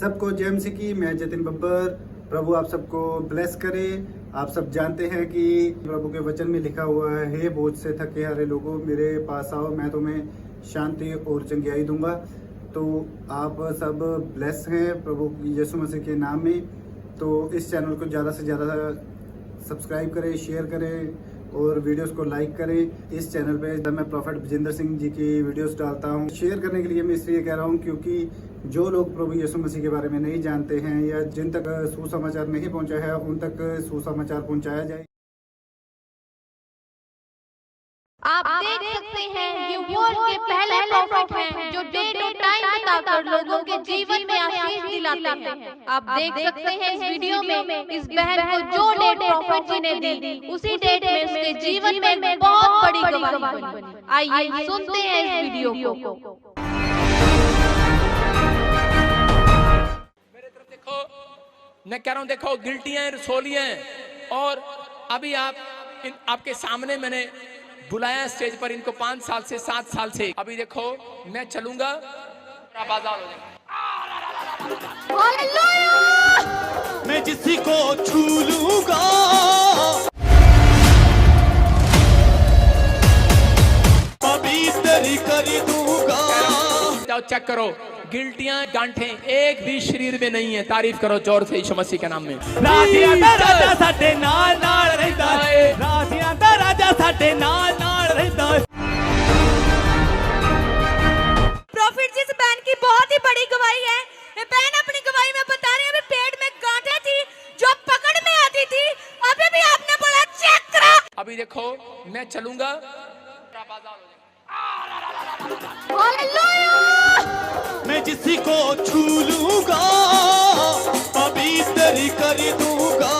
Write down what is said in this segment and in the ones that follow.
सबको जय मसीह की। मैं जतिन बब्बर। प्रभु आप सबको ब्लेस करे। आप सब जानते हैं कि प्रभु के वचन में लिखा हुआ है, हे बोझ से थके हारे लोगों मेरे पास आओ, मैं तुम्हें शांति और चंगियाई दूंगा। तो आप सब ब्लेस हैं प्रभु यीशु मसीह के नाम में। तो इस चैनल को ज़्यादा से ज़्यादा सब्सक्राइब करें, शेयर करें और वीडियोस को लाइक करें। इस चैनल पे जब मैं प्रॉफेट विजेंद्र सिंह जी की वीडियोस डालता हूँ, शेयर करने के लिए मैं इसलिए कह रहा हूँ क्योंकि जो लोग प्रभु यीशु मसीह के बारे में नहीं जानते हैं या जिन तक सुसमाचार नहीं पहुँचा है, उन तक सुसमाचार पहुँचाया जाए। आप देख सकते हैं ये वर्ल्ड के पहले प्रॉफिट हैं जो डे टू टाइम बताकर लोगों के जीवन में आशीष दिलाते हैं। आप देख सकते हैं इस वीडियो में इस बहन को जो डेट प्रॉफिट जी ने दी, उसी डेट में उसके जीवन में बहुत बड़ी गवाही बनी। आइए सुनते हैं इस वीडियो को। मेरे तरफ देखो, मैं कह रहा हूँ देखो, गिल्टियां रसोलियां, और अभी आपके सामने मैंने बुलाया स्टेज पर इनको 5 साल से 7 साल से। अभी देखो मैं चलूंगा, बाजार हो जाएगा। मैं जिसी को छू लूंगा पवित्र कर दूंगा। जाओ चेक करो, गिल्टियां गांठें एक भी शरीर में नहीं है। तारीफ करो जोर से यीशु मसीह के नाम में। राजियां दा राजा साडे नाल नाल रहंदा है, राजियां दा राजा साडे नाल नाल रहंदा है। प्रॉफिट जी, इस बहन की बहुत ही बड़ी गवाही है। ये बहन अपनी गवाही में बता रही है अभी पेट में गांठें थी जो पकड़ में आती थी, अभी भी आपने बोला चेक करो। अभी देखो मैं चलूंगा, मैं जिसी को छू लूंगा पवित्र कर दूंगा।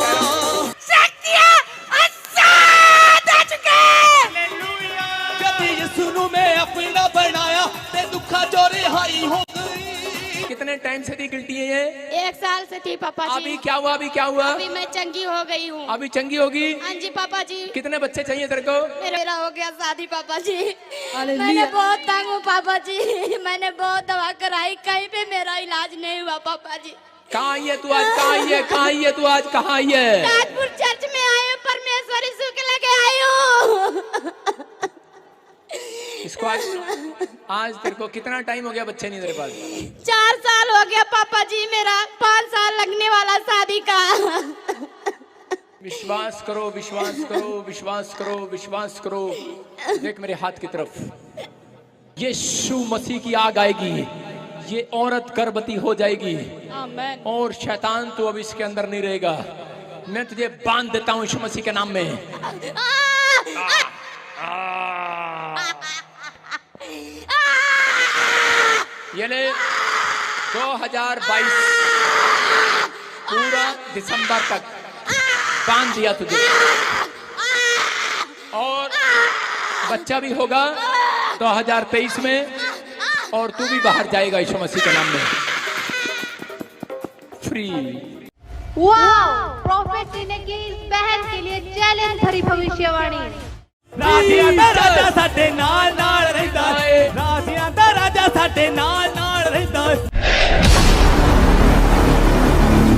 शक्तियां आजाद हो चुके। हालेलुया। कभी यीशु नु मैं अपना बनाया ते दुखा जो रिहाई हो गई। कितने टाइम से थी गिल्टी है ये? 1 साल से थी पापा जी। अभी क्या हुआ? अभी क्या हुआ? अभी मैं चंगी हो गई हूँ। अभी चंगी होगी? हाँ जी पापा जी। कितने बच्चे चाहिए तेरे को? मेरा हो गया शादी पापा जी। मैंने बहुत तंग हूँ पापा जी, मैंने बहुत दवा कराई, कहीं पे मेरा इलाज नहीं हुआ पापा जी। कहाँ है तू आज? कहाँ है? कहाँ है तू आज? कहाँ है? ताजपुर चर्च में आए हूँ, परमेश्वर यीशु के लगे आई हूँ। इसको आज तेरे को कितना टाइम हो गया बच्चे नहीं तेरे पास? 4 साल हो गया पापा जी, मेरा 5 साल लगने वाला शादी का। विश्वास करो, विश्वास करो, विश्वास करो, विश्वास करो। देख मेरे हाथ की तरफ, यीशु मसीह की आग आएगी, ये औरत गर्भवती हो जाएगी आमीन। और शैतान तो अब इसके अंदर नहीं रहेगा। मैं तुझे बांध देता हूँ यीशु मसीह के नाम में। ये ले 2022 पूरा दिसंबर तक बांध दिया तुझे, और बच्चा भी होगा 2023 में, और तू भी बाहर जाएगा यीशु मसीह के नाम में। फ्री। वाओ! प्रॉफिट जी ने की इस बहन के लिए चैलेंज भरी भविष्यवाणी। राजियां दा राजा साडे नाल नाल रहंदा है, राजियां दा राजा साडे नाल नाल रहंदा है।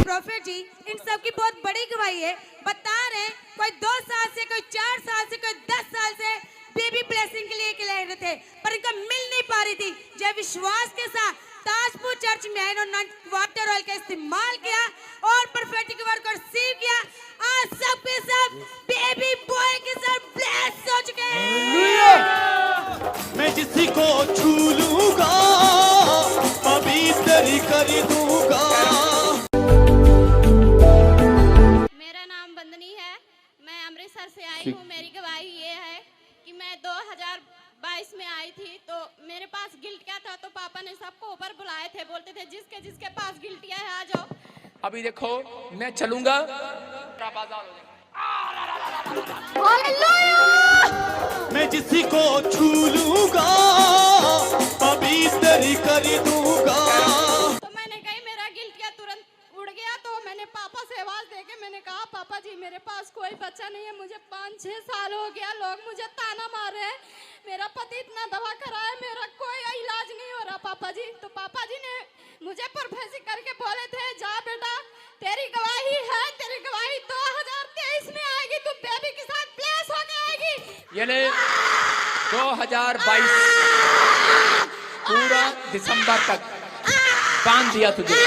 प्रॉफिट जी, इन सब की बहुत बड़ी गवाही है। बता रहे हैं कोई 2 साल से, कोई 4 साल से, कोई 10 साल से बेबी ब्लेसिंग के लिए ले रहे थे, पर इनका मिल नहीं पा रही थी। जब विश्वास के साथ ताजपुर चर्च में इन्होंने वाटर ऑयल का इस्तेमाल किया और प्रोफेटिक वर्क को रिसीव किया, आज सब के सब बेबी बॉय के साथ ब्लेस हो चुके हैं। मैं जिसी को छू लूंगा पवित्र कर दूंगा। मेरा नाम बंदनी है, मैं अमृतसर से आई हूँ। मेरी गवाही ये है कि मैं 2022 में आई थी, तो मेरे पास गिल्टियाँ था, तो पापा ने सबको ऊपर बुलाए थे, बोलते थे जिसके जिसके पास गिल्टियाँ है आ जाओ। अभी देखो मैं चलूंगा, मैं जिसी को छू लूंगा पवित्र कर दूंगा। तो मैंने कही मेरा गिल्टियाँ तुरंत उड़ गया, तो मैंने पापा से आवाज देके मैंने कहा पापा जी मेरे पास कोई बच्चा नहीं है, मुझे 5-6 साल हो गया, लोग मुझे ताना मार रहे हैं, मेरा पति इतना दवा कराया, मेरा कोई इलाज नहीं हो रहा पापा जी। तो पापा जी ने मुझे प्रोफेसी करके बोले ये ले 2022 पूरा दिसंबर तक बांध दिया तुझे,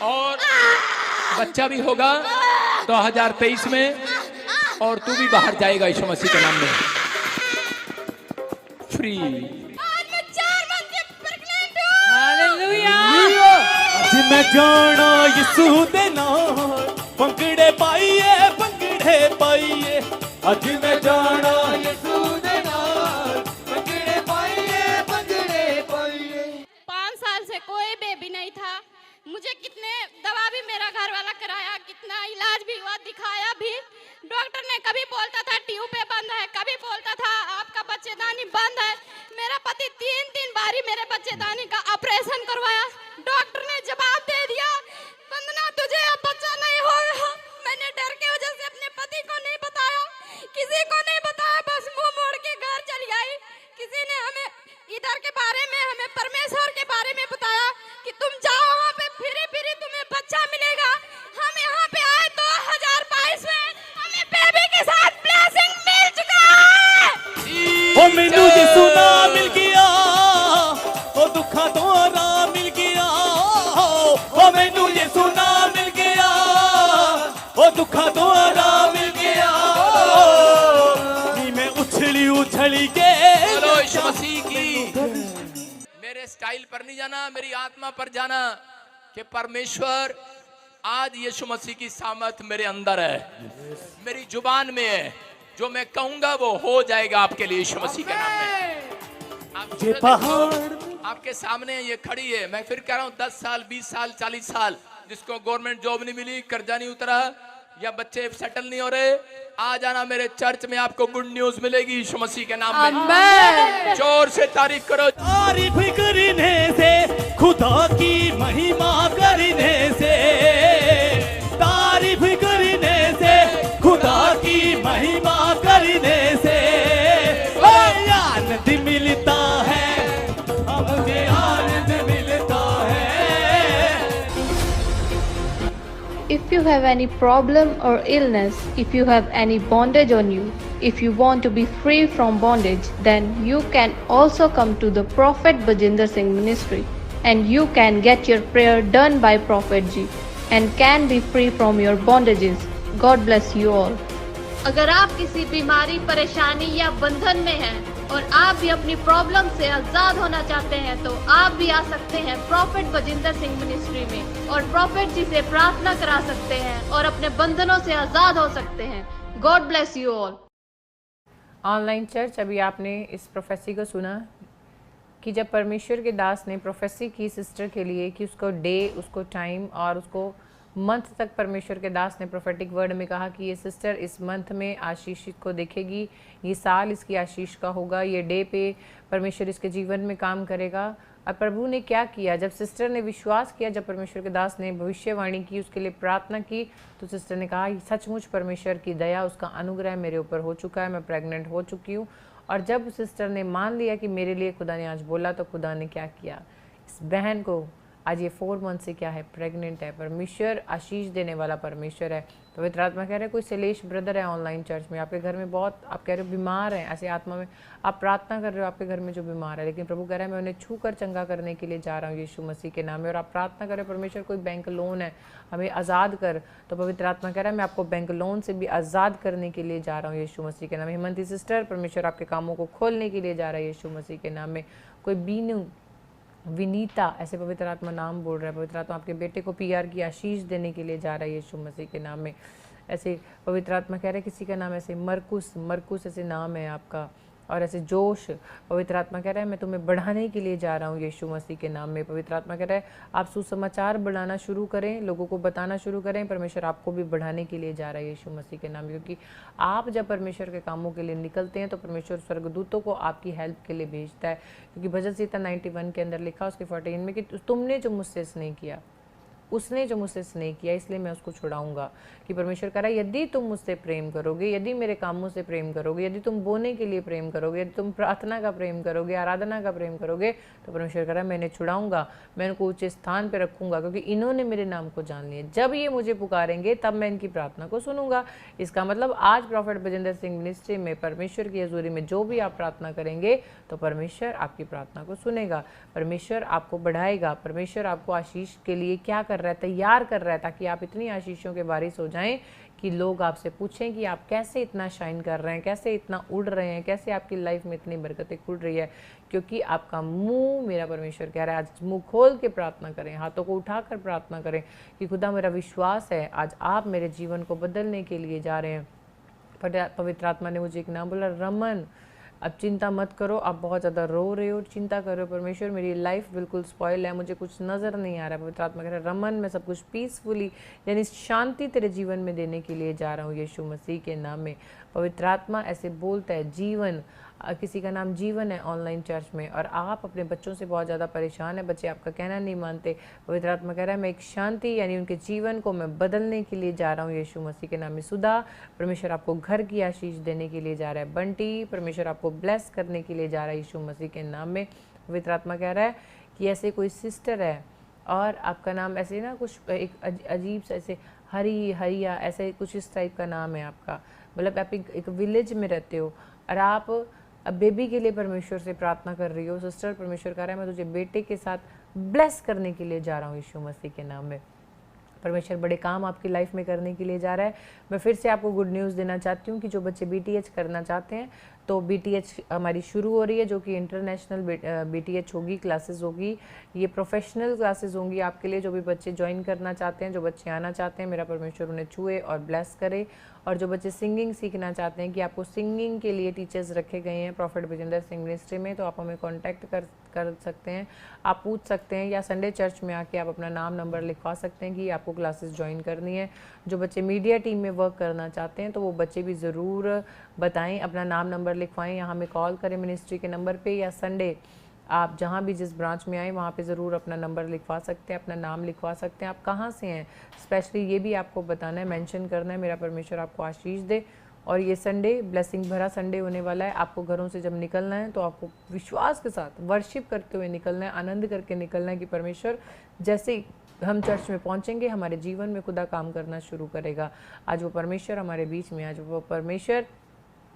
और बच्चा भी होगा 2023 में, और तू भी बाहर जाएगा यीशु मसीह के नाम में, फ्री। आज मैं 4 मंथ प्रेग्नेंट हूँ। हालेलुया। आज मैं जाना यीशु दे नाल, पंगड़े पाइए पंगड़े पाइए। आज मैं जाना यीशु दे नाल, पंगड़े पाइए पंगड़े पाइए। 5 साल से कोई बेबी नहीं था। मुझे कितने दवा भी मेरा घर वाला कराया, कितना इलाज भी हुआ, दिखाया भी। डॉक्टर ने कभी बोलता था ट्यूब बंद है, कभी बोलता था आपका बच्चेदानी बंद है। मेरा पति 3 बारी मेरे बच्चेदानी का ऑपरेशन करवाया। डॉक्टर ने जवाब दे दिया, वंदना तुझे अब बच्चा नहीं होगा। मैंने डर के वजह से अपने पति को नहीं बताया, किसी को नहीं बताया, बस मुंह मोड़ के घर चली आई। किसी ने हमें इधर के बारे में, हमें परमेश्वर के बारे में बताया कि तुम जाओ वहाँ पे, फिरे फिरे तुम्हें बच्चा मिलेगा। हम यहाँ पे आए 2022 में, हमें बेबी के साथ ब्लेसिंग मिल चुका है। ओ मैनू यीशु ना मिल गया, ओ दुखा तो आराम मिल गया। ओ मैनू यीशु ना मिल गया, ओ दुखा तो आराम मिल गया। नी मैं उछली उछली के बोलो यीशु मसीह की। मेरे स्टाइल पर नहीं जाना, मेरी आत्मा पर जाना कि परमेश्वर आज यीशु मसीह की सामर्थ मेरे अंदर है, मेरी जुबान में है। जो मैं कहूंगा वो हो जाएगा आपके लिए यीशु मसीह के नाम में। आप ये पहाड़ आपके सामने ये खड़ी है। मैं फिर कह रहा हूँ 10 साल 20 साल 40 साल जिसको गवर्नमेंट जॉब नहीं मिली, कर्जा नहीं उतरा, या बच्चे सेटल नहीं हो रहे, आ जाना मेरे चर्च में, आपको गुड न्यूज मिलेगी यीशु मसीह के नाम में। जोर से तारीफ करो। तारीफ करने से, खुदा की महिमा करने से, तारीफ करने से, खुदा की महिमा करने से आनंद मिलता है, मुझे आनंद मिलता है। If you have any problem or illness, if you have any bondage on you, if you want to be free from bondage, then you can also come to the Prophet Bajinder Singh Ministry and you can get your prayer done by Prophet Ji and can be free from your bondages. God bless you all. अगर आप किसी बीमारी, परेशानी या बंधन में हैं और आप भी अपनी प्रॉब्लम से आजाद होना चाहते हैं तो आप भी आ सकते हैं प्रॉफिट बजिंदर सिंह मिनिस्ट्री में और प्रॉफिट जी से प्रार्थना करा सकते हैं और अपने बंधनों से आजाद हो सकते हैं। God bless you all. Online church, अभी आपने इस प्रोफेसी को सुना कि जब परमेश्वर के दास ने प्रोफेसी की सिस्टर के लिए कि उसको डे, उसको टाइम और उसको मंथ तक परमेश्वर के दास ने प्रोफेटिक वर्ड में कहा कि ये सिस्टर इस मंथ में आशीषित को देखेगी, ये साल इसकी आशीष का होगा, ये डे पे परमेश्वर इसके जीवन में काम करेगा। और प्रभु ने क्या किया, जब सिस्टर ने विश्वास किया, जब परमेश्वर के दास ने भविष्यवाणी की, उसके लिए प्रार्थना की, तो सिस्टर ने कहा सचमुच परमेश्वर की दया, उसका अनुग्रह मेरे ऊपर हो चुका है, मैं प्रेग्नेंट हो चुकी हूँ। और जब सिस्टर ने मान लिया कि मेरे लिए खुदा ने आज बोला, तो खुदा ने क्या किया, इस बहन को आज ये 4 मंथ से क्या है, प्रेग्नेंट है। परमेश्वर आशीष देने वाला परमेश्वर है। पवित्र आत्मा कह रहे हैं, कोई शैलेश ब्रदर है ऑनलाइन चर्च में, आपके घर में बहुत, आप कह रहे हो बीमार हैं, ऐसे आत्मा में आप प्रार्थना कर रहे हो आपके घर में जो बीमार है, लेकिन प्रभु कह रहा है मैं उन्हें छू कर चंगा करने के लिए जा रहा हूँ यीशु मसीह के नाम में। और आप प्रार्थना कर रहे हो परमेश्वर कोई बैंक लोन है हमें आज़ाद कर, तो पवित्र आत्मा कह रहा है मैं आपको बैंक लोन से भी आज़ाद करने के लिए जा रहा हूँ यीशु मसीह के नाम में। हेमंती सिस्टर, परमेश्वर आपके कामों को खोलने के लिए जा रहा है यीशु मसीह के नाम में। कोई बीनू, विनीता, ऐसे पवित्र आत्मा नाम बोल रहा है, पवित्र आत्मा आपके बेटे को PR की आशीष देने के लिए जा रहा है यीशु मसीह के नाम में। ऐसे पवित्र आत्मा कह रहा है किसी का नाम ऐसे मरकुस ऐसे नाम है आपका, और ऐसे जोश, पवित्र आत्मा कह रहा है मैं तुम्हें बढ़ाने के लिए जा रहा हूँ यीशु मसीह के नाम में। पवित्र आत्मा कह रहा है आप सुसमाचार बढ़ाना शुरू करें, लोगों को बताना शुरू करें, परमेश्वर आपको भी बढ़ाने के लिए जा रहा है यीशु मसीह के नाम में। क्योंकि आप जब परमेश्वर के कामों के लिए निकलते हैं तो परमेश्वर स्वर्गदूतों को आपकी हेल्प के लिए भेजता है। क्योंकि भजन संहिता 91 के अंदर लिखा उसके 14 में कि तुमने जो मुझसे स्नेह किया उसने जो मुझसे स्नेह किया इसलिए मैं उसको छुड़ाऊंगा। कि परमेश्वर कह रहा है यदि तुम मुझसे प्रेम करोगे, यदि मेरे कामों से प्रेम करोगे, यदि तुम बोने के लिए प्रेम करोगे, यदि तुम प्रार्थना का प्रेम करोगे, आराधना का प्रेम करोगे, तो परमेश्वर कह रहा है मैं इन्हें छुड़ाऊंगा, मैं इनको ऊंचे स्थान पर रखूंगा, क्योंकि इन्होंने मेरे नाम को जान लिया। जब ये मुझे पुकारेंगे तब मैं इनकी प्रार्थना को सुनूंगा। इसका मतलब आज प्रॉफेट बजेंद्र सिंह मिनिस्ट्री में परमेश्वर की हजूरी में जो भी आप प्रार्थना करेंगे तो परमेश्वर आपकी प्रार्थना को सुनेगा, परमेश्वर आपको बढ़ाएगा, परमेश्वर आपको आशीष के लिए क्या कर रहा है, तैयार कर रहा है, ताकि आप इतनी आशीषों के बारिश हो जाएं कि लोग आपसे पूछें कि आप कैसे इतना शाइन कर रहे हैं, कैसे इतना उड़ रहे हैं, कैसे आपकी लाइफ में इतनी बरकतें खुल रही है। क्योंकि आपका मुंह, मेरा परमेश्वर कह रहा है, आज मुंह खोल के प्रार्थना करें, हाथों को उठाकर प्रार्थना करें कि खुदा मेरा विश्वास है आज आप मेरे जीवन को बदलने के लिए जा रहे हैं। पवित्र आत्मा ने मुझे एक नाम बोला, रमन अब चिंता मत करो, आप बहुत ज़्यादा रो रहे हो, चिंता कर रहे हो, परमेश्वर मेरी लाइफ बिल्कुल स्पॉइल है, मुझे कुछ नज़र नहीं आ रहा है। पवित्र आत्मा कह रहा है रमन मैं सब कुछ पीसफुली यानी शांति तेरे जीवन में देने के लिए जा रहा हूँ यीशु मसीह के नाम में। पवित्र आत्मा ऐसे बोलता है, जीवन, किसी का नाम जीवन है ऑनलाइन चर्च में, और आप अपने बच्चों से बहुत ज़्यादा परेशान है, बच्चे आपका कहना नहीं मानते। पवित्र आत्मा कह रहा है मैं एक शांति यानी उनके जीवन को मैं बदलने के लिए जा रहा हूँ यीशु मसीह के नाम में। सुधा, परमेश्वर आपको घर की आशीष देने के लिए जा रहा है। बंटी, परमेश्वर आपको ब्लेस करने के लिए जा रहा है यीशु मसीह के नाम में। पवित्र आत्मा कह रहा है कि ऐसे कोई सिस्टर है और आपका नाम ऐसे ना कुछ एक अजीब से ऐसे हरिया ऐसे कुछ इस टाइप का नाम है आपका, मतलब आप एक विलेज में रहते हो और आप अब बेबी के लिए परमेश्वर से प्रार्थना कर रही हो। सिस्टर, परमेश्वर कह रहा है मैं तुझे बेटे के साथ ब्लेस करने के लिए जा रहा हूँ यीशु मसीह के नाम में। परमेश्वर बड़े काम आपकी लाइफ में करने के लिए जा रहा है। मैं फिर से आपको गुड न्यूज़ देना चाहती हूँ कि जो बच्चे BTH करना चाहते हैं तो BTH हमारी शुरू हो रही है, जो कि इंटरनेशनल BTH होगी, क्लासेस होगी, ये प्रोफेशनल क्लासेस होंगी आपके लिए। जो भी बच्चे ज्वाइन करना चाहते हैं, जो बच्चे आना चाहते हैं, मेरा परमेश्वर उन्हें छुए और ब्लेस करे। और जो बच्चे सिंगिंग सीखना चाहते हैं कि आपको सिंगिंग के लिए टीचर्स रखे गए हैं प्रॉफेट बजेंद्र सिंह मिनिस्ट्री में, तो आप हमें कॉन्टैक्ट कर सकते हैं, आप पूछ सकते हैं, या संडे चर्च में आके आप अपना नाम नंबर लिखवा सकते हैं कि आपको क्लासेस ज्वाइन करनी है। जो बच्चे मीडिया टीम में वर्क करना चाहते हैं तो वो बच्चे भी ज़रूर बताएं, अपना नाम नंबर लिखवाएं, यहाँ हमें कॉल करें मिनिस्ट्री के नंबर पे, या संडे आप जहाँ भी जिस ब्रांच में आए वहाँ पे ज़रूर अपना नंबर लिखवा सकते हैं, अपना नाम लिखवा सकते हैं। आप कहाँ से हैं स्पेशली ये भी आपको बताना है, मेंशन करना है। मेरा परमेश्वर आपको आशीष दे। और ये संडे ब्लेसिंग भरा संडे होने वाला है। आपको घरों से जब निकलना है तो आपको विश्वास के साथ वर्शिप करते हुए निकलना है, आनंद करके निकलना है कि परमेश्वर जैसे हम चर्च में पहुंचेंगे हमारे जीवन में खुदा काम करना शुरू करेगा। आज वो परमेश्वर हमारे बीच में, आज वो परमेश्वर,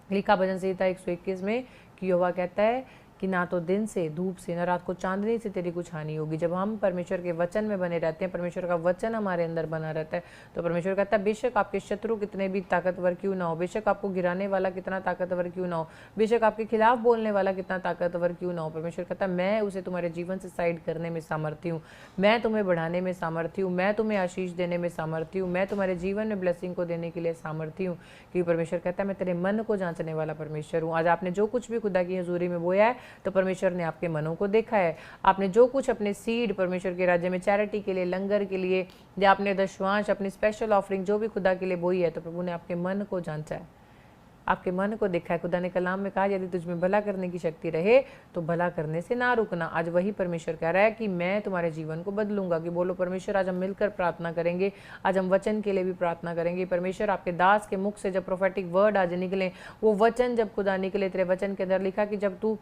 लिखा भजन संहिता 121 में कि यहोवा कहता है कि ना तो दिन से धूप से ना रात को चांदनी से तेरी कुछ हानि होगी। जब हम परमेश्वर के वचन में बने रहते हैं, परमेश्वर का वचन हमारे अंदर बना रहता है, तो परमेश्वर कहता है बेशक आपके शत्रु कितने भी ताकतवर क्यों ना हो, बेशक आपको गिराने वाला कितना ताकतवर क्यों ना हो, बेशक आपके खिलाफ बोलने वाला कितना ताकतवर क्यों ना हो, परमेश्वर कहता है मैं उसे तुम्हारे जीवन से साइड करने में सामर्थ्य हूँ, मैं तुम्हें बढ़ाने में सामर्थ्य हूँ, मैं तुम्हें आशीष देने में सामर्थ्य हूँ, मैं तुम्हारे जीवन में ब्लेसिंग को देने के लिए सामर्थ्य हूँ। क्योंकि परमेश्वर कहता है मैं तेरे मन को जांचने वाला परमेश्वर हूँ। आज आपने जो कुछ भी खुदा की हजूरी में बोया है तो परमेश्वर ने आपके मनों को देखा है। आपने जो कुछ अपने सीड परमेश्वर के राज्य में चैरिटी के लिए, लंगर के लिए, या अपने दशवांश, अपनी स्पेशल ऑफरिंग जो भी खुदा के लिए बोई है, तो प्रभु ने आपके मन को जांचा है, आपके मन को देखा है। खुदा ने कलाम में कहा यदि तुझ में भला करने की शक्ति रहे तो भला करने से ना रुकना। आज वही परमेश्वर कह रहा है कि मैं तुम्हारे जीवन को बदलूंगा। कि बोलो परमेश्वर, आज हम मिलकर प्रार्थना करेंगे, आज हम वचन के लिए भी प्रार्थना करेंगे। परमेश्वर आपके दास के मुख से जब प्रोफेटिक वर्ड आज निकले, वो वचन जब खुदा निकले, तेरे वचन के अंदर लिखा कि जब तू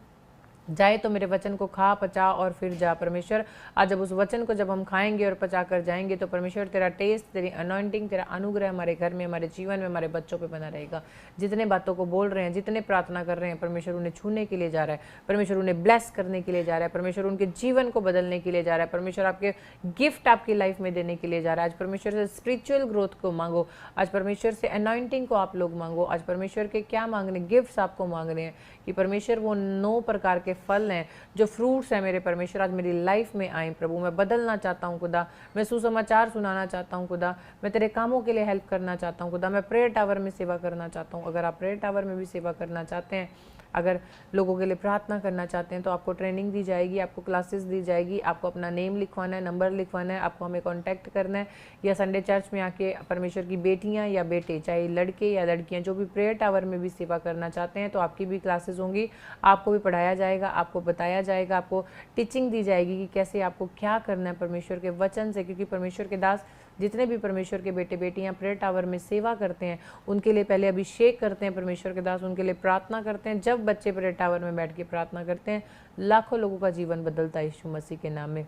जाए तो मेरे वचन को खा, पचा और फिर जा। परमेश्वर आज जब उस वचन को जब हम खाएंगे और पचा कर जाएंगे तो परमेश्वर तेरा टेस्ट, तेरी अनॉइंटिंग, तेरा अनुग्रह हमारे घर में, हमारे जीवन में, हमारे बच्चों पे बना रहेगा। जितने बातों को बोल रहे हैं, जितने प्रार्थना कर रहे हैं, परमेश्वर उन्हें छूने के लिए जा रहा है, परमेश्वर उन्हें ब्लेस करने के लिए जा रहा है, परमेश्वर उनके जीवन को बदलने के लिए जा रहा है, परमेश्वर आपके गिफ्ट आपकी लाइफ में देने के लिए जा रहा है। आज परमेश्वर से स्पिरिचुअल ग्रोथ को मांगो, आज परमेश्वर से अनॉइंटिंग को आप लोग मांगो। आज परमेश्वर के क्या मांगने, गिफ्ट्स आपको मांग रहे हैं कि परमेश्वर वो 9 प्रकार के फल हैं, जो फ्रूट्स हैं मेरे परमेश्वर, आज मेरी लाइफ में आए। प्रभु मैं बदलना चाहता हूँ खुदा, मैं सुसमाचार सुनाना चाहता हूँ खुदा, मैं तेरे कामों के लिए हेल्प करना चाहता हूँ खुदा, मैं प्रेयर टावर में सेवा करना चाहता हूँ। अगर आप प्रेयर टावर में भी सेवा करना चाहते हैं, अगर लोगों के लिए प्रार्थना करना चाहते हैं तो आपको ट्रेनिंग दी जाएगी, आपको क्लासेस दी जाएगी, आपको अपना नेम लिखवाना है, नंबर लिखवाना है, आपको हमें कॉन्टैक्ट करना है, या संडे चर्च में आके परमेश्वर की बेटियाँ या बेटे, चाहे लड़के या लड़कियाँ, जो भी प्रेयर टावर में भी सेवा करना चाहते हैं, तो आपकी भी क्लासेस होंगी, आपको भी पढ़ाया जाएगा, आपको बताया जाएगा, आपको टीचिंग दी जाएगी कि कैसे आपको क्या करना है परमेश्वर के वचन से। क्योंकि परमेश्वर के दास जितने भी परमेश्वर के बेटे बेटियां प्रेयर टावर में सेवा करते हैं, उनके लिए पहले अभिषेक करते हैं परमेश्वर के दास, उनके लिए प्रार्थना करते हैं। जब बच्चे प्रेयर टावर में बैठ के प्रार्थना करते हैं, लाखों लोगों का जीवन बदलता है यीशु मसीह के नाम में।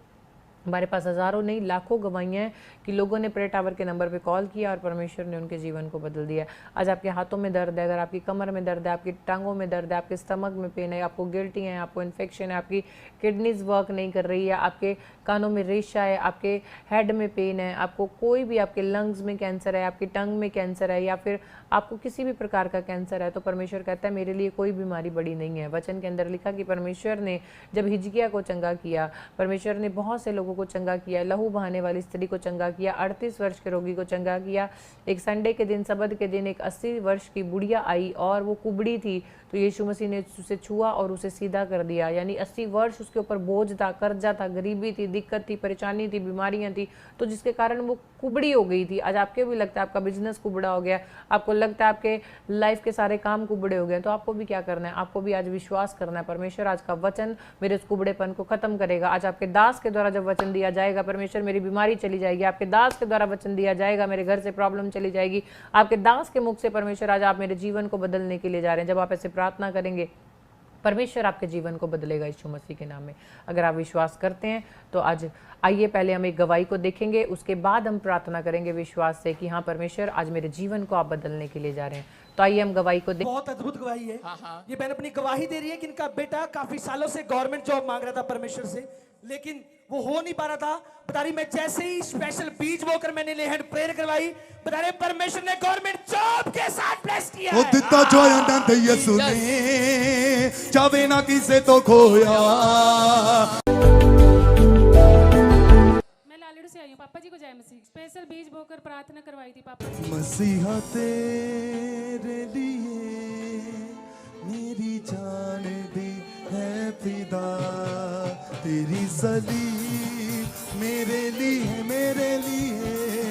हमारे पास हज़ारों नहीं लाखों गवाहियाँ हैं कि लोगों ने प्रेयर टावर के नंबर पे कॉल किया और परमेश्वर ने उनके जीवन को बदल दिया। आज आपके हाथों में दर्द है, अगर आपकी कमर में दर्द है, आपकी टांगों में दर्द है, आपके स्टमक में पेन है, आपको गिल्टी है, आपको इन्फेक्शन है, आपकी किडनीज वर्क नहीं कर रही है, आपके कानों में रेशा है, आपके हेड में पेन है, आपको कोई भी, आपके लंग्स में कैंसर है, आपकी टंग में कैंसर है, या फिर आपको किसी भी प्रकार का कैंसर है, तो परमेश्वर कहता है मेरे लिए कोई बीमारी बड़ी नहीं है। वचन के अंदर लिखा कि परमेश्वर ने जब हिजकिय्याह को चंगा किया, परमेश्वर ने बहुत से लोगों को चंगा किया, लहू बहाने वाली स्त्री को चंगा किया, 38 वर्ष के रोगी को चंगा किया। एक संडे के दिन, सबद के दिन, एक 80 वर्ष की बुढ़िया आई और वो कुबड़ी थी, तो यीशु मसीह ने उसे छुआ और उसे सीधा कर दिया। यानी 80 वर्ष उसके ऊपर बोझ था, कर्जा था, गरीबी थी, दिक्कत थी, परेशानी थी, बीमारियां थी, तो जिसके कारण वो कुबड़ी हो गई थी। आज आपके भी लगता है आपका बिजनेस कुबड़ा हो गया, आपको लगता है आपके लाइफ के सारे काम कुबड़े हो गए, तो आपको भी क्या करना है? आपको भी आज विश्वास करना है, परमेश्वर आज का वचन मेरे उस कुबड़ेपन को खत्म करेगा। आज आपके दास के द्वारा जब वचन दिया जाएगा, परमेश्वर मेरी बीमारी चली जाएगी। आपके दास के द्वारा वचन दिया जाएगा, मेरे घर से प्रॉब्लम चली जाएगी। आपके दास के मुख से परमेश्वर आज आप मेरे जीवन को बदलने के लिए जा रहे हैं। जब आप ऐसे प्रार्थना करेंगे, परमेश्वर आपके जीवन को बदलेगा यीशु मसीह के नाम में। अगर आप विश्वास करते हैं तो आज आइए पहले हम एक गवाही को देखेंगे, उसके बाद हम प्रार्थना करेंगे विश्वास से कि हाँ परमेश्वर आज मेरे जीवन को आप बदलने के लिए जा रहे हैं। तो आइए हम गवाही को देखें। बहुत अद्भुत गवाही है। ये बहन अपनी गवाही दे रही है कि इनका बेटा काफी सालों से गवर्नमेंट जॉब मांग रहा था परमेश्वर से, लेकिन वो हो नहीं पा रहा था। बता रही मैं जैसे ही स्पेशल बीज बोकर मैंने ले हैंड प्रेयर करवाई, बता रहे परमेश्वर ने गवर्नमेंट जॉब के साथ ब्लेस किया है। दिता जो आनंद यीशु ने, चाहे ना किसे तो खोया। मैं लालेड़ू से आई हूँ। पापा जी को जय मसीह। स्पेशल बीज बोकर प्रार्थना करवाई थी पापा जी। मसीहा तेरे लिए मेरी जान दी है फिदा, तेरी सलीब मेरे लिए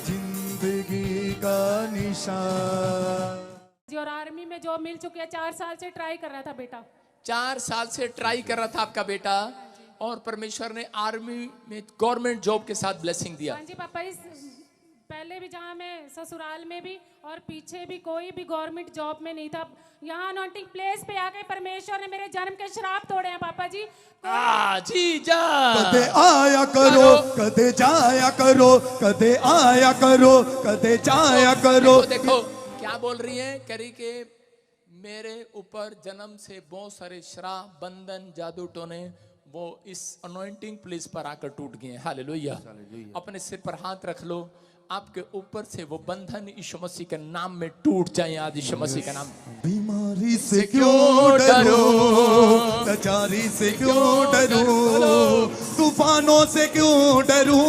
जिंदगी का निशान। जी और आर्मी में जॉब मिल चुकी है। 4 साल से ट्राई कर रहा था बेटा। 4 साल से ट्राई कर रहा था आपका बेटा, और परमेश्वर ने आर्मी में गवर्नमेंट जॉब के साथ ब्लेसिंग दिया। हाँ जी पापा, इस पहले भी जहाँ मैं ससुराल में भी और पीछे भी कोई भी गवर्नमेंट जॉब में नहीं था। यहाँ अनॉइंटिंग प्लेस पे आके परमेश्वर ने मेरे जन्म के श्राप तोड़े हैं पापा जी। जी जा कदे आया करो, कदे जाया करो, कदे आया करो, कदे जाया करो। देखो क्या बोल रही है, करी के मेरे ऊपर जन्म से बहुत सारे श्राप, बंधन, जादू टोने वो इस अनॉइंटिंग प्लेस पर आकर टूट गए हैं। हालेलुया। अपने सिर पर हाथ रख लो, आपके ऊपर से वो बंधन यीशु मसीह के नाम में टूट जाए आज यीशु मसीह के नाम। बीमारी से क्यों डरो, लाचारी से क्यों डरो, तूफानों से क्यों डरो,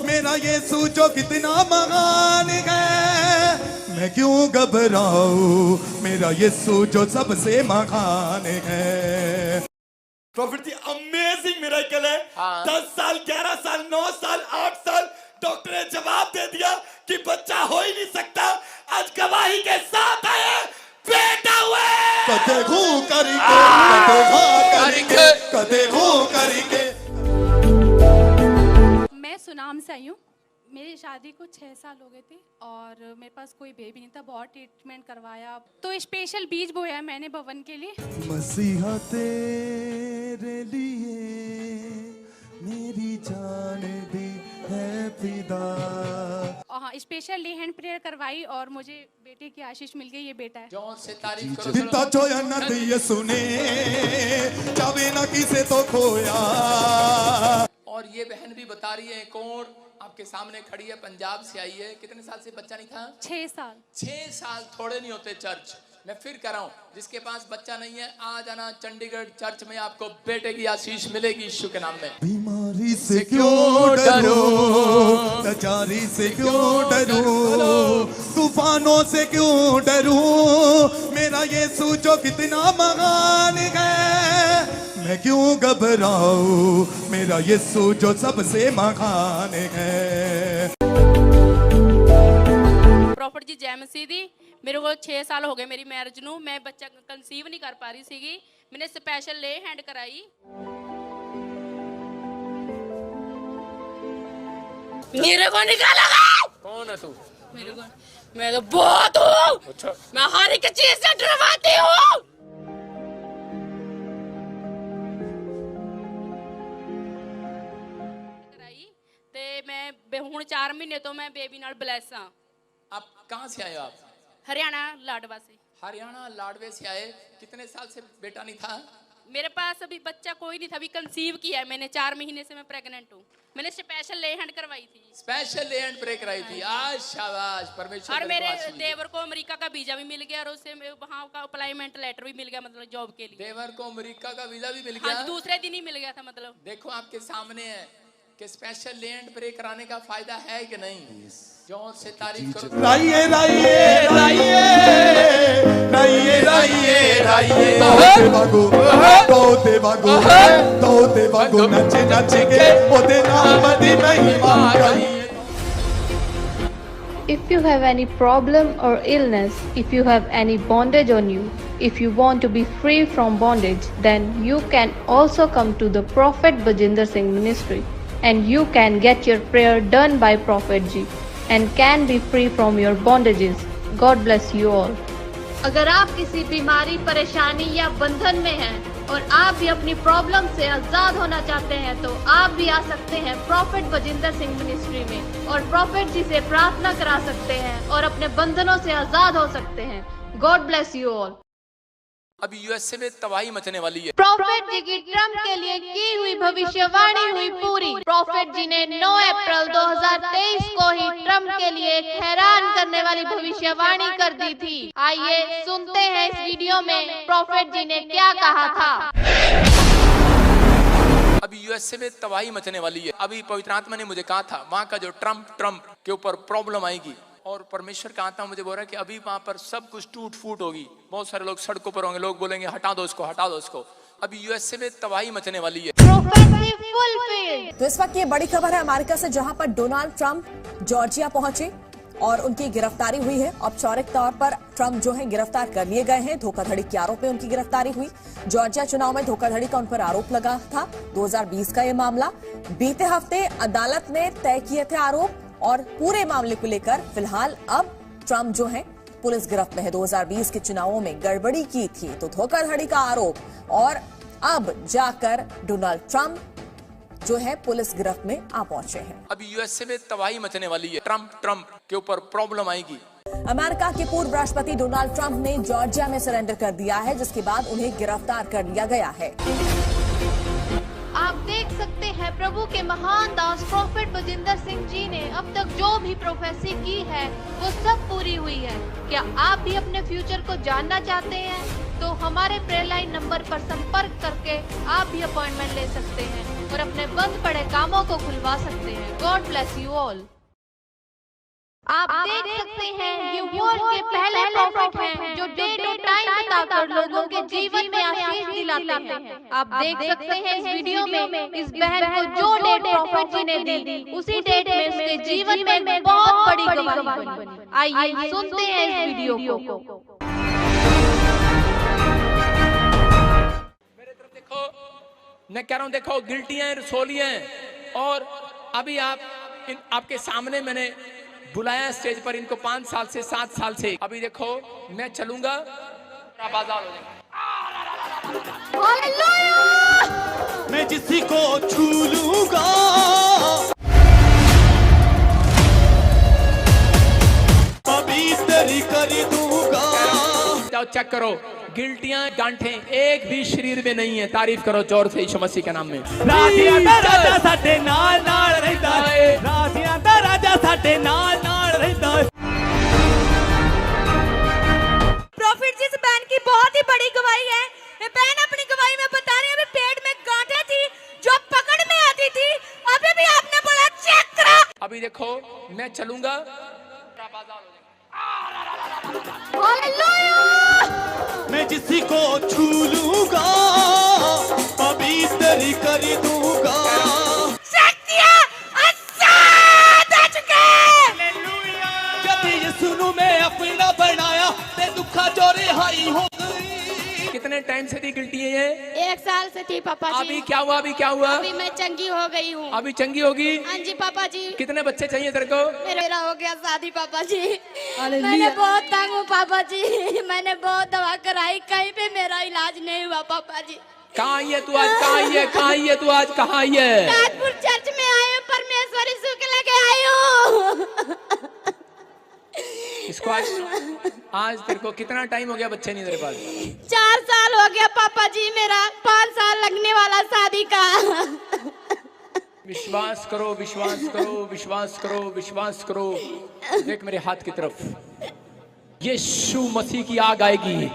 मेरा यीशु जो कितना महान है, मैं क्यों घबराऊं, मेरा यीशु जो सबसे महान है। प्रॉफिट जी अमेजिंग मिरेकल है। 10 साल, 11 साल, 9 साल, 8 साल डॉक्टर ने जवाब दे दिया कि बच्चा हो ही नहीं सकता। आज गवाही के साथ आए, बेटा हुए। कदे घू करिके, कदे घा करिके, कदे घू करिके। मैं सुनाम से आई हूँ। मेरी शादी को 6 साल हो गए थे और मेरे पास कोई बेबी नहीं था। बहुत ट्रीटमेंट करवाया, तो स्पेशल बीज बोया मैंने भवन के लिए। मसीहा तेरे लिए मेरी जान दी है फिदा। हाँ, स्पेशल ले हैंड प्रेयर करवाई और मुझे बेटे की आशीष मिल गई। ये बेटा है। जोर से तारीफ करो। दिता जो आनंद यीशु ने, चाहे ना किसे तो खोया। और ये बहन भी बता रही है, कौन आपके सामने खड़ी है, पंजाब से आई है। कितने साल से बच्चा नहीं था? 6 साल। 6 साल थोड़े नहीं होते चर्च। मैं फिर कह रहा हूँ, जिसके पास बच्चा नहीं है आ जाना चंडीगढ़ चर्च में, आपको बेटे की आशीष मिलेगी यीशु के नाम में। बीमारी से क्यों डरो, लाचारी से क्यों डरूं, तूफानों से क्यों डरूं, मेरा यीशु जो कितना महान है, मैं क्यों घबराऊं, मेरा यीशु जो सबसे महान है। प्रॉफिट जी जय मसीह दी। मेरे को 6 साल हो गए मेरी मैरिज ਨੂੰ, मैं बच्चा कंसीव नहीं कर पा रही ਸੀਗੀ। मैंने स्पेशल ले हैंड कराई। मेरे को निकालोगे? कौन है तू? मेरे को, मैं तो बहुत हूँ। अच्छा। मैं हर एक चीज से डरवाती हूँ। ते मैं हुण 4 महीने तो मैं बेबी नाल ब्लैस हाँ। आप कहाँ से आए हो? आप हरियाणा लाडवा से। हरियाणा लाडवे से आए। कितने साल से बेटा नहीं था? मेरे पास अभी बच्चा कोई नहीं था, अभी कंसीव किया है मैंने। 4 महीने से मैं प्रेग्नेंट हूँ। मैंने स्पेशल ले हैंड करवाई थी। स्पेशल ले हैंड ब्रेक कराई थी। आज शाबाश परमेश्वर। और मेरे देवर को अमेरिका का वीजा भी मिल गया और उससे वहाँ का अप्लाइमेंट लेटर भी मिल गया, मतलब जॉब के लिए। देवर को अमेरिका का वीजा भी मिल गया? हाँ, दूसरे दिन ही मिल गया था। मतलब देखो आपके सामने है कि स्पेशल लैंड ब्रेक कराने का फायदा है कि नहीं। जोर से तारीफ करो। राइए राइए राइए राइए राइए राइए दो बागो नच नच के ओदे नाम दी महिमा गाई। If you have any problem or illness, if you have any bondage on you, if you want to be free from bondage, then you can also come to the Prophet Bajinder Singh Ministry and you can get your prayer done by Prophet Ji and can be free from your bondages. God bless you all. अगर आप किसी बीमारी, परेशानी या बंधन में हैं और आप भी अपनी प्रॉब्लम से आजाद होना चाहते हैं तो आप भी आ सकते हैं प्रॉफिट बजिंदर सिंह मिनिस्ट्री में और प्रॉफिट जी से प्रार्थना करा सकते हैं और अपने बंधनों से आजाद हो सकते हैं। God bless you all. अभी यूएसए में तबाही मचने वाली है। प्रॉफिट जी की ट्रम्प के लिए की हुई भविष्यवाणी हुई पूरी। प्रॉफिट जी ने 9 अप्रैल 2023 को ही ट्रम्प के लिए एक हैरान करने वाली भविष्यवाणी कर दी थी। आइए सुनते हैं इस वीडियो में प्रॉफिट जी ने क्या कहा था। अभी यूएसए में तबाही मचने वाली है। अभी पवित्र आत्मा ने मुझे कहा था वहाँ का जो ट्रम्प के ऊपर प्रॉब्लम आएगी और परमेश्वर का आत्मा मुझे बोल रहा है कि अभी वहां पर सब कुछ टूट फूट होगी। बहुत सारे लोग सड़कों पर होंगे, लोग बोलेंगे हटा दो इसको, हटा दो इसको। अभी यूएसए में तबाही मचने वाली है। तो इस वक्त ये बड़ी खबर है अमेरिका से, जहां पर डोनाल्ड ट्रंप जॉर्जिया पहुंचे और उनकी गिरफ्तारी हुई है। औपचारिक तौर पर ट्रंप जो है गिरफ्तार कर लिए गए हैं। धोखाधड़ी के आरोप में उनकी गिरफ्तारी हुई। जॉर्जिया चुनाव में धोखाधड़ी का उन पर आरोप लगा था। 2020 का ये मामला। बीते हफ्ते अदालत ने तय किए थे आरोप और पूरे मामले को लेकर फिलहाल अब ट्रंप जो है पुलिस गिरफ्त में है। 2020 के चुनावों में गड़बड़ी की थी तो धोखाधड़ी का आरोप, और अब जाकर डोनाल्ड ट्रंप जो है पुलिस गिरफ्त में आ पहुंचे हैं। अभी यूएसए में तबाही मचने वाली है। ट्रंप के ऊपर प्रॉब्लम आएगी। अमेरिका के पूर्व राष्ट्रपति डोनाल्ड ट्रंप ने जॉर्जिया में सरेंडर कर दिया है, जिसके बाद उन्हें गिरफ्तार कर लिया गया है। आप देख सकते हैं प्रभु के महान दास प्रॉफिट बजिंदर सिंह जी ने अब तक जो भी प्रोफेसी की है वो सब पूरी हुई है। क्या आप भी अपने फ्यूचर को जानना चाहते हैं तो हमारे प्रेयर लाइन नंबर पर संपर्क करके आप भी अपॉइंटमेंट ले सकते हैं और अपने बंद पड़े कामों को खुलवा सकते हैं। God bless you all. आप देख सकते हैं ये वर्ल्ड के पहले प्रॉफिट हैं जो डे टू टाइम बताकर लोगों के जीवन में आशीष दिलाते हैं। आप देख सकते हैं इस वीडियो में इस बहन को जो डेट प्रॉफिट जी ने दी उसी डेट में उसके जीवन में एक बहुत बड़ी गवाही बनी। आइए सुनते हैं इस वीडियो को। मेरे तरफ देखो, मैं कह रहा हूँ देखो गिल्टी हैं, रसोली हैं, और अभी आपके सामने मैंने बुलाया स्टेज पर इनको 5 साल से 7 साल से। अभी देखो मैं चलूंगा बाजार हो जाएगा। मैं जिसी को छू लूंगा पवित्र कर दूंगा। जाओ चेक करो, गिल्टियां गांठें एक भी शरीर में नहीं है। तारीफ करो जोर से यीशु मसीह के नाम में। राजियां दा राजा साडे नाल नाल रहंदा है। राजियां दा राजा साडे नाल नाल रहंदा है। प्रॉफिट जी इस बहन की बहुत ही बड़ी गवाही है। ये बहन अपनी गवाही में बता रही है अभी पेट में गांठें थी जो पकड़ में आती थी, अभी भी आपने बोला चेक करो। अभी देखो मैं चलूंगा, मैं किसी को छू लूंगा, पवित्र कर दूंगा। जब यीशु नु मैं अपना बनाया ते दुखा जो रिहाई हो गई। कितने टाइम से थी गिल्टी है ये? 1 साल से थी पापा जी। अभी क्या हुआ? अभी क्या हुआ? अभी मैं चंगी हो गई हूँ। अभी चंगी होगी? हाँ जी पापा जी। कितने बच्चे चाहिए तेरे को? मेरा हो गया शादी पापा जी। मैंने बहुत तंग हूँ पापा जी, मैंने बहुत दवा कराई, कहीं पे मेरा इलाज नहीं हुआ पापा जी। कहाँ आई है तू आज? कहाँ आई है? कहाँ आई है तू आज? कहाँ आई है? ताजपुर चर्च में आए हूँ, परमेश्वर यीशु के लगे आई हूँ। इसको आज तेरे को कितना टाइम हो गया बच्चे नहीं तेरे पास? 4 साल हो गया पापा जी, मेरा 5 साल लगने वाला शादी का। विश्वास करो, विश्वास करो, विश्वास करो, विश्वास करो। देख मेरे हाथ की तरफ, यीशु मसीह की आग आएगी,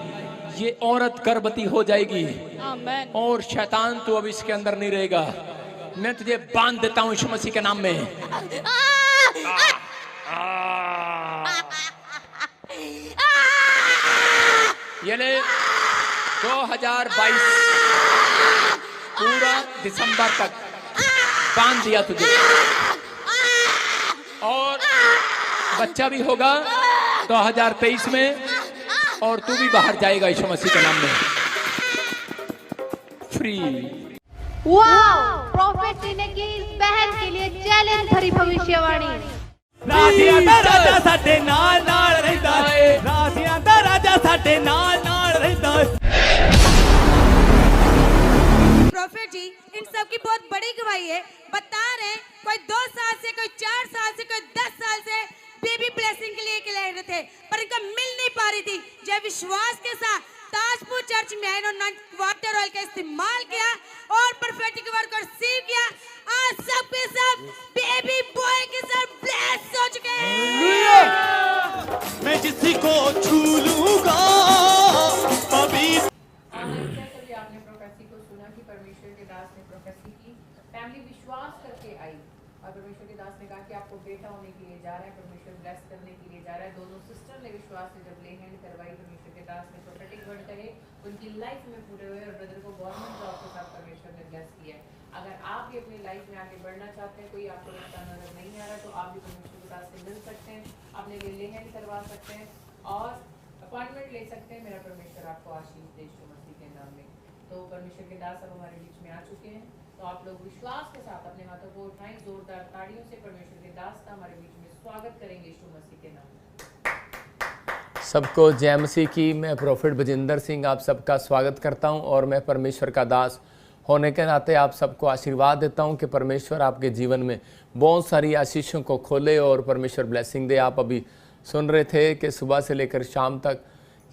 ये औरत गर्भवती हो जाएगी आमीन। और शैतान तो अब इसके अंदर नहीं रहेगा। मैं तुझे बांध देता हूँ यीशु मसीह के नाम में। ये ले 2022 पूरा दिसंबर तक बांध दिया तुझे, और बच्चा भी होगा 2023 में, और तू भी बाहर जाएगा यीशु मसीह के नाम में। फ्री। वाओ! प्रोफेट ने की इस बहन के लिए चैलेंज भरी भविष्यवाणी। राजियां दा राजा साडे नाल नाल रहंदा है, राजियां दा राजा साडे नाल नाल रहंदा है। प्रोफेट जी, इन सब की बहुत बड़ी गवाही है। बता रहे हैं कोई 2 साल से, कोई 4 साल से, कोई 10 साल से बेबी ब्लेसिंग के लिए ले रहे थे, पर इनका मिल नहीं पा रही थी। जब विश्वास के साथ ताजपुर चर्च में इन्होंने वाटर ऑयल का इस्तेमाल किया और प्रोफेटिक वर्क को रिसीव किया, आज सब के सब बेबी बॉय के साथ ब्लेस हो चुके हैं। मैं किसी को छू लूंगा, पवित्र। जैसे आपने प्रोफेसी को सुना कि परमेश्वर के दास ने प्रोफेसी की, फैमिली विश्वास करके आई और परमेश्वर के दास ने कहा कि आपको बेटा होने के लिए जा रहा है, परमेश्वर ब्लेस करने के लिए जा रहा है। दोनों सिस्टर ने विश्वास से जब ले हैंड करवाई, परमेश्वर के दास ने प्रोफेटिक वर्ड करे, उनकी लाइफ में पूरे हुए और ब्रदर को गवर्नमेंट जॉब के साथ परमेश्वर ने ब्लेस किया है। अगर आप भी अपनी लाइफ में आगे बढ़ना चाहते हैं, कोई आपको रिश्ता नजर नहीं आ रहा, तो आप भी परमेश्वर के दास से मिल सकते हैं, अपने लिए ले हैंड करवा सकते हैं और अपॉइंटमेंट ले सकते हैं। मेरा परमेश्वर आपको आशीष दे यीशु मसीह के नाम में। तो परमेश्वर के दास अब हमारे बीच में आ चुके हैं, तो आप लोग विश्वास के साथ अपने हाथों को उठाएं, जोरदार ताड़ियों से परमेश्वर के दास का हमारे बीच में स्वागत करेंगे यीशु मसीह के नाम में। सबको जय मसीह की। मैं प्रोफेट बजिंदर सिंह आप सबका स्वागत करता हूं और मैं परमेश्वर का दास होने के नाते आप सबको आशीर्वाद देता हूं कि परमेश्वर आपके जीवन में बहुत सारी आशीषों को खोले और परमेश्वर ब्लेसिंग दे। आप अभी सुन रहे थे कि सुबह से लेकर शाम तक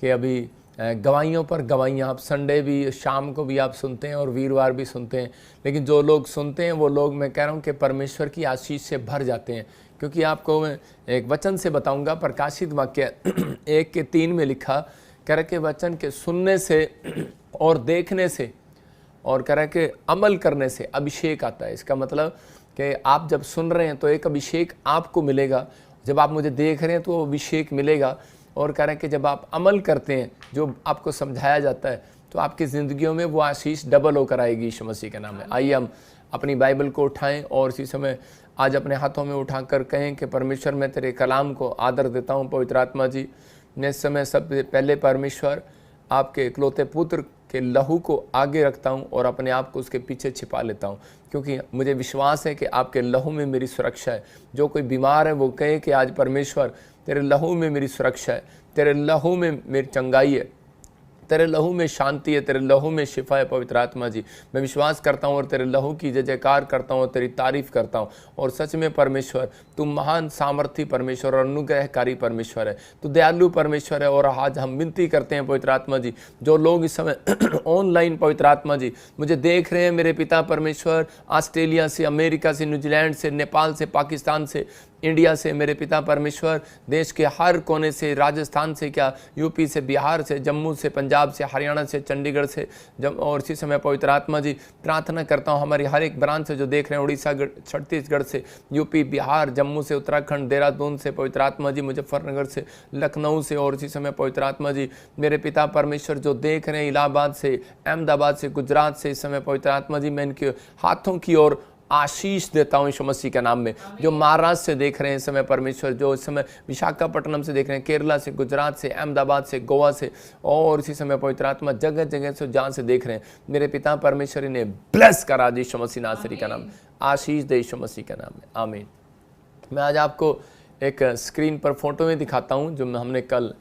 कि अभी गवाहियों पर गवाहियाँ, आप संडे भी, शाम को भी आप सुनते हैं और वीरवार भी सुनते हैं, लेकिन जो लोग सुनते हैं वो लोग, मैं कह रहा हूँ कि परमेश्वर की आशीष से भर जाते हैं। क्योंकि आपको मैं एक वचन से बताऊंगा, प्रकाशित वाक्य 1:3 में लिखा, कह रहा कि वचन के सुनने से और देखने से और कह रहा कि अमल करने से अभिषेक आता है। इसका मतलब कि आप जब सुन रहे हैं तो एक अभिषेक आपको मिलेगा, जब आप मुझे देख रहे हैं तो अभिषेक मिलेगा, और कह रहे हैं कि जब आप अमल करते हैं जो आपको समझाया जाता है तो आपकी ज़िंदगियों में वो आशीष डबल होकर आएगी यीशु मसीह के नाम में। आइए हम अपनी बाइबल को उठाएं और इसी समय आज अपने हाथों में उठाकर कहें कि परमेश्वर मैं तेरे कलाम को आदर देता हूं। पवित्र आत्मा जी, मैं इस समय सबसे पहले परमेश्वर आपके इकलौते पुत्र के लहू को आगे रखता हूं और अपने आप को उसके पीछे छिपा लेता हूं, क्योंकि मुझे विश्वास है कि आपके लहू में मेरी सुरक्षा है। जो कोई बीमार है वो कहे कि आज परमेश्वर तेरे लहू में मेरी सुरक्षा है, तेरे लहू में मेरी चंगाई है, तेरे लहू में शांति है, तेरे लहू में शिफा है। पवित्र आत्मा जी, मैं विश्वास करता हूँ और तेरे लहू की जय जयकार करता हूँ और तेरी तारीफ करता हूँ। और सच में परमेश्वर तुम महान सामर्थी परमेश्वर और अनुग्रहकारी परमेश्वर है, तू दयालु परमेश्वर है। और आज हम विनती करते हैं पवित्र आत्मा जी, जो लोग इस समय ऑनलाइन पवित्र आत्मा जी मुझे देख रहे हैं, मेरे पिता परमेश्वर, ऑस्ट्रेलिया से, अमेरिका से, न्यूजीलैंड से, नेपाल से, पाकिस्तान से, इंडिया से मेरे पिता परमेश्वर, देश के हर कोने से, राजस्थान से, क्या यूपी से, बिहार से, जम्मू से, पंजाब से, हरियाणा से, चंडीगढ़ से, और इसी समय पवित्र आत्मा जी प्रार्थना करता हूँ हमारी हर एक ब्रांच से जो देख रहे हैं, उड़ीसा, छत्तीसगढ़ से, यूपी, बिहार, जम्मू से, उत्तराखंड, देहरादून से, पवित्र आत्मा जी मुजफ्फरनगर से, लखनऊ से, और इसी समय पवित्र आत्मा जी मेरे पिता परमेश्वर जो देख रहे हैं इलाहाबाद से, अहमदाबाद से, गुजरात से, इस समय पवित्र आत्मा जी मैं इनके हाथों की ओर आशीष देता हूं यीशु मसीह के नाम में। जो महाराष्ट्र से देख रहे हैं इस समय परमेश्वर, जो इस समय विशाखापट्टनम से देख रहे हैं, केरला से, गुजरात से, अहमदाबाद से, गोवा से, और इसी समय पवित्र आत्मा जगह जगह से जहां से देख रहे हैं, मेरे पिता परमेश्वर इन्हें ब्लेस करा दे यीशु मसीह नासरी का नाम, आशीष दे यीशु मसीह के नाम में, आमीन। मैं आज आपको एक स्क्रीन पर फोटो में दिखाता हूँ जो हमने कल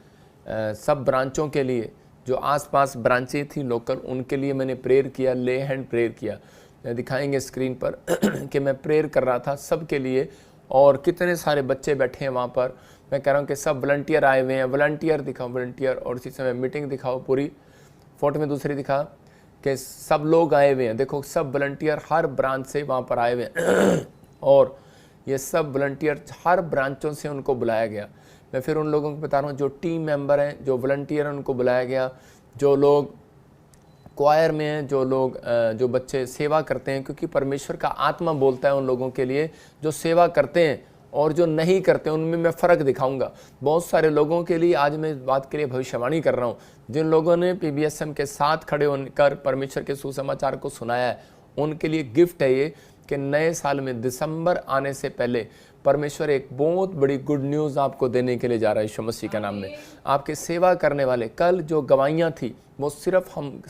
सब ब्रांचों के लिए, जो आसपास ब्रांचें थी लोकल, उनके लिए मैंने प्रेयर किया, ले हैंड प्रेयर किया। दिखाएंगे स्क्रीन पर कि मैं प्रेयर कर रहा था सबके लिए, और कितने सारे बच्चे बैठे हैं वहाँ पर। मैं कह रहा हूँ कि सब वॉलंटियर आए हुए हैं, वॉलंटियर दिखाओ, वॉलंटियर, और इसी समय मीटिंग दिखाओ पूरी, फोटो में दूसरी दिखा कि सब लोग आए हुए हैं, देखो सब वॉलंटियर हर ब्रांच से वहाँ पर आए हुए हैं और ये सब वॉलंटियर हर ब्रांचों से उनको बुलाया गया। मैं फिर उन लोगों को बता रहा हूँ जो टीम मेंबर हैं, जो वॉलंटियर हैं, उनको बुलाया गया, जो लोग क्वायर में हैं, जो लोग जो बच्चे सेवा करते हैं, क्योंकि परमेश्वर का आत्मा बोलता है उन लोगों के लिए जो सेवा करते हैं और जो नहीं करते, उनमें मैं फ़र्क दिखाऊंगा। बहुत सारे लोगों के लिए आज मैं इस बात के लिए भविष्यवाणी कर रहा हूँ, जिन लोगों ने PBSM के साथ खड़े होकर परमेश्वर के सुसमाचार को सुनाया है, उनके लिए गिफ्ट है ये कि नए साल में दिसंबर आने से पहले परमेश्वर एक बहुत बड़ी गुड न्यूज़ आपको देने के लिए जा रहा है यीशु मसीह के नाम में। आपके सेवा करने वाले, कल जो गवाहियाँ थी वो सिर्फ हम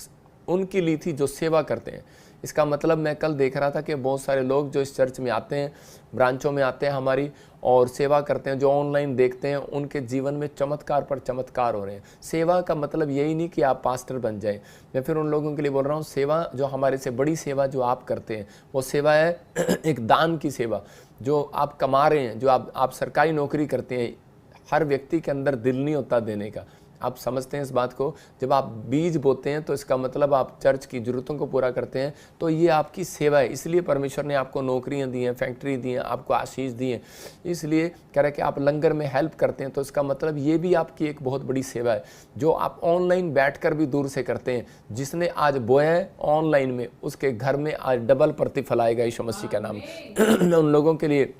उनकी ली थी जो सेवा करते हैं। इसका मतलब मैं कल देख रहा था कि बहुत सारे लोग जो इस चर्च में आते हैं, ब्रांचों में आते हैं हमारी और सेवा करते हैं, जो ऑनलाइन देखते हैं, उनके जीवन में चमत्कार पर चमत्कार हो रहे हैं। सेवा का मतलब यही नहीं कि आप पास्टर बन जाएं। मैं फिर उन लोगों के लिए बोल रहा हूँ, सेवा जो हमारे से बड़ी सेवा जो आप करते हैं वो सेवा है एक दान की सेवा। जो आप कमा रहे हैं, जो आप सरकारी नौकरी करते हैं, हर व्यक्ति के अंदर दिल नहीं होता देने का। आप समझते हैं इस बात को, जब आप बीज बोते हैं तो इसका मतलब आप चर्च की ज़रूरतों को पूरा करते हैं, तो ये आपकी सेवा है। इसलिए परमेश्वर ने आपको नौकरियां दी हैं, फैक्ट्री दी हैं, आपको आशीष दी हैं। इसलिए कह रहे कि आप लंगर में हेल्प करते हैं, तो इसका मतलब ये भी आपकी एक बहुत बड़ी सेवा है जो आप ऑनलाइन बैठकर भी दूर से करते हैं। जिसने आज बोया है ऑनलाइन में, उसके घर में आज डबल प्रतिफल आएगा यीशु मसीह का नाम। मैं उन लोगों के लिए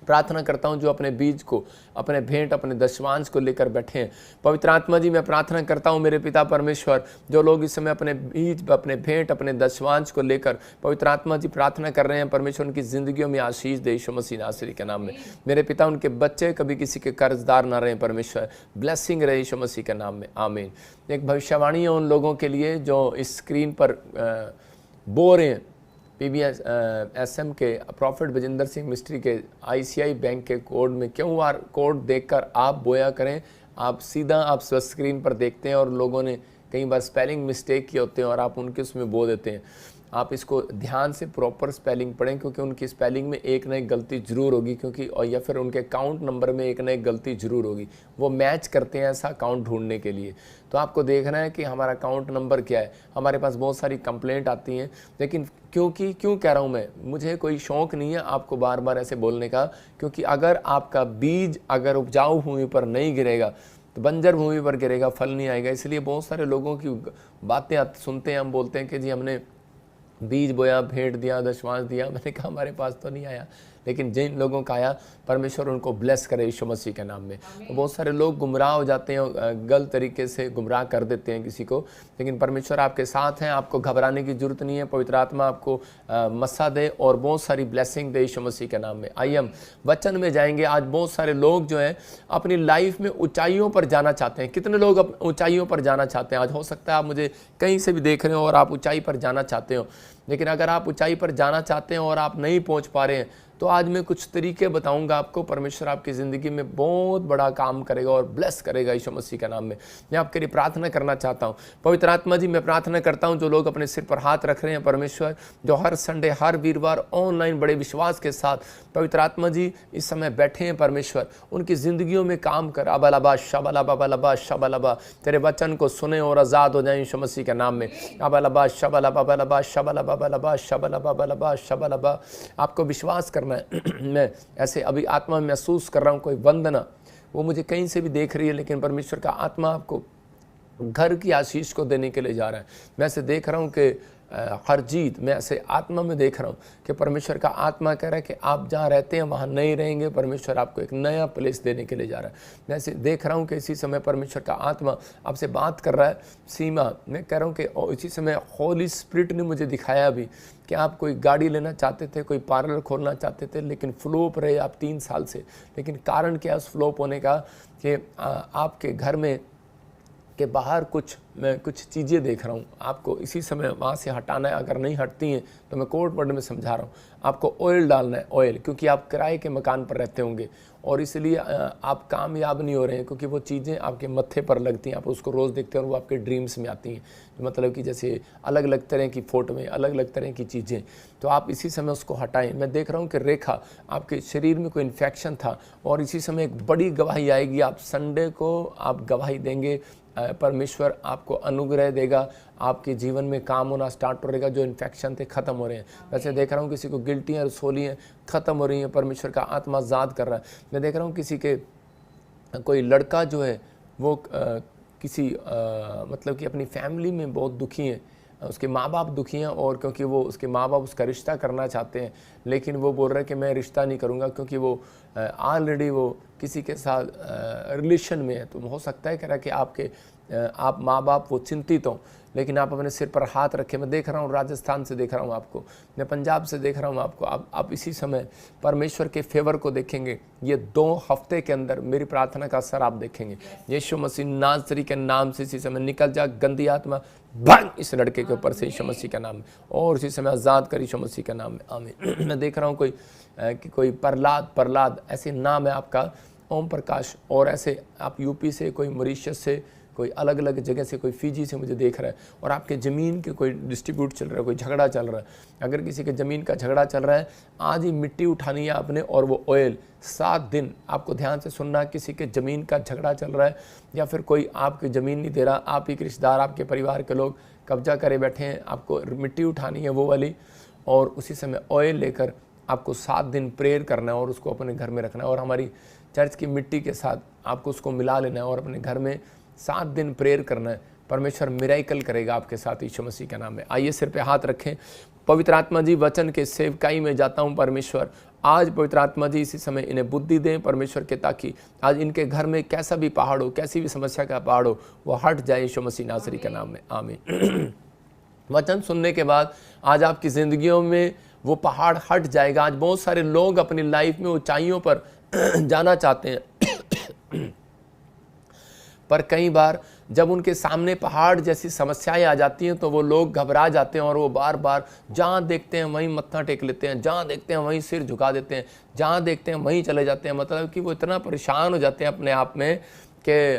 प्रार्थना करता हूं जो अपने बीज को, अपने भेंट, अपने दशमांश को लेकर बैठे हैं। पवित्र आत्मा जी मैं प्रार्थना करता हूं मेरे पिता परमेश्वर, जो लोग इस समय अपने बीज, अपने भेंट, अपने दशमांश को लेकर पवित्र आत्मा जी प्रार्थना कर रहे हैं, परमेश्वर उनकी जिंदगियों में आशीष दे यीशु मसीह नासरी के नाम में। मेरे पिता उनके बच्चे कभी किसी के कर्जदार ना रहे, परमेश्वर ब्लेसिंग रहे यीशु मसीह के नाम में, आमीन। एक भविष्यवाणी है उन लोगों के लिए जो इस स्क्रीन पर बो रहे हैं। PBSM के प्रॉफिट बजिंदर सिंह मिस्ट्री के ICI बैंक के कोड में QR कोड देखकर आप बोया करें। आप सीधा आप स्क्रीन पर देखते हैं और लोगों ने कई बार स्पेलिंग मिस्टेक किए होते हैं और आप उनके उसमें बो देते हैं। आप इसको ध्यान से प्रॉपर स्पेलिंग पढ़ें, क्योंकि उनकी स्पेलिंग में एक ना एक गलती ज़रूर होगी, क्योंकि और या फिर उनके अकाउंट नंबर में एक ना एक गलती ज़रूर होगी। वो मैच करते हैं ऐसा अकाउंट ढूंढने के लिए। तो आपको देखना है कि हमारा अकाउंट नंबर क्या है। हमारे पास बहुत सारी कंप्लेंट आती हैं, लेकिन क्यों कह रहा हूँ मैं, मुझे कोई शौक़ नहीं है आपको बार बार ऐसे बोलने का, क्योंकि अगर आपका बीज अगर उपजाऊ भूमि पर नहीं गिरेगा तो बंजर भूमि पर गिरेगा, फल नहीं आएगा। इसलिए बहुत सारे लोगों की बातें सुनते हैं, हम बोलते हैं कि जी हमने बीज बोया, भेंट दिया, दशमांश दिया। मैंने कहा हमारे पास तो नहीं आया, लेकिन जिन लोगों का आया परमेश्वर उनको ब्लेस करे यीशु मसीह के नाम में। तो बहुत सारे लोग गुमराह हो जाते हैं, गलत तरीके से गुमराह कर देते हैं किसी को, लेकिन परमेश्वर आपके साथ हैं, आपको घबराने की जरूरत नहीं है। पवित्र आत्मा आपको मसा दे और बहुत सारी ब्लेसिंग दे यीशु मसीह के नाम में। आइए हम वचन में जाएंगे। आज बहुत सारे लोग जो हैं अपनी लाइफ में ऊंचाइयों पर जाना चाहते हैं। कितने लोग ऊंचाइयों पर जाना चाहते हैं? आज हो सकता है आप मुझे कहीं से भी देख रहे हो और आप ऊंचाई पर जाना चाहते हो, लेकिन अगर आप ऊंचाई पर जाना चाहते हैं और आप नहीं पहुंच पा रहे हैं, तो आज मैं कुछ तरीके बताऊंगा आपको। परमेश्वर आपकी ज़िंदगी में बहुत बड़ा काम करेगा और ब्लेस करेगा यीशु मसीह के नाम में। मैं आपके लिए प्रार्थना करना चाहता हूं। पवित्र आत्मा जी मैं प्रार्थना करता हूं जो लोग अपने सिर पर हाथ रख रहे हैं परमेश्वर, जो हर संडे, हर वीरवार ऑनलाइन बड़े विश्वास के साथ पवित्र आत्मा जी इस समय बैठे हैं परमेश्वर, उनकी ज़िंदगियों में काम कर। अबलबा शबलबा बलबा शबलबा, तेरे वचन को सुने और आज़ाद हो जाए यीशु मसीह के नाम में। अबलबा शबलबा बलबा शबलबा बलबा शबलबा बलबा शबलबा। आपको विश्वास करना करना है। मैं ऐसे अभी आत्मा में महसूस कर रहा हूँ कोई वंदना, वो मुझे कहीं से भी देख रही है, लेकिन परमेश्वर का आत्मा आपको घर की आशीष को देने के लिए जा रहा है। मैं ऐसे देख रहा हूँ कि हरजीत, मैं ऐसे आत्मा में देख रहा हूँ कि परमेश्वर का आत्मा कह रहा है कि आप जहाँ रहते हैं वहाँ नहीं रहेंगे, परमेश्वर आपको एक नया प्लेस देने के लिए जा रहा है। मैं ऐसे देख रहा हूँ कि इसी समय परमेश्वर का आत्मा आपसे बात कर रहा है। सीमा, मैं कह रहा हूँ कि इसी समय होली स्पिरिट ने मुझे दिखाया भी कि आप कोई गाड़ी लेना चाहते थे, कोई पार्लर खोलना चाहते थे, लेकिन फ्लॉप रहे आप 3 साल से। लेकिन कारण क्या है उस फ्लॉप होने का कि आपके घर में के बाहर मैं कुछ चीज़ें देख रहा हूँ, आपको इसी समय वहाँ से हटाना है। अगर नहीं हटती हैं तो मैं कोर्ट वर्ड में समझा रहा हूँ, आपको ऑयल डालना है, ऑयल, क्योंकि आप किराए के मकान पर रहते होंगे और इसलिए आप कामयाब नहीं हो रहे हैं, क्योंकि वो चीज़ें आपके मत्थे पर लगती हैं, आप उसको रोज़ देखते हैं और वो आपके ड्रीम्स में आती हैं। तो मतलब कि जैसे अलग अलग तरह की फ़ोटो में अलग अलग तरह की चीज़ें, तो आप इसी समय उसको हटाएं। मैं देख रहा हूँ कि रेखा, आपके शरीर में कोई इन्फेक्शन था और इसी समय एक बड़ी गवाही आएगी। आप संडे को आप गवाही देंगे, परमेश्वर आपको अनुग्रह देगा, आपके जीवन में काम होना स्टार्ट हो रहेगा। जो इन्फेक्शन थे ख़त्म हो रहे हैं। वैसे देख रहा हूँ किसी को गिल्टियाँ रसोलियाँ ख़त्म हो रही हैं, परमेश्वर का आत्मा आज़ाद कर रहा है। मैं देख रहा हूँ किसी के कोई लड़का जो है वो किसी मतलब कि अपनी फैमिली में बहुत दुखी है, उसके माँ बाप दुखी हैं, और क्योंकि वो उसके माँ बाप उसका रिश्ता करना चाहते हैं, लेकिन वो बोल रहा है कि मैं रिश्ता नहीं करूँगा क्योंकि वो ऑलरेडी वो किसी के साथ रिलेशन में है। तो हो सकता है कह रहा है कि आप माँ बाप वो चिंतित हों, लेकिन आप अपने सिर पर हाथ रखें। मैं देख रहा हूँ राजस्थान से देख रहा हूँ आपको, मैं पंजाब से देख रहा हूँ आपको। आप इसी समय परमेश्वर के फेवर को देखेंगे। ये 2 हफ्ते के अंदर मेरी प्रार्थना का असर आप देखेंगे। यीशु मसीह नाज़री के नाम से इसी समय निकल जा गंदी आत्मा, भंग इस लड़के के ऊपर से यीशु मसीह का नाम में, और इसी समय आज़ाद कर यीशु मसीह का नाम में, आमीन। मैं देख रहा हूँ कोई प्रहलाद ऐसे नाम है आपका, ओम प्रकाश, और ऐसे आप यूपी से, कोई मॉरिशस से, कोई अलग अलग जगह से, कोई फिजी से मुझे देख रहा है, और आपके ज़मीन के कोई डिस्ट्रीब्यूट चल रहा है, कोई झगड़ा चल रहा है। अगर किसी के ज़मीन का झगड़ा चल रहा है, आज ही मिट्टी उठानी है आपने और वो ऑयल 7 दिन आपको ध्यान से सुनना। किसी के ज़मीन का झगड़ा चल रहा है या फिर कोई आपकी ज़मीन नहीं दे रहा, आप ही के रिश्तेदार, आपके परिवार के लोग कब्जा करे बैठे हैं, आपको मिट्टी उठानी है वो वाली, और उसी समय ऑयल लेकर आपको 7 दिन प्रेयर करना है और उसको अपने घर में रखना है, और हमारी चर्च की मिट्टी के साथ आपको उसको मिला लेना है और अपने घर में 7 दिन प्रेयर करना है। परमेश्वर मिरेकल करेगा आपके साथ यीशु मसीह के नाम में। आइए सिर पे हाथ रखें। पवित्र आत्मा जी, वचन के सेवकाई में जाता हूँ परमेश्वर। आज पवित्र आत्मा जी इसी समय इन्हें बुद्धि दें परमेश्वर के, ताकि आज इनके घर में कैसा भी पहाड़ हो, कैसी भी समस्या का पहाड़ हो, वो हट जाए यीशु मसीह नासरी के नाम में, आमीन। वचन सुनने के बाद आज आपकी ज़िंदगियों में वो पहाड़ हट जाएगा। आज बहुत सारे लोग अपनी लाइफ में ऊंचाइयों पर जाना चाहते हैं, पर कई बार जब उनके सामने पहाड़ जैसी समस्याएं आ जाती हैं तो वो लोग घबरा जाते हैं और वो बार बार जहाँ देखते हैं वहीं मत्था टेक लेते हैं, जहाँ देखते हैं वहीं सिर झुका देते हैं, जहाँ देखते हैं वहीं चले जाते हैं। मतलब कि वो इतना परेशान हो जाते हैं अपने आप में कि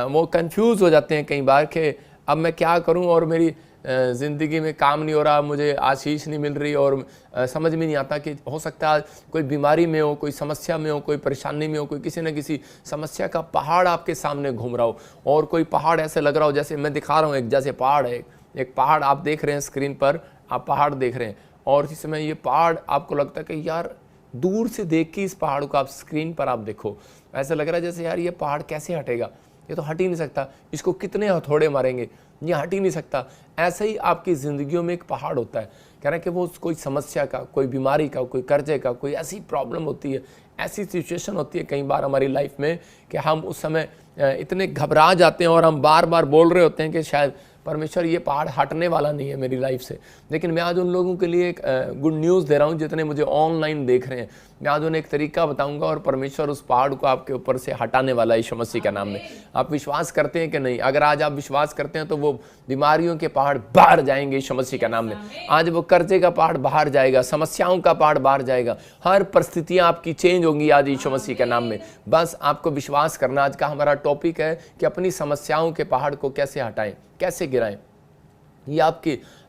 वो कंफ्यूज हो जाते हैं कई बार कि अब मैं क्या करूं, और मेरी ज़िंदगी में काम नहीं हो रहा, मुझे आशीष नहीं मिल रही, और समझ में नहीं आता कि हो सकता है कोई बीमारी में हो, कोई समस्या में हो, कोई परेशानी में हो, कोई किसी न किसी समस्या का पहाड़ आपके सामने घूम रहा हो, और कोई पहाड़ ऐसे लग रहा हो जैसे मैं दिखा रहा हूँ, एक जैसे पहाड़ है, एक पहाड़ आप देख रहे हैं स्क्रीन पर, आप पहाड़ देख रहे हैं, और इस समय ये पहाड़ आपको लगता है कि यार दूर से देख के इस पहाड़ को आप स्क्रीन पर आप देखो, ऐसा लग रहा है जैसे यार ये पहाड़ कैसे हटेगा, ये तो हट ही नहीं सकता, इसको कितने हथौड़े मारेंगे, ये हट ही नहीं सकता। ऐसे ही आपकी ज़िंदगियों में एक पहाड़ होता है, कह रहा है कि वो कोई समस्या का, कोई बीमारी का, कोई कर्जे का, कोई ऐसी प्रॉब्लम होती है, ऐसी सिचुएशन होती है कई बार हमारी लाइफ में कि हम उस समय इतने घबरा जाते हैं और हम बार बार बोल रहे होते हैं कि शायद परमेश्वर ये पहाड़ हटने वाला नहीं है मेरी लाइफ से। लेकिन मैं आज उन लोगों के लिए एक गुड न्यूज़ दे रहा हूँ जितने मुझे ऑनलाइन देख रहे हैं। मैं आज उन्हें एक तरीका बताऊंगा और परमेश्वर उस पहाड़ को आपके ऊपर से हटाने वाला है यीशु मसीह का नाम में। आप विश्वास करते हैं कि नहीं? अगर आज आप विश्वास करते हैं तो वो बीमारियों के पहाड़ बाहर जाएंगे यीशु मसीह का नाम में। आज वो कर्जे का पहाड़ बाहर जाएगा, समस्याओं का पहाड़ बाहर जाएगा, हर परिस्थितियाँ आपकी चेंज होंगी आज यीशु मसीह के नाम में। बस आपको विश्वास करना। आज का हमारा टॉपिक है कि अपनी समस्याओं के पहाड़ को कैसे हटाएं, कैसे गिराएं। ये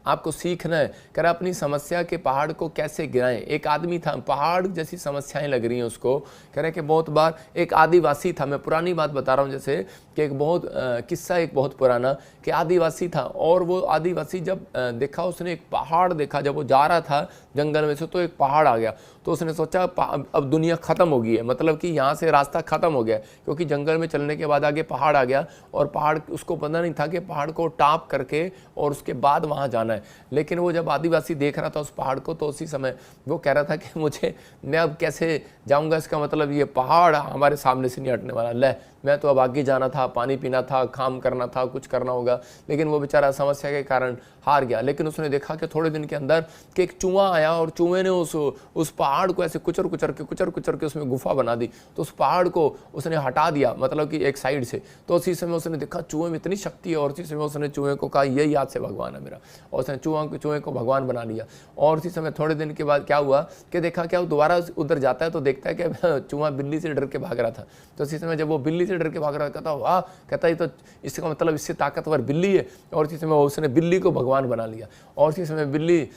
आपको सीखना है। कह रहा अपनी समस्या के पहाड़ को कैसे गिराएं। एक आदमी था, पहाड़ जैसी समस्याएं लग रही हैं उसको। कह रहे कि बहुत बार एक आदिवासी था, मैं पुरानी बात बता रहा हूँ, जैसे कि एक बहुत पुराना कि आदिवासी था, और वो आदिवासी जब देखा, उसने एक पहाड़ देखा, जब वो जा रहा था जंगल में से तो एक पहाड़ आ गया। तो उसने सोचा अब दुनिया ख़त्म हो गई है, मतलब कि यहाँ से रास्ता ख़त्म हो गया, क्योंकि जंगल में चलने के बाद आगे पहाड़ आ गया और पहाड़ उसको पता नहीं था कि पहाड़ को टाप करके और उसके बाद वहाँ जाना है। लेकिन वो जब आदिवासी देख रहा था उस पहाड़ को, तो उसी समय वो कह रहा था कि मुझे मैं अब कैसे जाऊँगा, इसका मतलब ये पहाड़ हमारे सामने से नहीं हटने वाला, ले मैं तो अब आगे जाना था, पानी पीना था, काम करना था, कुछ करना होगा। लेकिन वो बेचारा समस्या के कारण हार गया। लेकिन उसने देखा कि थोड़े दिन के अंदर कि एक चूहा आया और चूहे ने उस पहाड़ को ऐसे कुचर कुचर के उसमें गुफा बना दी। तो उस पहाड़ को उसने हटा दिया, मतलब कि एक साइड से। तो उसी समय उसने देखा चूहे में इतनी शक्ति है, और उसी समय उसने चूहे को कहा यही याद से भगवान है मेरा, और उसने चूहे को भगवान बना लिया। और उसी समय थोड़े दिन के बाद क्या हुआ कि देखा क्या वो दोबारा उधर जाता है तो देखता है कि चूहा बिल्ली से डर के भाग रहा था। तो उसी समय जब वो बिल्ली से डर के भाग रहा, कहता वाह, कहता ये तो इसका मतलब इससे ताकतवर बिल्ली है। और इसी समय उसने बिल्ली को भगवान बना लिया। और इसी समय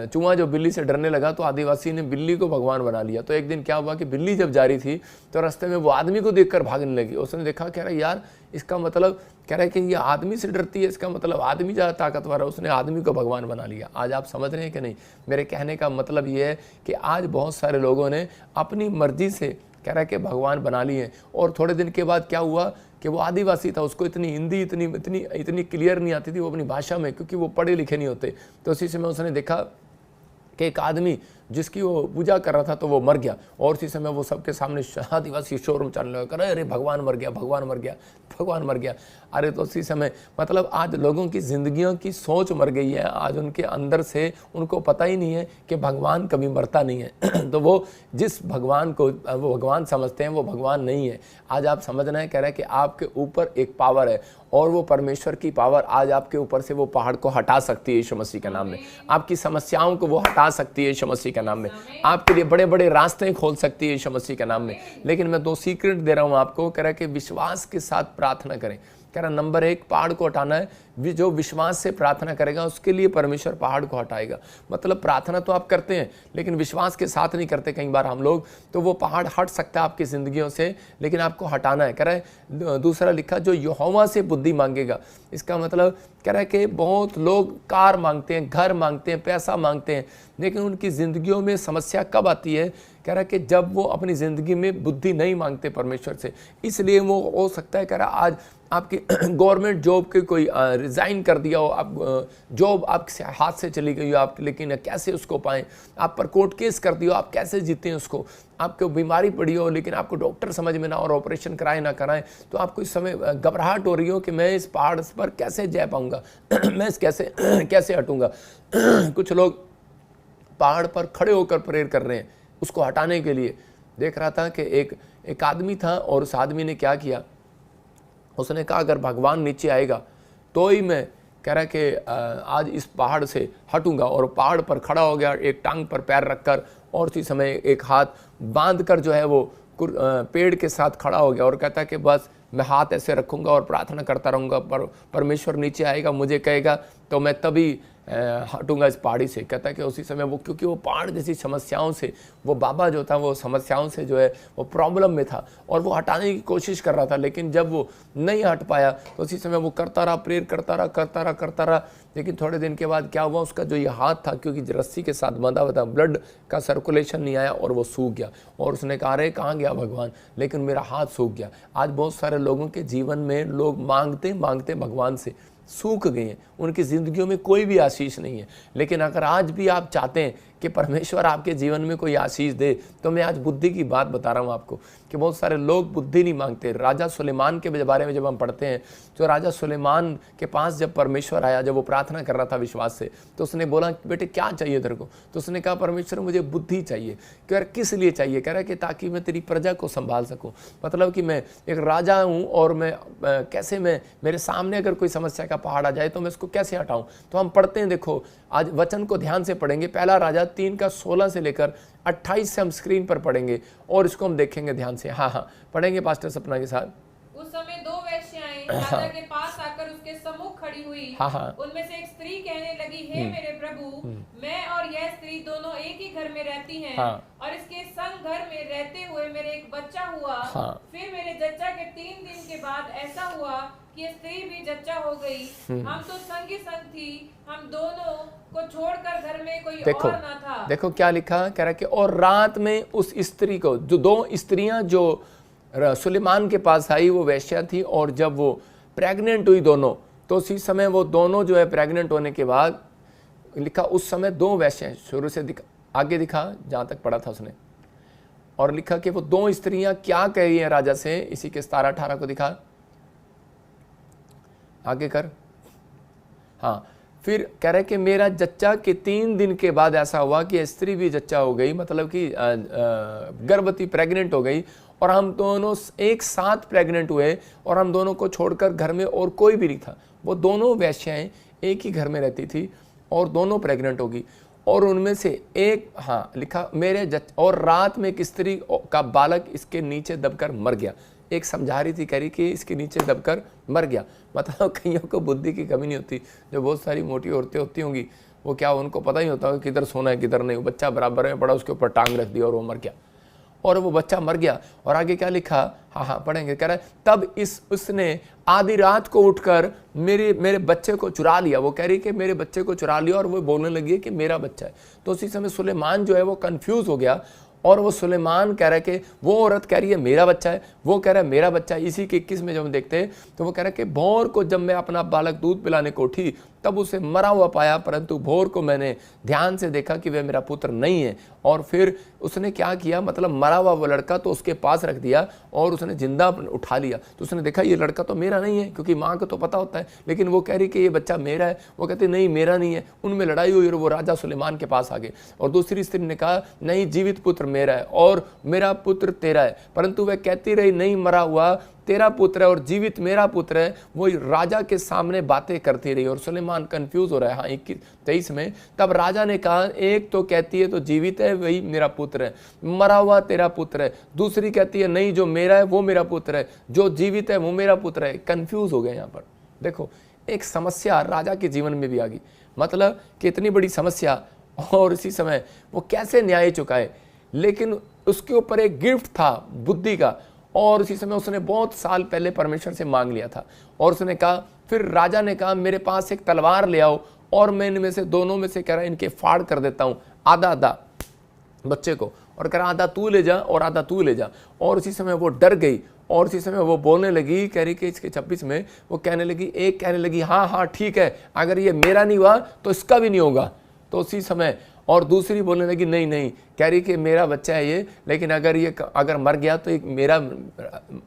चूहा जो बिल्ली से डरने लगा तो आदिवासी ने बिल्ली को भगवान बना लिया। तो एक दिन क्या हुआ कि बिल्ली जब जा रही थी तो रास्ते में वो आदमी को देखकर भागने लगी। उसने देखा, कह रहा यार इसका मतलब, कह रहा है कि ये आदमी से डरती है, इसका मतलब आदमी ज़्यादा ताकतवर है। उसने आदमी को भगवान बना लिया। आज आप समझ रहे हैं कि नहीं? मेरे कहने का मतलब ये है कि आज बहुत सारे लोगों ने अपनी मर्जी से, कह रहा है कि भगवान बना लिए। और थोड़े दिन के बाद क्या हुआ कि वो आदिवासी था, उसको इतनी हिंदी इतनी क्लियर नहीं आती थी वो अपनी भाषा में, क्योंकि वो पढ़े लिखे नहीं होते। तो उसी समय उसने देखा कि एक आदमी जिसकी वो पूजा कर रहा था तो वो मर गया। और उसी समय वो सबके सामने आदिवासी शोर मचाने लगा, कर अरे भगवान मर गया, भगवान मर गया, भगवान मर गया। अरे तो उसी समय मतलब आज लोगों की ज़िंदगियों की सोच मर गई है। आज उनके अंदर से उनको पता ही नहीं है कि भगवान कभी मरता नहीं है। तो वो जिस भगवान को वो भगवान समझते हैं वो भगवान नहीं है। आज आप समझना है, कह रहा है कि आपके ऊपर एक पावर है, और वो परमेश्वर की पावर आज आपके ऊपर से वो पहाड़ को हटा सकती है यीशु मसीह के नाम में। आपकी समस्याओं को वो हटा सकती है यीशु मसीह के नाम में। आपके लिए बड़े बड़े रास्ते खोल सकती है यीशु मसीह के नाम में। लेकिन मैं 2 सीक्रेट दे रहा हूं आपको। कह रहा है कि विश्वास के साथ प्रार्थना करें। कह रहा नंबर 1 पहाड़ को हटाना है। जो विश्वास से प्रार्थना करेगा उसके लिए परमेश्वर पहाड़ को हटाएगा। मतलब प्रार्थना तो आप करते हैं लेकिन विश्वास के साथ नहीं करते कई बार हम लोग, तो वो पहाड़ हट सकता है आपकी ज़िंदगियों से, लेकिन आपको हटाना है। कह रहा है दूसरा लिखा, जो यहोवा से बुद्धि मांगेगा। इसका मतलब कह रहा है कि बहुत लोग कार मांगते हैं, घर मांगते हैं, पैसा मांगते हैं, लेकिन उनकी ज़िंदगियों में समस्या कब आती है? कह रहा है कि जब वो अपनी ज़िंदगी में बुद्धि नहीं मांगते परमेश्वर से। इसलिए वो हो सकता है, कह रहा आज आपकी गवर्नमेंट जॉब के कोई रिज़ाइन कर दिया हो, आप जॉब आपके हाथ से चली गई हो आपकी, लेकिन कैसे उसको पाएं? आप पर कोर्ट केस कर दिया हो, आप कैसे जीते हैं उसको? आपको बीमारी पड़ी हो लेकिन आपको डॉक्टर समझ में ना और ऑपरेशन कराए ना कराएं, तो आपको इस समय घबराहट हो रही हो कि मैं इस पहाड़ पर कैसे जा पाऊँगा, मैं इस कैसे हटूँगा। कुछ लोग पहाड़ पर खड़े होकर प्रेयर कर रहे हैं उसको हटाने के लिए। देख रहा था कि एक आदमी था और उस आदमी ने क्या किया, उसने कहा अगर भगवान नीचे आएगा तो ही मैं, कह रहा है कि आज इस पहाड़ से हटूंगा। और पहाड़ पर खड़ा हो गया, एक टांग पर पैर रखकर, और उसी समय एक हाथ बांध कर जो है वो पेड़ के साथ खड़ा हो गया और कहता है कि बस मैं हाथ ऐसे रखूंगा और प्रार्थना करता रहूँगा, परमेश्वर नीचे आएगा, मुझे कहेगा तो मैं तभी हटूंगा इस पहाड़ी से। कहता है कि उसी समय वो, क्योंकि वो पहाड़ जैसी समस्याओं से, वो बाबा जो था वो समस्याओं से जो है वो प्रॉब्लम में था और वो हटाने की कोशिश कर रहा था, लेकिन जब वो नहीं हट पाया तो उसी समय वो करता रहा, प्रेयर करता रहा। लेकिन थोड़े दिन के बाद क्या हुआ, उसका जो ये हाथ था, क्योंकि रस्सी के साथ बंधा हुआ था, ब्लड का सर्कुलेशन नहीं आया और वो सूख गया। और उसने कहा अरे कहाँ गया भगवान, लेकिन मेरा हाथ सूख गया। आज बहुत सारे लोगों के जीवन में लोग मांगते मांगते भगवान से सूख गए हैं, उनकी ज़िंदगियों में कोई भी आशीष नहीं है। लेकिन अगर आज भी आप चाहते हैं कि परमेश्वर आपके जीवन में कोई आशीष दे, तो मैं आज बुद्धि की बात बता रहा हूँ आपको कि बहुत सारे लोग बुद्धि नहीं मांगते। राजा सुलेमान के बारे में जब हम पढ़ते हैं, तो राजा सुलेमान के पास जब परमेश्वर आया, जब वो प्रार्थना कर रहा था विश्वास से, तो उसने बोला बेटे क्या चाहिए तेरे को? तो उसने कहा परमेश्वर मुझे बुद्धि चाहिए। कह रहा किस लिए चाहिए? कह रहा है कि ताकि मैं तेरी प्रजा को संभाल सकूँ। मतलब कि मैं एक राजा हूँ और मैं कैसे, मैं मेरे सामने अगर कोई समस्या का पहाड़ आ जाए तो मैं इसको कैसे हटाऊँ? तो हम पढ़ते हैं, देखो आज वचन को ध्यान से पढ़ेंगे। पहला राजा 3:16 से लेकर 28 से हम स्क्रीन पर पढ़ेंगे और इसको हम देखेंगे ध्यान से। हाँ पढ़ेंगे पास्टर सपना के साथ। उस समय 2 वेश्याएं राजा के पास आकर उसके सम्मुख खड़ी हुई। उनमें से एक स्त्री कहने लगी, हे मेरे प्रभु, मैं और यह स्त्री दोनों एक ही घर में रहती हैं, और इसके संग घर में रहते हुए मेरे एक बच्चा हुआ। फिर मेरे जच्चा के 3 दिन के बाद ऐसा हुआ कि स्त्री भी जच्चा हो गई, हम तो संग ही संग थी, हम दोनों को छोड़कर घर में कोई देखो, और ना था। देखो क्या लिखा, कह रहा कि और रात में उस स्त्री को, जो 2 स्त्रियां जो सुलेमान के पास आई वो वेश्या थी, और जब वो प्रेग्नेंट हुई दोनों, तो उसी समय वो दोनों जो है प्रेग्नेंट होने के बाद लिखा उस समय 2 वेश्याएं, शुरू से आगे दिखा जहां तक पढ़ा था उसने, और लिखा कि वो 2 स्त्रियां क्या कह रही हैं राजा से, इसी के 17-18 को दिखा, आगे कर। हाँ, फिर कह रहे कि मेरा जच्चा के 3 दिन के बाद ऐसा हुआ कि स्त्री भी जच्चा हो गई, मतलब कि गर्भवती प्रेग्नेंट हो गई, और हम दोनों एक साथ प्रेग्नेंट हुए, और हम दोनों को छोड़कर घर में और कोई भी नहीं था। वो दोनों वेश्याएं एक ही घर में रहती थी और दोनों प्रेग्नेंट होगी, और उनमें से एक, हाँ लिखा मेरे और रात में एक स्त्री का बालक इसके नीचे दबकर मर गया। एक समझा रही थी, कह रही कि इसके नीचे दबकर मर गया, मतलब कईयों को बुद्धि की कमी नहीं होती। जो बहुत सारी मोटी औरतें होती होंगी, वो क्या उनको पता ही होता है किधर सोना है किधर नहीं। वो बच्चा बराबर में पड़ा, उसके ऊपर टांग रख दिया और वो मर गया, और वो बच्चा मर गया। और आगे क्या लिखा, हाँ पढ़ेंगे, कह रहा है तब उसने आधी रात को उठकर मेरे बच्चे को चुरा लिया। वो कह रही कि मेरे बच्चे को चुरा लिया, और वो बोलने लगी कि मेरा बच्चा है। तो उसी समय सुलेमान जो है वो कंफ्यूज हो गया, और वो सुलेमान कह रहा है कि वो औरत कह रही है मेरा बच्चा है, वो कह रहा है मेरा बच्चा है। इसी के 21 में जब हम देखते हैं तो वो कह रहा है कि भोर को जब मैं अपना बालक दूध पिलाने को उठी तब उसे मरा हुआ पाया, परंतु भोर को मैंने ध्यान से देखा कि वह मेरा पुत्र नहीं है। और फिर उसने क्या किया, मतलब मरा हुआ वो लड़का तो उसके पास रख दिया, और उसने जिंदा उठा लिया। तो उसने देखा ये लड़का तो मेरा नहीं है, क्योंकि माँ को तो पता होता है, लेकिन वो कह रही कि ये बच्चा मेरा है। वो कहती नहीं मेरा नहीं है। उनमें लड़ाई हुई और वो राजा सुलेमान के पास आ गए, और दूसरी स्त्री ने कहा नहीं जीवित पुत्र मेरा है और मेरा पुत्र तेरा है। परंतु वह कहती रही नहीं मरा हुआ तेरा पुत्र है और जीवित मेरा पुत्र है। वो राजा के सामने बातें करती रही, और सुलेमान कंफ्यूज हो रहा है। हाँ 21-23 में तब राजा ने कहा एक तो कहती है तो जीवित है वही मेरा पुत्र है, मरा हुआ तेरा पुत्र है। दूसरी कहती है नहीं जो मेरा है वो मेरा पुत्र है, जो जीवित है वो मेरा पुत्र है। कंफ्यूज हो गए यहाँ पर। देखो एक समस्या राजा के जीवन में भी आ गई, मतलब कि इतनी बड़ी समस्या, और इसी समय वो कैसे न्याय चुकाए। लेकिन उसके ऊपर एक गिफ्ट था बुद्धि का, और उसी समय उसने बहुत साल पहले परमेश्वर से मांग लिया था। और उसने कहा, फिर राजा ने कहा मेरे पास एक तलवार ले आओ, और मैं इनमें से दोनों में से कह रहा इनके फाड़ कर देता हूँ, आधा आधा बच्चे को, और कह रहा आधा तू ले जा और आधा तू ले जा। और उसी समय वो डर गई, और उसी समय वो बोलने लगी, कह रही कि इसके 26 में वो कहने लगी, एक कहने लगी हाँ ठीक है, अगर ये मेरा नहीं हुआ तो इसका भी नहीं होगा। तो उसी समय और दूसरी बोलने लगी नहीं, कह रही कि मेरा बच्चा है ये, लेकिन अगर मर गया तो एक मेरा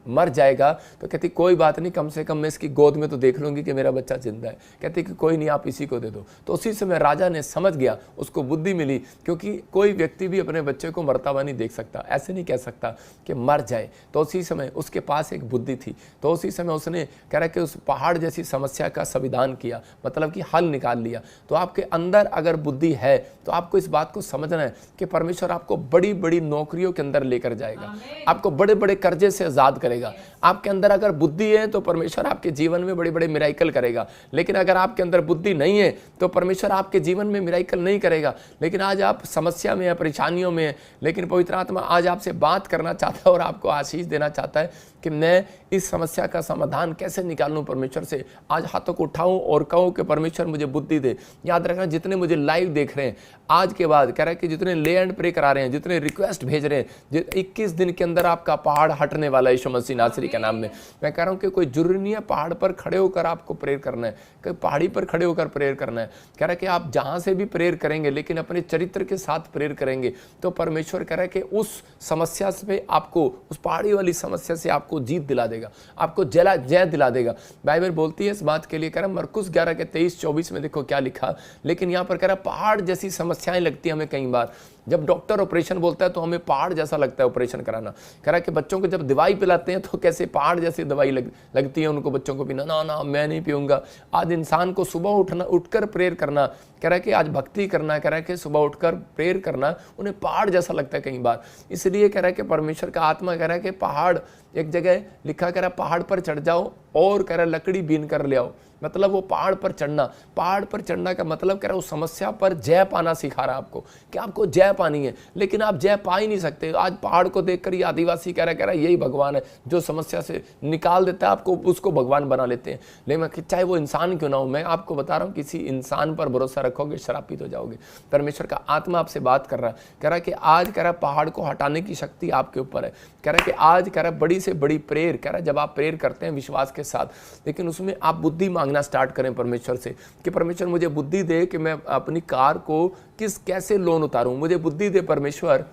मर जाएगा। तो कहती कोई बात नहीं, कम से कम मैं इसकी गोद में तो देख लूंगी कि मेरा बच्चा जिंदा है। कहती कि कोई नहीं, आप इसी को दे दो। तो उसी समय राजा ने समझ गया, उसको बुद्धि मिली, क्योंकि कोई व्यक्ति भी अपने बच्चे को मरता हुआ नहीं देख सकता, ऐसे नहीं कह सकता कि मर जाए। तो उसी समय उसके पास एक बुद्धि थी। तो उसी समय उसने कह रहा कि उस पहाड़ जैसी समस्या का संविधान किया, मतलब कि हल निकाल लिया। तो आपके अंदर अगर बुद्धि है तो आपको इस बात को समझना है कि परमेश्वर आपको बड़ी बड़ी नौकरियों के अंदर लेकर जाएगा, आपको बड़े बड़े कर्जे से आजाद करेगा। आपके अंदर अगर बुद्धि है तो परमेश्वर आपके जीवन में बड़े बड़े मिराइकल करेगा। लेकिन अगर आपके अंदर बुद्धि नहीं है तो परमेश्वर आपके जीवन में मिराइकल नहीं करेगा। लेकिन आज आप समस्या में हैं, परेशानियों में हैं, लेकिन पवित्र आत्मा आज आपसे बात करना चाहता है और आपको आशीष देना चाहता है कि मैं इस समस्या का समाधान कैसे निकालूं परमेश्वर से। आज हाथों को उठाऊं और कहूं कि परमेश्वर मुझे बुद्धि दे। याद रखना, जितने मुझे लाइव देख रहे हैं आज के बाद, कह रहा है कि जितने ले एंड प्रे करा रहे हैं, जितने रिक्वेस्ट भेज रहे हैं, 21 दिन के अंदर आपका पहाड़ हटने वाला है यीशु मसीह नासरी के नाम में। मैं कह रहा हूं कि कोई जरूरी नहीं है पहाड़ पर खड़े होकर आपको प्रेयर करना है, कोई पहाड़ी पर खड़े होकर प्रेयर करना है। कह रहा है कि आप जहां से भी प्रेयर करेंगे, लेकिन अपने चरित्र के साथ प्रेयर करेंगे तो परमेश्वर कह रहा है कि उस समस्या से आपको, उस पहाड़ी वाली समस्या से आपको जीत दिला देगा, आपको जय दिला देगा। बाइबल बोलती है इस बात के लिए, कह रहा मरकुस 11 के 23-24 में देखो क्या लिखा। लेकिन यहाँ पर कह रहा पहाड़ जैसी समस्याएं लगती है हमें कई बार। जब डॉक्टर ऑपरेशन बोलता है तो हमें पहाड़ जैसा लगता है ऑपरेशन कराना। कह रहा कि बच्चों को जब दवाई पिलाते हैं तो कैसे पहाड़ जैसी दवाई लगती है उनको, बच्चों को पीना, ना मैं नहीं पीऊंगा। आज इंसान को सुबह उठकर प्रेयर करना, कह रहा है कि आज भक्ति करना, कह रहा है कि सुबह उठकर प्रेयर करना उन्हें पहाड़ जैसा लगता है कई बार। इसलिए कह रहा है कि परमेश्वर का आत्मा कह रहा है कि पहाड़, एक जगह लिखा कह रहा पहाड़ पर चढ़ जाओ और कह रहा लकड़ी बीन कर ले आओ। मतलब वो पहाड़ पर चढ़ना, पहाड़ पर चढ़ना का मतलब कह रहा है उस समस्या पर जय पाना सिखा रहा है आपको कि आपको जय पानी है, लेकिन आप जय पा ही नहीं सकते। आज पहाड़ को देखकर ये आदिवासी कह रहा है यही भगवान है जो समस्या से निकाल देता है आपको, उसको भगवान बना लेते हैं। लेकिन चाहे वो इंसान क्यों ना हो, मैं आपको बता रहा हूँ किसी इंसान पर भरोसा रखोगे श्रापित हो जाओगे। परमेश्वर का आत्मा आपसे बात कर रहा है, कह रहा है कि आज कह रहा है पहाड़ को हटाने की शक्ति आपके ऊपर है। कह रहा है कि आज कह रहा है बड़ी से बड़ी प्रेयर, कह रहा है जब आप प्रेयर करते हैं विश्वास के साथ, लेकिन उसमें आप बुद्धि मांगना स्टार्ट करें परमेश्वर से कि परमेश्वर मुझे बुद्धि दे कि मैं अपनी कार को कैसे लोन उतारूं, मुझे बुद्धि दे परमेश्वर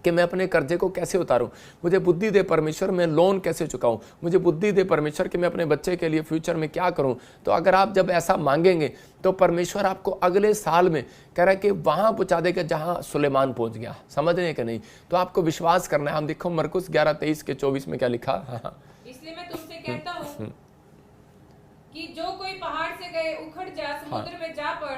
कि मैं अपने कर्जे को कैसे उतारूं, मुझे बुद्धि दे परमेश्वर मैं लोन कैसे चुकाऊं, मुझे बुद्धि दे परमेश्वर कि मैं अपने बच्चे के लिए फ्यूचर में क्या करूं। तो अगर आप जब ऐसा मांगेंगे तो परमेश्वर आपको अगले साल में कह रहा है कि वहां पहुंचा देगा जहां सुलेमान पहुंच गया। समझने का नहीं, तो आपको विश्वास करना है। हम देखो मरकुस 11:23 के 24 में क्या लिखा। हाँ, इसलिए मैं तुमसे कहता हूँ कि जो कोई पहाड़ से गए उखड़ जा, समुद्र में जा पड़,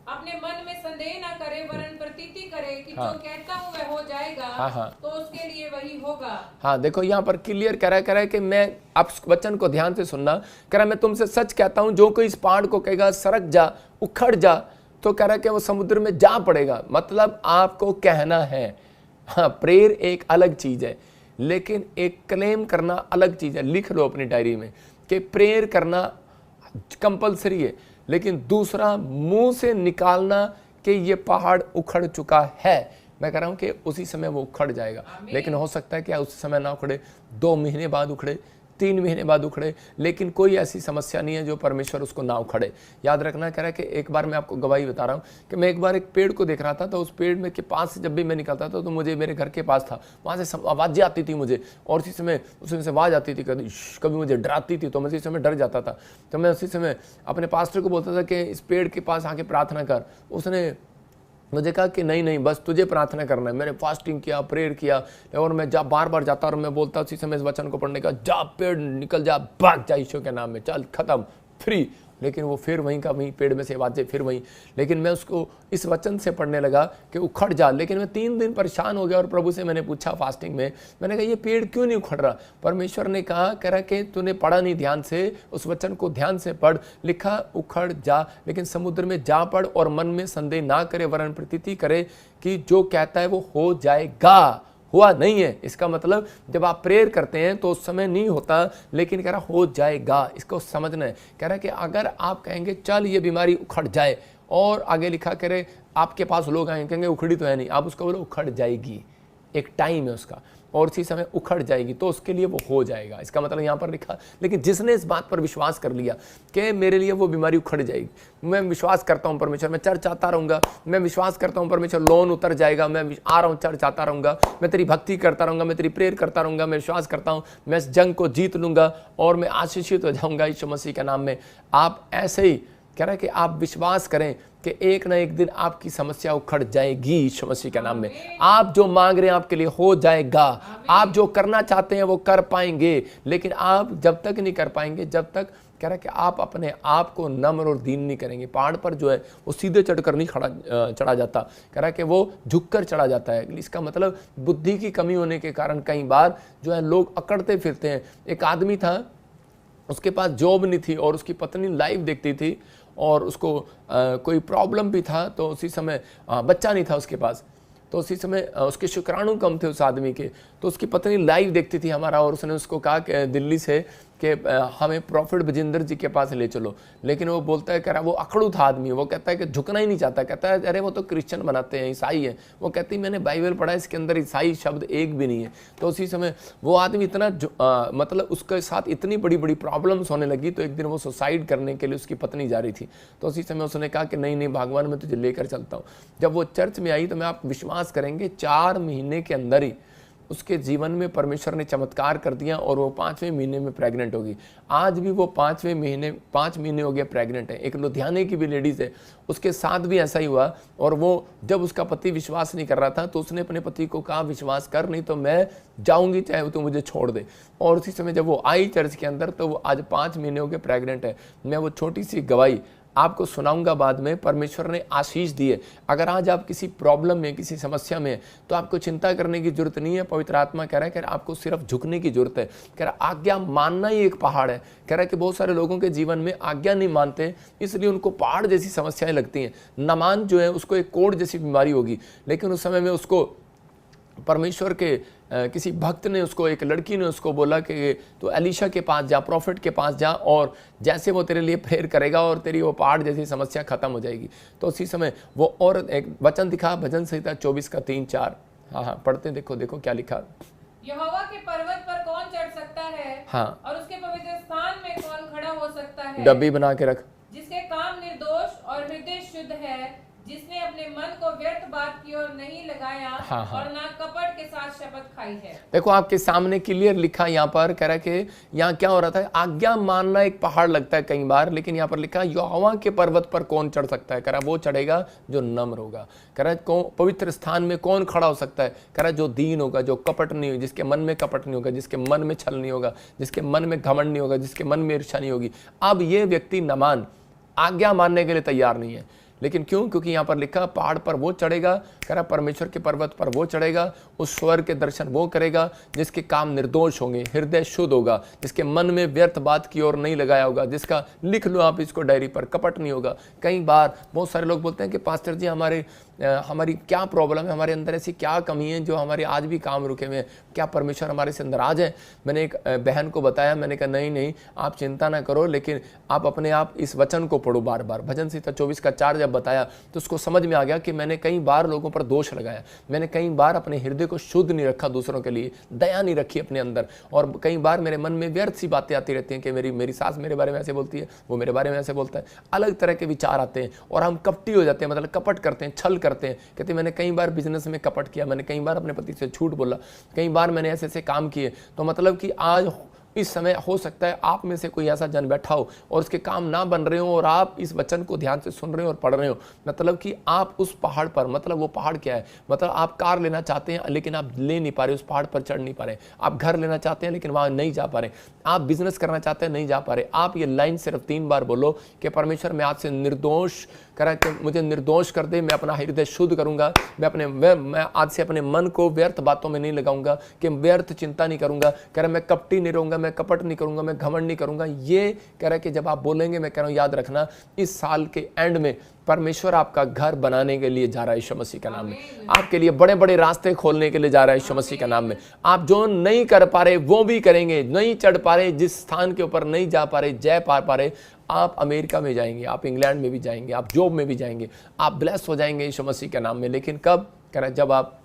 अपने मन में संदेह ना करे वरन प्रतीति करे कि जो कहता हूँ वह हो जाएगा, तो उसके लिए वही होगा। हाँ, देखो यहाँ पर क्लियर कह रहा है कि मैं, आप वचन को ध्यान से सुनना, कह रहा मैं तुमसे सच कहता हूँ जो कोई इस पहाड़ को कहेगा सरक जा, उखड़ जा, तो कह रहा है कि वो समुद्र में जा पड़ेगा। मतलब आपको कहना है। हाँ, प्रेयर एक अलग चीज है, लेकिन एक क्लेम करना अलग चीज है। लिख लो अपनी डायरी में कि प्रेयर करना कंपलसरी है, लेकिन दूसरा मुंह से निकालना कि ये पहाड़ उखड़ चुका है। मैं कह रहा हूं कि उसी समय वो उखड़ जाएगा, लेकिन हो सकता है कि उस समय ना उखड़े, 2 महीने बाद उखड़े, 3 महीने बाद उखड़े, लेकिन कोई ऐसी समस्या नहीं है जो परमेश्वर उसको ना उखड़े। याद रखना, कह रहा है कि एक बार मैं आपको गवाही बता रहा हूँ कि मैं एक बार एक पेड़ को देख रहा था, तो उस पेड़ में के पास से जब भी मैं निकलता था तो मुझे मेरे घर के पास था, वहाँ से आवाज़ें आती थी मुझे, और उसी समय उसमें से आवाज़ आती थी, कभी मुझे डराती थी, तो मैं उसी समय डर जाता था। तो मैं उसी समय अपने पास्टर को बोलता था कि इस पेड़ के पास आके प्रार्थना कर। उसने मुझे कहा कि नहीं नहीं, बस तुझे प्रार्थना करना है। मैंने फास्टिंग किया, प्रेयर किया, और मैं जब बार बार जाता और मैं बोलता उसी समय इस वचन को पढ़ने का, जा पेड़ निकल जा, भाग जा यीशु के नाम में, चल खत्म, फ्री। लेकिन वो फिर वहीं का वहीं, पेड़ में से आवाज़ें फिर वहीं। लेकिन मैं उसको इस वचन से पढ़ने लगा कि उखड़ जा। लेकिन मैं 3 दिन परेशान हो गया और प्रभु से मैंने पूछा फास्टिंग में, मैंने कहा ये पेड़ क्यों नहीं उखड़ रहा। परमेश्वर ने कहा, कह रहा कि तूने पढ़ा नहीं ध्यान से, उस वचन को ध्यान से पढ़। लिखा उखड़ जा, लेकिन समुद्र में जा पड़ और मन में संदेह ना करे वरन प्रतीति करे कि जो कहता है वो हो जाएगा। हुआ नहीं है, इसका मतलब जब आप प्रेयर करते हैं तो उस समय नहीं होता, लेकिन कह रहा हो जाएगा। इसको समझना है। कह रहा कि अगर आप कहेंगे चल ये बीमारी उखड़ जाए, और आगे लिखा करे आपके पास लोग आएंगे कहेंगे उखड़ी तो है नहीं, आप उसको बोलो उखड़ जाएगी, एक टाइम है उसका, और उसी समय उखड़ जाएगी, तो उसके लिए वो हो जाएगा। इसका मतलब यहाँ पर लिखा, लेकिन जिसने इस बात पर विश्वास कर लिया कि मेरे लिए वो बीमारी उखड़ जाएगी, मैं विश्वास करता हूँ परमेश्वर, मैं चर्च आता रहूँगा, मैं विश्वास करता हूँ परमेश्वर लोन उतर जाएगा, मैं आ रहा हूँ चर्च आता रहूँगा, मैं तेरी भक्ति करता रहूँगा, मैं तेरी प्रेयर करता रहूँगा, मैं विश्वास करता हूँ मैं इस जंग को जीत लूँगा और मैं आशीषित हो जाऊँगा यीशु मसीह के नाम में। आप ऐसे ही कह रहा है कि आप विश्वास करें कि एक ना एक दिन आपकी समस्या उखड़ जाएगी यीशु मसीह के नाम में। आप जो मांग रहे हैं आपके लिए हो जाएगा। आप जो करना चाहते हैं वो कर पाएंगे, लेकिन आप जब तक नहीं कर पाएंगे जब तक, कह रहा है कि आप अपने आप को नम्र और दीन नहीं करेंगे। पहाड़ पर जो है वो सीधे चढ़कर नहीं चढ़ा जाता, कह रहा है कि वो झुककर चढ़ा जाता है। इसका मतलब बुद्धि की कमी होने के कारण कई बार जो है लोग अकड़ते फिरते हैं। एक आदमी था, उसके पास जॉब नहीं थी और उसकी पत्नी लाइव देखती थी और उसको कोई प्रॉब्लम भी था, तो उसी समय बच्चा नहीं था उसके पास, तो उसी समय उसके शुक्राणु कम थे उस आदमी के, तो उसकी पत्नी लाइव देखती थी हमारा, और उसने उसको कहा कि दिल्ली से कि हमें प्रॉफिट बजिंदर जी के पास ले चलो। लेकिन वो बोलता है, कह रहा वो अकड़ू था आदमी, वो कहता है कि झुकना ही नहीं चाहता, कहता है अरे वो तो क्रिश्चियन बनाते हैं, ईसाई है। वो कहती मैंने बाइबल पढ़ा, इसके अंदर ईसाई शब्द एक भी नहीं है। तो उसी समय वो आदमी इतना मतलब उसके साथ इतनी बड़ी बड़ी प्रॉब्लम्स होने लगी, तो एक दिन वो सुसाइड करने के लिए उसकी पत्नी जा रही थी। तो उसी समय उसने कहा कि नहीं नहीं भगवान मैं तुझे लेकर चलता हूँ। जब वो चर्च में आई तो मैं आप विश्वास करेंगे 4 महीने के अंदर ही उसके जीवन में परमेश्वर ने चमत्कार कर दिया और वो 5वें महीने में प्रेग्नेंट होगी। आज भी वो 5 महीने हो गया प्रेग्नेंट है। एक लुधियाने की भी लेडीज़ है, उसके साथ भी ऐसा ही हुआ। और वो जब उसका पति विश्वास नहीं कर रहा था तो उसने अपने पति को कहा विश्वास कर, नहीं तो मैं जाऊंगी चाहे वो तो मुझे छोड़ दे। और उसी समय जब वो आई चर्च के अंदर तो वो आज 5 महीने हो गए प्रेग्नेंट है। मैं वो छोटी सी गवाही आपको सुनाऊंगा बाद में, परमेश्वर ने आशीष दी है। अगर आज आप किसी प्रॉब्लम में, किसी समस्या में, तो आपको चिंता करने की जरूरत नहीं है। पवित्र आत्मा कह रहा है कि आपको सिर्फ झुकने की जरूरत है। कह रहा आज्ञा मानना ही एक पहाड़ है। कह रहा है कि बहुत सारे लोगों के जीवन में आज्ञा नहीं मानते, इसलिए उनको पहाड़ जैसी समस्याएं लगती हैं। नामान जो है उसको एक कोढ़ जैसी बीमारी होगी, लेकिन उस समय में उसको परमेश्वर के किसी भक्त ने, उसको एक लड़की ने उसको बोला कि तो एलीशा के पास जा, प्रॉफिट के पास जा, और जैसे वो तेरे लिए प्रेयर करेगा और तेरी वो पहाड़ जैसी समस्या खत्म हो जाएगी। तो उसी समय वो और एक वचन दिखा, भजन संहिता 24 का 3-4। हाँ, पढ़ते देखो, देखो क्या लिखा। यहोवा के पर्वत पर कौन चढ़ सकता है? हाँ, और उसके पवित्र स्थान में कौन खड़ा हो सकता है? डब्बी बना के रख। जिसके काम निर्दोष और हृदय शुद्ध है, जिसने अपने मन को व्यर्थ बात की ओर नहीं लगाया, और ना कपट के साथ शपथ खाई है। देखो आपके सामने क्लियर लिखा यहाँ पर, कह रहा है कि यहाँ क्या हो रहा था, आज्ञा मानना एक पहाड़ लगता है कई बार, लेकिन यहाँ पर लिखा यहोवा के पर्वत पर कौन चढ़ सकता है। कह रहा वो चढ़ेगा जो नम्र होगा। कह रहा कौन पवित्र स्थान में कौन खड़ा हो सकता है। कह रहा जो दीन होगा, जो कपट नहीं होगा, जिसके मन में कपट नहीं होगा, जिसके मन में छल नहीं होगा, जिसके मन में घमंड नहीं होगा, जिसके मन में ईर्ष्या नहीं होगी। अब ये व्यक्ति नामान आज्ञा मानने के लिए तैयार नहीं है, लेकिन क्यों? क्योंकि यहाँ पर लिखा पहाड़ पर वो चढ़ेगा। कह रहा परमेश्वर के पर्वत पर वो चढ़ेगा, उस स्वर्ग के दर्शन वो करेगा जिसके काम निर्दोष होंगे, हृदय शुद्ध होगा, जिसके मन में व्यर्थ बात की ओर नहीं लगाया होगा, जिसका लिख लो आप इसको डायरी पर, कपट नहीं होगा। कई बार बहुत सारे लोग बोलते हैं कि पास्टर जी हमारी क्या प्रॉब्लम है, हमारे अंदर ऐसी क्या कमी है जो हमारे आज भी काम रुके हुए हैं, क्या परमेश्वर हमारे से नाराज है? मैंने एक बहन को बताया, मैंने कहा नहीं आप चिंता ना करो, लेकिन आप अपने आप इस वचन को पढ़ो बार बार। भजन संहिता 24 का 4 जब बताया तो उसको समझ में आ गया कि मैंने कई बार लोगों पर दोष लगाया, मैंने कई बार अपने हृदय को शुद्ध नहीं रखा, दूसरों के लिए दया नहीं रखी अपने अंदर, और कई बार मेरे मन में व्यर्थ सी बातें आती रहती हैं कि मेरी सास मेरे बारे में ऐसे बोलती है, वो मेरे बारे में ऐसे बोलता है, अलग तरह के विचार आते हैं और हम कपटी हो जाते हैं, मतलब कपट करते हैं, छल करते हैं। कहते मैंने कई बार बिजनेस में कपट किया, मैंने कई बार अपने पति से झूठ बोला, कई बार मैंने ऐसे ऐसे काम किए। तो मतलब कि आज इस समय हो सकता है आप में से कोई ऐसा जन बैठा हो और उसके काम ना बन रहे हो, और आप इस वचन को ध्यान से सुन रहे हो और पढ़ रहे हो, मतलब कि आप उस पहाड़ पर, मतलब वो पहाड़ क्या है, मतलब आप कार लेना चाहते हैं लेकिन आप ले नहीं पा रहे, उस पहाड़ पर चढ़ नहीं पा रहे, आप घर लेना चाहते हैं लेकिन वहां नहीं जा पा रहे, आप बिजनेस करना चाहते हैं नहीं जा पा रहे। आप ये लाइन सिर्फ 3 बार बोलो कि परमेश्वर मैं आज से निर्दोष करा कि मुझे निर्दोष कर दे, मैं अपना हृदय शुद्ध करूंगा, मैं आज से अपने मन को व्यर्थ बातों में नहीं लगाऊंगा, कि व्यर्थ चिंता नहीं करूंगा। कह रहा मैं कपटी नहीं रहूंगा, मैं कपट नहीं करूंगा, मैं घमंड नहीं करूंगा। ये कह रहा है कि जब आप बोलेंगे, मैं कह रहा हूं याद रखना, इस साल के एंड में परमेश्वर आपका घर बनाने के लिए जा रहा है यीशु मसीह का नाम में, आपके लिए बड़े बड़े रास्ते खोलने के लिए जा रहा है यीशु मसीह का नाम में। आप जो नहीं कर पा रहे वो भी करेंगे, नहीं चढ़ पा रहे, जिस स्थान के ऊपर नहीं जा पा रहे, जय पा रहे, आप अमेरिका में जाएंगे, आप इंग्लैंड में भी जाएंगे, आप जॉब में भी जाएंगे, आप ब्लेस हो जाएंगे यीशु मसीह के नाम में। लेकिन कब? कह रहा जब आप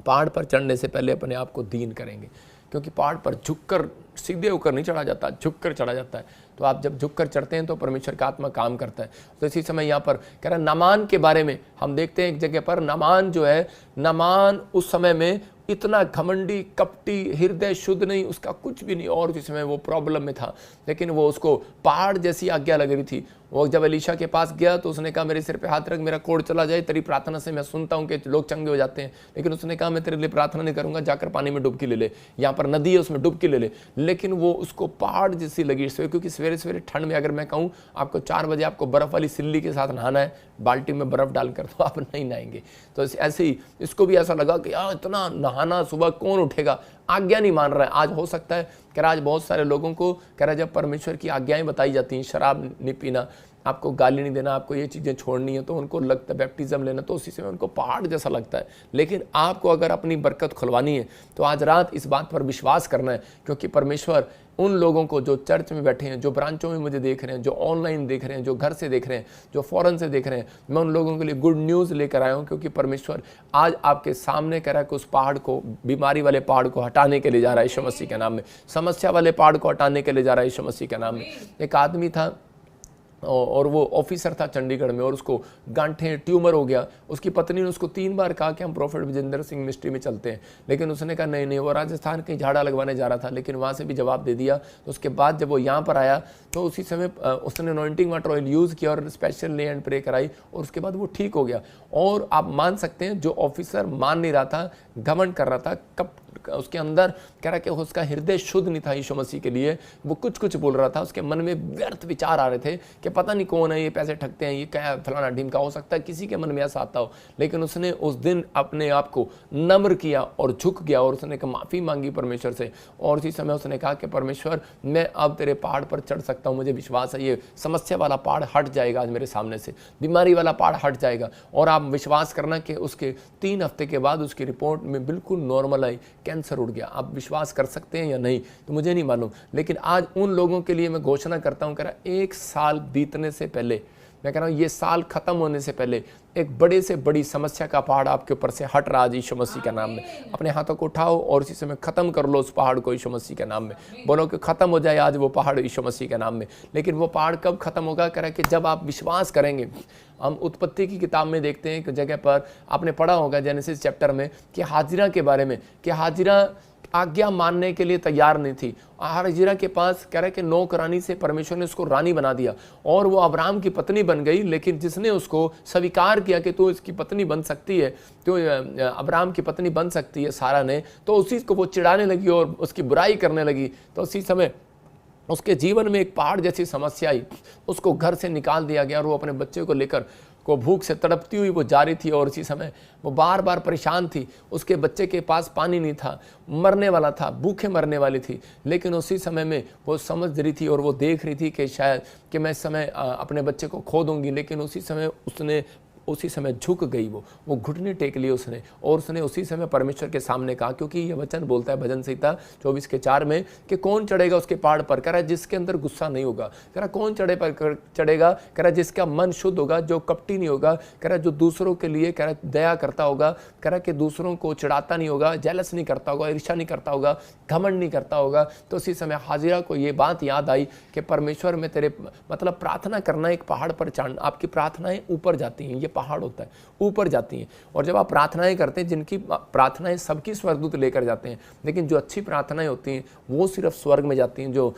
पहाड़ पर चढ़ने से पहले अपने आप को दीन करेंगे, क्योंकि पहाड़ पर झुककर सीधे होकर नहीं चढ़ा जाता, झुककर चढ़ा जाता है। तो आप जब झुककर चढ़ते हैं तो परमेश्वर का आत्मा काम करता है। तो इसी समय यहाँ पर कह रहा नामान के बारे में हम देखते हैं एक जगह पर, नामान जो है, नामान उस समय में इतना घमंडी, कपटी, हृदय शुद्ध नहीं, उसका कुछ भी नहीं, और उस समय वो प्रॉब्लम में था, लेकिन वो उसको पहाड़ जैसी आज्ञा लग रही थी। वो जब एलीशा के पास गया तो उसने कहा मेरे सिर पे हाथ रख, मेरा कोढ़ चला जाए, तेरी प्रार्थना से मैं सुनता हूँ कि लोग चंगे हो जाते हैं। लेकिन उसने कहा मैं तेरे लिए प्रार्थना नहीं करूंगा, जाकर पानी में डुबकी ले ले, यहाँ पर नदी है उसमें डुबकी ले ले। लेकिन वो उसको पहाड़ जैसी लगी, क्योंकि सवेरे सवेरे ठंड में अगर मैं कहूँ आपको 4 बजे आपको बर्फ वाली सिल्ली के साथ नहाना है, बाल्टी में बर्फ डालकर, तो आप नहीं नहाएंगे। तो ऐसे ही इसको भी ऐसा लगा कि यार इतना नहाना सुबह कौन उठेगा, आज्ञा नहीं मान रहा है। आज हो सकता है कह रहा आज बहुत सारे लोगों को कह रहा जब परमेश्वर की आज्ञाएं बताई जाती हैं, शराब नहीं पीना, आपको गाली नहीं देना, आपको ये चीज़ें छोड़नी है, तो उनको लगता है बैप्टिज्म लेना, तो उसी समय उनको पहाड़ जैसा लगता है। लेकिन आपको अगर अपनी बरकत खुलवानी है तो आज रात इस बात पर विश्वास करना है, क्योंकि परमेश्वर उन लोगों को जो चर्च में बैठे हैं, जो ब्रांचों में मुझे देख रहे हैं, जो ऑनलाइन देख रहे हैं, जो घर से देख रहे हैं, जो फॉरेन से देख रहे हैं, मैं उन लोगों के लिए गुड न्यूज़ लेकर आया हूँ, क्योंकि परमेश्वर आज आपके सामने कह रहा है कि उस पहाड़ को, बीमारी वाले पहाड़ को हटाने के लिए जा रहा है यीशु मसीह के नाम में, समस्या वाले पहाड़ को हटाने के लिए जा रहा है यीशु मसीह के नाम में। एक आदमी था और वो ऑफिसर था चंडीगढ़ में, और उसको गांठें, ट्यूमर हो गया। उसकी पत्नी ने उसको 3 बार कहा कि हम प्रॉफिट विजेंद्र सिंह मिनिस्ट्री में चलते हैं, लेकिन उसने कहा नहीं, वो राजस्थान कहीं झाड़ा लगवाने जा रहा था, लेकिन वहाँ से भी जवाब दे दिया। तो उसके बाद जब वो यहाँ पर आया तो उसी समय उसने अनॉइंटिंग वाटर ऑयल यूज़ किया और स्पेशल ले एंड प्रे कराई, और उसके बाद वो ठीक हो गया। और आप मान सकते हैं जो ऑफिसर मान नहीं रहा था, घमंड कर रहा था, कब उसके अंदर कह रहा कि उसका हृदय शुद्ध नहीं था यीशु मसीह के लिए, वो कुछ कुछ बोल रहा था, उसके मन में व्यर्थ विचार आ रहे थे कि पता नहीं कौन है ये, पैसे ठगते हैं, ये क्या फलाना ढिमका, हो सकता है किसी के मन में ऐसा आता हो। लेकिन उसने उस दिन अपने आप को नम्र किया और झुक गया और उसने माफ़ी मांगी परमेश्वर से, और उसी समय उसने कहा कि परमेश्वर मैं अब तेरे पहाड़ पर चढ़ सकता हूँ, मुझे विश्वास है ये समस्या वाला पहाड़ हट जाएगा आज मेरे सामने से, बीमारी वाला पहाड़ हट जाएगा। और आप विश्वास करना कि उसके 3 हफ्ते के बाद उसकी रिपोर्ट में बिल्कुल नॉर्मल आई, कैंसर उड़ गया। आप विश्वास कर सकते हैं या नहीं तो मुझे नहीं मालूम, लेकिन आज उन लोगों के लिए मैं घोषणा करता हूं, कह रहा 1 साल बीतने से पहले, मैं कह रहा हूं ये साल खत्म होने से पहले एक बड़े से बड़ी समस्या का पहाड़ आपके ऊपर से हट रहा है यीशु मसीह के नाम में। अपने हाथों को उठाओ और इसी समय खत्म कर लो उस पहाड़ को यीशु मसीह के नाम में। बोलो कि खत्म हो जाए आज वो पहाड़ यीशु मसीह के नाम में। लेकिन वो पहाड़ कब खत्म होगा? कह रहा है कि जब आप विश्वास करेंगे। हम उत्पत्ति की किताब में देखते हैं कि जगह पर आपने पढ़ा होगा जेनेसिस चैप्टर में कि हाजिरा के बारे में, कि हाजिरा आज्ञा मानने के लिए तैयार नहीं थी। हाजिरा के पास कह रहे कि नौकरानी से परमेश्वर ने उसको रानी बना दिया और वो अब्राहम की पत्नी बन गई। लेकिन जिसने उसको स्वीकार किया कि तू इसकी पत्नी बन सकती है, तो अब्राहम की पत्नी बन सकती है सारा ने, तो उसी को वो चिढ़ाने लगी और उसकी बुराई करने लगी। तो उसी समय उसके जीवन में एक पहाड़ जैसी समस्या आई, उसको घर से निकाल दिया गया और वो अपने बच्चे को लेकर को भूख से तड़पती हुई वो जा रही थी। और इसी समय वो बार बार परेशान थी, उसके बच्चे के पास पानी नहीं था, मरने वाला था, भूखे मरने वाली थी। लेकिन उसी समय में वो समझ रही थी और वो देख रही थी कि शायद कि मैं इस समय अपने बच्चे को खो दूंगी। लेकिन उसी समय उसने उसी समय झुक गई, वो घुटने टेक लिए उसने, और उसने उसी समय परमेश्वर के सामने कहा, क्योंकि ये वचन बोलता है भजन संहिता 24:4 में कि कौन चढ़ेगा उसके पहाड़ पर? कह रहा है जिसके अंदर गुस्सा नहीं होगा। कह रहा कौन चढ़ेगा? कह रहा जिसका मन शुद्ध होगा, जो कपटी नहीं होगा। कह रहा जो दूसरों के लिए कह रहा दया करता होगा। कह रहा कि दूसरों को चिढ़ाता नहीं होगा, जेलस नहीं करता होगा, ईर्ष्या नहीं करता होगा, घमंड नहीं करता होगा। तो उसी समय हाजिरा को ये बात याद आई कि परमेश्वर में तेरे मतलब प्रार्थना करना एक पहाड़ पर चढ़ना, आपकी प्रार्थनाएं ऊपर जाती हैं, ये पहाड़ होता है, ऊपर जाती हैं। और जब आप प्रार्थनाएं करते हैं, जिनकी प्रार्थनाएं सबकी स्वर्गदूत लेकर जाते हैं, लेकिन जो अच्छी प्रार्थनाएं होती हैं वो सिर्फ स्वर्ग में जाती हैं। जो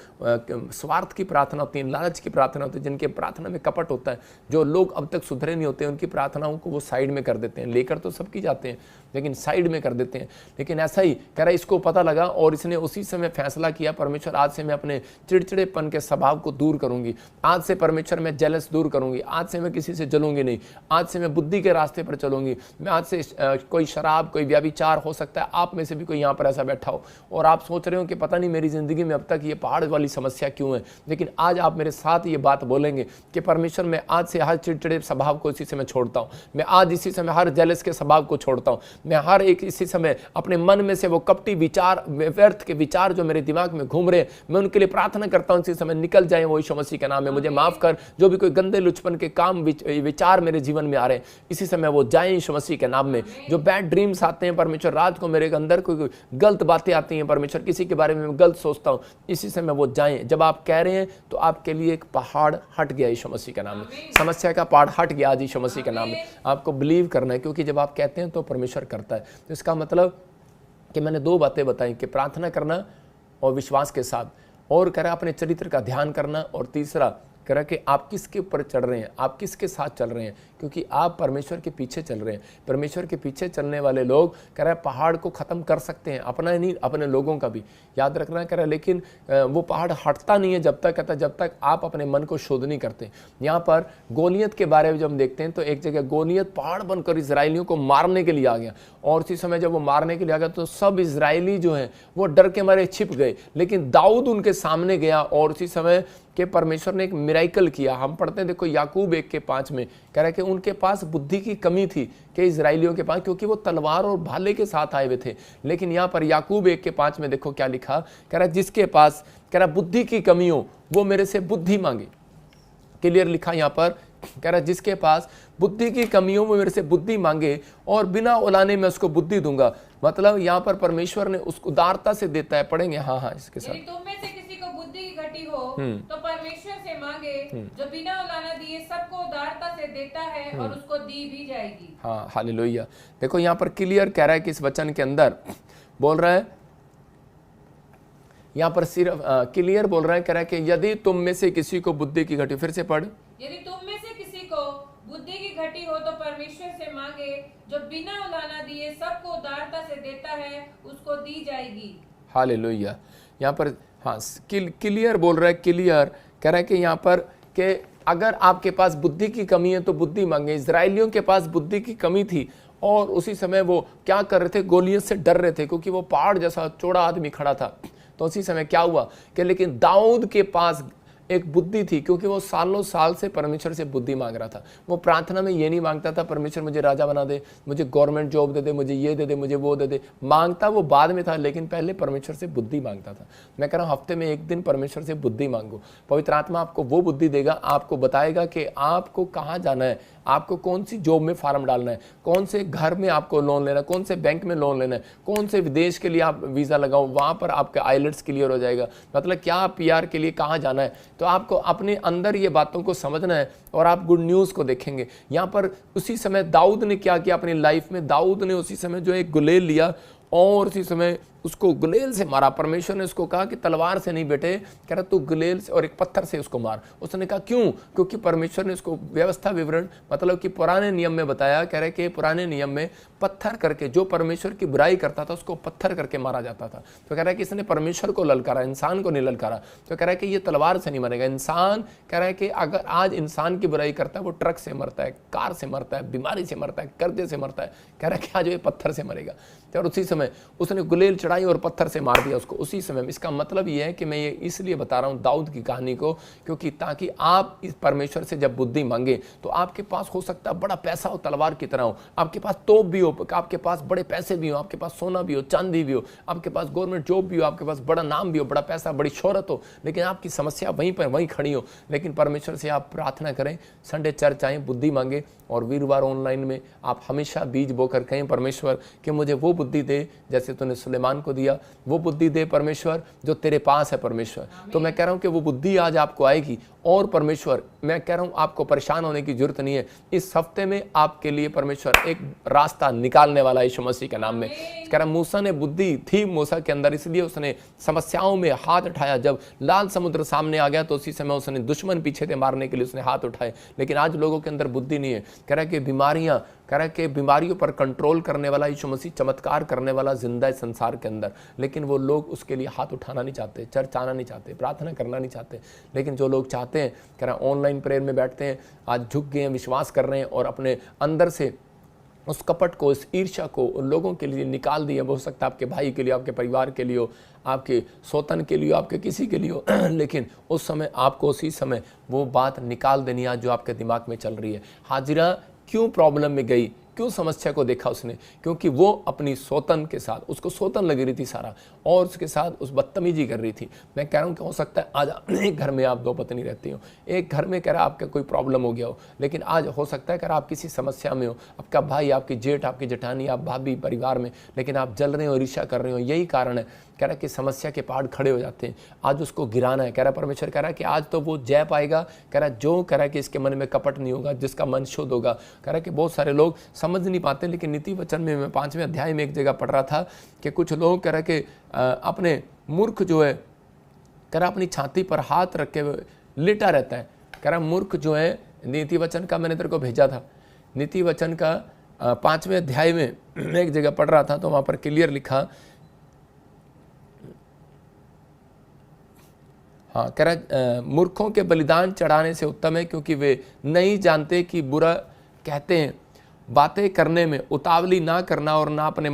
स्वार्थ की प्रार्थना होती है, लालच की प्रार्थना होती है, जिनके प्रार्थना में कपट होता है, जो लोग अब तक सुधरे नहीं होते, उनकी प्रार्थनाओं को वो साइड में कर देते हैं। लेकर तो सबकी जाते हैं लेकिन साइड में कर देते हैं। लेकिन ऐसा ही कह रहा इसको पता लगा और इसने उसी समय फैसला किया, परमेश्वर आज से मैं अपने चिड़चिड़ेपन के स्वभाव को दूर करूंगी। आज से परमेश्वर मैं जेलस दूर करूंगी। आज से मैं किसी से जलूंगी नहीं। आज से मैं बुद्धि के रास्ते पर चलूंगी। मैं आज से कोई शराब, कोई व्यभिचार, हो सकता है आप में से भी कोई यहाँ पर ऐसा बैठा हो और आप सोच रहे हो कि पता नहीं मेरी जिंदगी में अब तक ये पहाड़ वाली समस्या क्यों है। लेकिन आज आप मेरे साथ ये बात बोलेंगे कि परमेश्वर मैं आज से हर चिड़चिड़े स्वभाव को इसी समय छोड़ता हूँ। मैं आज इसी समय हर जेलस के स्वभाव को छोड़ता हूँ। मैं हर एक इसी समय अपने मन में से वो कपटी विचार, व्यर्थ के विचार जो मेरे दिमाग में घूम रहे, मैं उनके लिए प्रार्थना करता हूँ इसी समय निकल जाए वो यीशु मसीह के नाम में। मुझे माफ कर, जो भी कोई गंदे लुचपन के काम विचार मेरे जीवन में आ रहे हैं इसी समय वो जाएं यीशु मसीह के नाम में। जो बैड ड्रीम्स आते हैं परमेश्वर, रात को मेरे अंदर कोई गलत बातें आती हैं परमेश्वर, किसी के बारे में मैं गलत सोचता हूँ, इसी समय वो जाएं। जब आप कह रहे हैं तो आपके लिए एक पहाड़ हट गया यीशु मसीह के नाम में। समस्या का पहाड़ हट गया आज यीशु मसीह के नाम में। आपको बिलीव करना है, क्योंकि जब आप कहते हैं तो परमेश्वर करता है। तो इसका मतलब कि मैंने 2 बातें बताई कि प्रार्थना करना और विश्वास के साथ, और कह रहा अपने चरित्र का ध्यान करना, और तीसरा कह रहा कि आप किसके ऊपर चढ़ रहे हैं, आप किसके साथ चल रहे हैं, क्योंकि आप परमेश्वर के पीछे चल रहे हैं। परमेश्वर के पीछे चलने वाले लोग कह रहा है पहाड़ को ख़त्म कर सकते हैं, अपना ही नहीं अपने लोगों का भी याद रखना। कह रहा है लेकिन वो पहाड़ हटता नहीं है जब तक, कहता जब तक आप अपने मन को शुद्ध नहीं करते। यहाँ पर गोलियत के बारे में जब हम देखते हैं तो एक जगह गोलियत पहाड़ बनकर इजराइलियों को मारने के लिए आ गया, और उसी समय जब वो मारने के लिए आ गया तो सब इजराइली जो हैं वो डर के मारे छिप गए। लेकिन दाऊद उनके सामने गया और उसी समय कि परमेश्वर ने एक मिराइकल किया। हम पढ़ते हैं देखो याकूब 1:5 में कह रहा है कि उनके पास बुद्धि की कमी थी कि इजराइलियों के पास, क्योंकि वो तलवार और भाले के साथ आए हुए थे। लेकिन यहाँ पर याकूब 1:5 में देखो क्या लिखा, कह रहा है जिसके पास कह रहा बुद्धि की कमी हो वो मेरे से बुद्धि मांगे। क्लियर लिखा यहाँ पर, कह रहा जिसके पास बुद्धि की कमी हो वो मेरे से बुद्धि मांगे और बिना उलाने में उसको बुद्धि दूंगा। मतलब यहाँ पर परमेश्वर ने उसको उदारता से देता है। पढ़ेंगे हाँ इसके साथ। तुम में से किसी को बुद्धि की घटी हो तो परमेश्वर से मांगे जो बिना उलाना दिए सबको उदारता से देता है और उसको दी भी जाएगी। हाँ हालेलुया। देखो यहाँ पर क्लियर कह रहा है कि इस वचन के अंदर बोल रहा है, यहाँ पर सिर्फ क्लियर बोल रहा है, कह रहा है कि यदि तुम में से किसी को बुद्धि की घटी, फिर से पढ़, यदि तुम में से किसी को बुद्धि की घटी हो तो परमेश्वर से मांगे, जो बिना उलाहना दिए सबको उदारता से देता है, उसको दी जाएगी। हालेलुया। यहाँ पर हाँ क्लियर बोल रहा है, क्लियर कह रहा है कि यहाँ पर कि अगर आपके पास बुद्धि की कमी है तो बुद्धि मांगे। इजराइलियों के पास बुद्धि की कमी थी और उसी समय वो क्या कर रहे थे, गोलियत से डर रहे थे क्योंकि वो पहाड़ जैसा चौड़ा आदमी खड़ा था। तो उसी समय क्या हुआ कि लेकिन दाऊद के पास एक बुद्धि थी क्योंकि वो सालों साल से परमेश्वर से बुद्धि मांग रहा था। वो प्रार्थना में ये नहीं मांगता था परमेश्वर मुझे राजा बना दे, मुझे गवर्नमेंट जॉब दे दे, मुझे ये दे दे, मुझे वो दे दे। मांगता वो बाद में था, लेकिन पहले परमेश्वर से बुद्धि मांगता था। मैं कह रहा हूँ हफ्ते में एक दिन परमेश्वर से बुद्धि मांगो। पवित्र आत्मा आपको वो बुद्धि देगा, आपको बताएगा कि आपको कहाँ जाना है, आपको कौन सी जॉब में फार्म डालना है, कौन से घर में आपको लोन लेना है, कौन से बैंक में लोन लेना है, कौन से विदेश के लिए आप वीज़ा लगाओ, वहाँ पर आपका आइलेट्स क्लियर हो जाएगा। मतलब क्या पीआर के लिए कहाँ जाना है। तो आपको अपने अंदर ये बातों को समझना है और आप गुड न्यूज़ को देखेंगे। यहाँ पर उसी समय दाऊद ने क्या किया अपनी लाइफ में, दाऊद ने उसी समय जो एक गुलेल लिया और उसी समय उसको गुलेल से मारा। परमेश्वर ने उसको कहा कि तलवार से नहीं बेटे, कह रहा तू गुलेल से और एक पत्थर से उसको मार। उसने कहा क्यों? क्योंकि परमेश्वर ने उसको व्यवस्था विवरण मतलब कि पुराने नियम में बताया। कह रहे कि पुराने नियम में पत्थर करके जो परमेश्वर की बुराई करता था उसको पत्थर करके मारा जाता था। तो कह रहा है कि इसने परमेश्वर को ललकारा, इंसान को नहीं ललकारा। तो कह रहा है कि ये तलवार से नहीं मरेगा इंसान। कह रहा है कि अगर आज इंसान की बुराई करता है वो ट्रक से मरता है, कार से मरता है, बीमारी से मरता है, कर्जे से मरता है। कह रहा है कि आज ये पत्थर से मरेगा। और उसी समय उसने गुलेल चढ़ाई और पत्थर से मार दिया उसको उसी समय। इसका मतलब ये है कि मैं ये इसलिए बता रहा हूँ दाऊद की कहानी को, क्योंकि ताकि आप इस परमेश्वर से जब बुद्धि मांगे तो आपके पास हो सकता है बड़ा पैसा हो, तलवार की तरह हो, आपके पास तोप भी हो, आपके पास बड़े पैसे भी हो, आपके पास सोना भी हो, चांदी भी हो, आपके पास गवर्नमेंट जॉब भी हो, आपके पास बड़ा नाम भी हो, बड़ा पैसा, बड़ी शोहरत हो, लेकिन आपकी समस्या वहीं पर वहीं खड़ी हो। लेकिन परमेश्वर से आप प्रार्थना करें, संडे चर्च आएँ, बुद्धि मांगे और वीरवार ऑनलाइन में आप हमेशा बीज बोकर कहें परमेश्वर कि मुझे वो बुद्धि दे जैसे तूने सुलेमान को दिया, वो बुद्धि दे परमेश्वर जो तेरे पास है परमेश्वर। तो मैं कह रहा हूं कि वो बुद्धि आज आपको आएगी। और परमेश्वर मैं कह रहा हूं आपको परेशान होने की जरूरत नहीं है। इस हफ्ते में आपके लिए परमेश्वर एक रास्ता निकालने वाला है यीशु मसीह के नाम में। कह रहा मूसा ने बुद्धि थी मूसा के अंदर, इसलिए उसने समस्याओं में हाथ उठाया। जब लाल समुद्र सामने आ गया तो उसी समय उसने दुश्मन पीछे थे मारने के लिए उसने हाथ उठाए। लेकिन आज लोगों के अंदर बुद्धि नहीं है। कह रहा है कि बीमारियां, कह रहा है कि बीमारियों पर कंट्रोल करने वाला यीशु मसीह, चमत्कार करने वाला जिंदा है संसार के अंदर, लेकिन वो लोग उसके लिए हाथ उठाना नहीं चाहते, चर्च आना नहीं चाहते, प्रार्थना करना नहीं चाहते। लेकिन जो लोग चाहते हैं, कह रहा है ऑनलाइन प्रेयर में बैठते हैं, आज झुक गए हैं, विश्वास कर रहे हैं और अपने अंदर से उस कपट को, इस ईर्ष्या को उन लोगों के लिए निकाल दिए। हो सकता है आपके भाई के लिए, आपके परिवार के लिए हो, आपके सौतन के लिए, आपके किसी के लिए हो, लेकिन उस समय आपको उसी समय वो बात निकाल देनी है जो आपके दिमाग में चल रही है। हाजिरा क्यों प्रॉब्लम में गई, क्यों समस्या को देखा उसने? क्योंकि वो अपनी सौतन के साथ, उसको सौतन लग रही थी सारा, और उसके साथ उस बदतमीजी कर रही थी। मैं कह रहा हूँ कि हो सकता है आज एक घर में आप दो पत्नी रहती हो, एक घर में कह रहा आपका कोई प्रॉब्लम हो गया हो, लेकिन आज हो सकता है कह रहा आप किसी समस्या में हो, आपका भाई, आपकी जेठ, आपकी जेठानी, आप भाभी परिवार में, लेकिन आप जल रहे हो, ईर्ष्या कर रहे हो। यही कारण है, कह रहा कि समस्या के पहाड़ खड़े हो जाते हैं। आज उसको गिराना है। कह रहा परमेश्वर कह रहा कि आज तो वो जय पाएगा। कह रहा जो कह रहा कि इसके मन में कपट नहीं होगा, जिसका मन शुद्ध होगा। कह रहा कि बहुत सारे लोग समझ नहीं पाते, लेकिन नीति वचन में मैं 5वें अध्याय में एक जगह पढ़ रहा था कि कुछ लोग कह रहा कि अपने मूर्ख जो है, कह रहा अपनी छाती पर हाथ रख के लेटा रहता है। कह रहा मूर्ख जो है, नीति वचन का मैंने तेरे को भेजा था, नीति वचन का 5वें अध्याय में मैं एक जगह पढ़ रहा था, तो वहाँ पर क्लियर लिखा, हाँ कह रहा मूर्खों के बलिदान चढ़ाने से उत्तम है, क्योंकि वे नहीं जानते कि बुरा कहते हैं। बातें करने में उतावली ना करना और ना अपने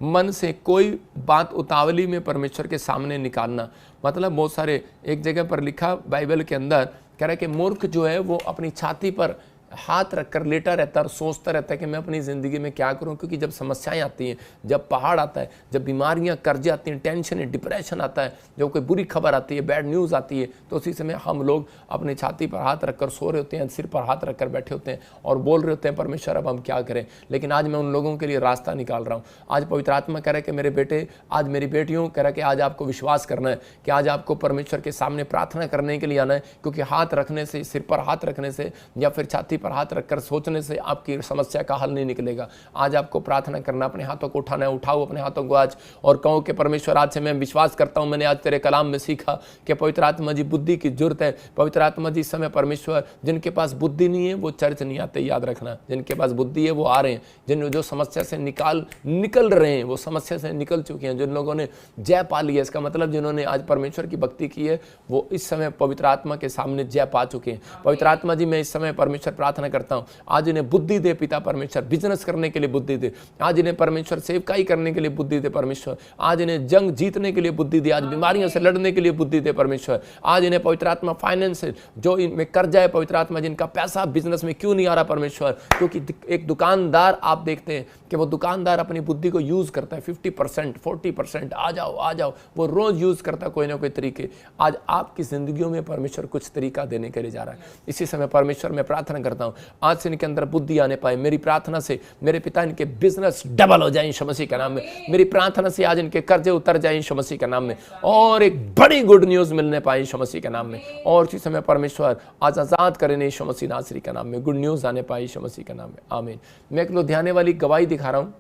मन से कोई बात उतावली में परमेश्वर के सामने निकालना। मतलब बहुत सारे एक जगह पर लिखा बाइबल के अंदर, कह रहा है कि मूर्ख जो है वो अपनी छाती पर हाथ रखकर लेटा रहता है और सोचता रहता है कि मैं अपनी ज़िंदगी में क्या करूं। क्योंकि जब समस्याएं आती हैं, जब पहाड़ आता है, जब बीमारियां, कर्जे आती हैं, टेंशन है, डिप्रेशन आता है, जब कोई बुरी खबर आती है, बैड न्यूज़ आती है, तो उसी समय हम लोग अपनी छाती पर हाथ रखकर सो रहे होते हैं, सिर पर हाथ रखकर बैठे होते हैं और बोल रहे होते हैं परमेश्वर अब हम क्या करें। लेकिन आज मैं उन लोगों के लिए रास्ता निकाल रहा हूँ। आज पवित्र आत्मा कह रहा है कि मेरे बेटे, आज मेरी बेटियों, कह रहा है कि आज आपको विश्वास करना है कि आज आपको परमेश्वर के सामने प्रार्थना करने के लिए आना है। क्योंकि हाथ रखने से, सिर पर हाथ रखने से या फिर छाती पर पर हाथ रखकर सोचने से आपकी समस्या का हल नहीं निकलेगा। आज आपको प्रार्थना करना, अपने हाथों को उठाना है। उठाओ अपने हाथों को आज और कहो कि परमेश्वर आज से मैं विश्वास करता हूँ, मैंने आज तेरे कलाम में सीखा कि पवित्र आत्मा जी बुद्धि की जरूरत है। पवित्र आत्मा जी इस समय परमेश्वर, जिनके पास बुद्धि नहीं है वो चर्च नहीं आते, याद रखना। जिनके पास बुद्धि है वो आ रहे हैं। जिन जो समस्या से निकल रहे हैं वो समस्या से निकल चुके हैं। जिन लोगों ने जय पा ली है, इसका मतलब जिन्होंने आज परमेश्वर की भक्ति की है वो इस समय पवित्र आत्मा के सामने जय पा चुके हैं। पवित्र आत्मा जी मैं इस समय परमेश्वर प्रार्थना करता हूँ, आज इन्हें बुद्धि दे पिता परमेश्वर, बिजनेस करने के लिए बुद्धि दे। आज इन्हें परमेश्वर सेवकाई करने के लिए बुद्धि दे परमेश्वर। आज इन्हें जंग जीतने के लिए बुद्धि दे, आज बीमारियों से लड़ने के लिए बुद्धि दे परमेश्वर। आज इन्हें पवित्र आत्मा फाइनेंस जो इनमें कर्जा है पवित्र आत्मा, जिनका पैसा बिजनेस में क्यों नहीं आ रहा परमेश्वर, क्योंकि एक दुकानदार आप देखते हैं कि वो दुकानदार अपनी बुद्धि को यूज करता है 50% 40%, आ जाओ वो रोज यूज करता है कोई ना कोई तरीके। आज आपकी जिंदगियों में परमेश्वर कुछ तरीका देने के लिए जा रहा है। इसी समय परमेश्वर मैं प्रार्थना करता हूँ आज से इनके अंदर बुद्धि आने पाए। मेरी प्रार्थना से मेरे पिता इनके बिजनेस डबल हो जाए यीशु मसीह के नाम में। मेरी प्रार्थना से आज इनके कर्जे उतर जाए यीशु मसीह के नाम में, और एक बड़ी गुड न्यूज मिलने पाए यीशु मसीह के नाम में। और इसी समय परमेश्वर आज आजाद करें यीशु मसीह नासरी के नाम में, गुड न्यूज आने पाए यीशु मसीह के नाम में, आमीन। मैं एक लुधियाने वाली गवाही दिखा रहा हूँ,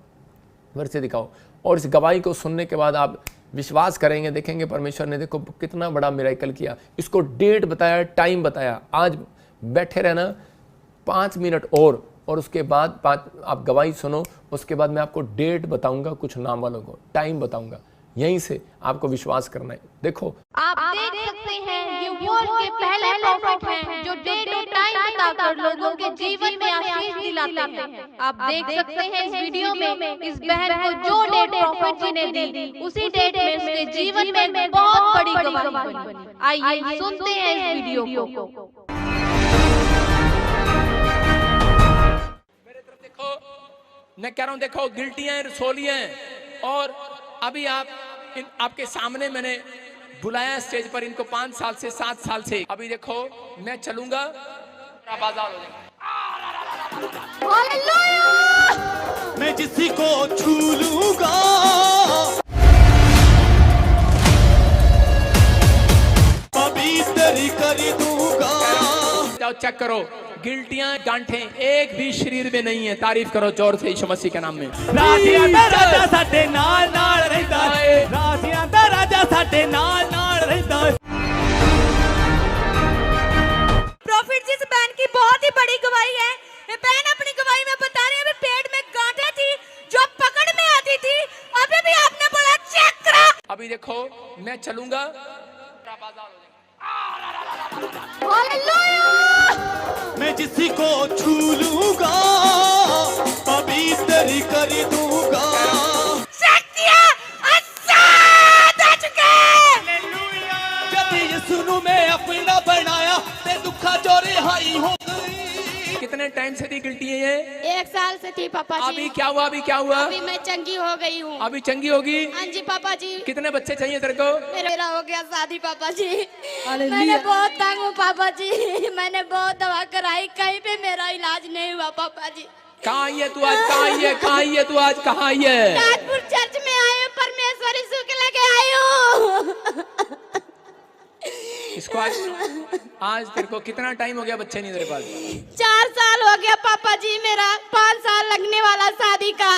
फिर से दिखाओ, और इस गवाही को सुनने के बाद आप विश्वास करेंगे, देखेंगे परमेश्वर ने देखो कितना बड़ा मिरेकल किया। इसको डेट बताया, टाइम बताया। आज बैठे रहना 5 मिनट और उसके बाद आप गवाही सुनो, उसके बाद मैं आपको डेट बताऊंगा, कुछ नाम वालों को टाइम बताऊंगा, यहीं से आपको विश्वास करना है। देखो आप देख सकते हैं ये वर्ल्ड के पहले प्रॉफिट हैं जो डेट और टाइम बताकर लोगों के जीवन में आशीष दिलाते हैं। आप देख सकते हैं इस वीडियो में इस बहन को जो डेट प्रॉफिट जी ने दी, उसी डेट में उसके जीवन में बहुत बड़ी गवाही बनी। आइए सुनते हैं इस वीडियो को। मेरे तरफ देखो, मैं कह रहा हूं देखो गिल्टियां रसोलियां, और अभी आपके सामने मैंने बुलाया स्टेज पर इनको 5 साल से 7 साल से। अभी देखो मैं चलूंगा, बाजार हो जाएगा। मैं जिसी को छू लूंगा पवित्र कर दूंगा। जाओ चेक करो, गिल्टियां गांठें एक भी शरीर में नहीं है। तारीफ करो जोर से यीशु मसीह के नाम में। राजियां दा राजा साडे नाल नाल रहंदा है, राजियां दा राजा साडे नाल नाल रहंदा है। प्रॉफिट जी, इस बहन की बहुत ही बड़ी गवाही है। ये बहन अपनी गवाही में बता रही है अभी पेट में गांठें थी जो पकड़ में आती थी, अभी भी आपने बोला चेक करो। अभी देखो मैं चलूंगा, मैं जिसी को छू लूंगा पवित्र कर दूंगा। शक्तियां आजाद हो चुके। जब यीशु नु मैं अपना बनाया ते दुखा जो रिहाई हो गई। कितने टाइम से थी गिल्टी है ये? 1 साल से थी पापा जी। अभी क्या हुआ? अभी क्या हुआ? अभी मैं चंगी हो गई हूँ। अभी चंगी होगी? हाँ जी पापा जी। कितने बच्चे चाहिए तेरे को? मेरा हो गया शादी पापा जी। मैंने बहुत तंग हूँ पापा जी, मैंने बहुत दवा कराई, कहीं पे मेरा इलाज नहीं हुआ पापा जी। कहाँ आई है तू आज? कहाँ आई है? कहाँ आई है तू आज? कहाँ आई है? ताजपुर चर्च में आए हूँ, परमेश्वर यीशु के लगे आई हूँ। इसको आज तेरे को कितना टाइम हो गया बच्चे नहीं तेरे पास? 4 साल हो गया पापा जी, मेरा 5 साल लगने वाला शादी का।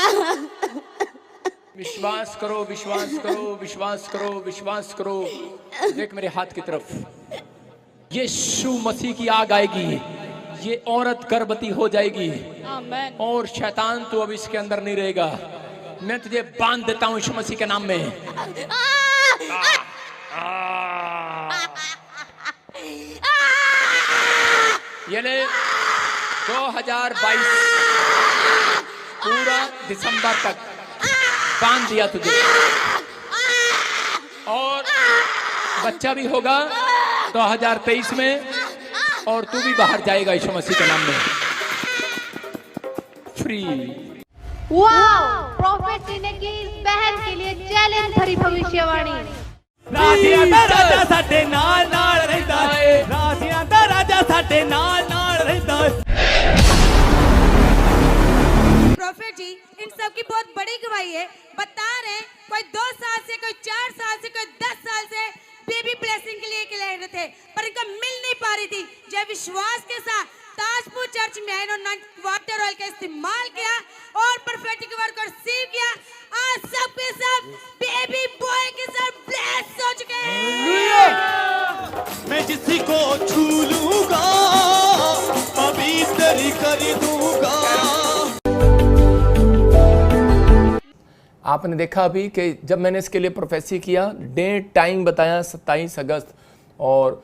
विश्वास करो, विश्वास करो, विश्वास करो, विश्वास करो। देख मेरे हाथ की तरफ, यीशु मसीह की आग आएगी, ये औरत गर्भवती हो जाएगी, आमीन। और शैतान तू अब इसके अंदर नहीं रहेगा। मैं तुझे बांध देता हूँ यीशु मसीह के नाम में। ये ले 2022 पूरा दिसंबर तक बांध दिया तुझे, और बच्चा भी होगा 2023 में, और तू भी बाहर जाएगा यीशु मसीह के नाम में, फ्री। वाओ, प्रॉफिट जी ने की इस बहन के लिए चैलेंज भरी भविष्यवाणी। राजियां दा राजा साडे नाल नाल रहंदा है, राजियां दा राजा साडे नाल नाल रहंदा है। प्रॉफिट जी, इन सब की बहुत बड़ी गवाही है। बता रहे हैं कोई 2 साल से, कोई 4 साल से, कोई 10 साल से बेबी ब्लेसिंग के लिए रहे थे, पर इनका मिल नहीं पा रही थी। जब विश्वास के साथ राजपूत चर्च में आए, इन्होंने वाटर ऑयल का इस्तेमाल किया और प्रोफेटिक वर्ड को रिसीव किया। आज सबके सब बेबी बॉय के साथ ब्लेस हो चुके हैं। मैं जिसी को छू लूंगा पवित्र कर दूंगा। आपने देखा अभी कि जब मैंने इसके लिए प्रोफेसी किया, डेट टाइम बताया 27 अगस्त और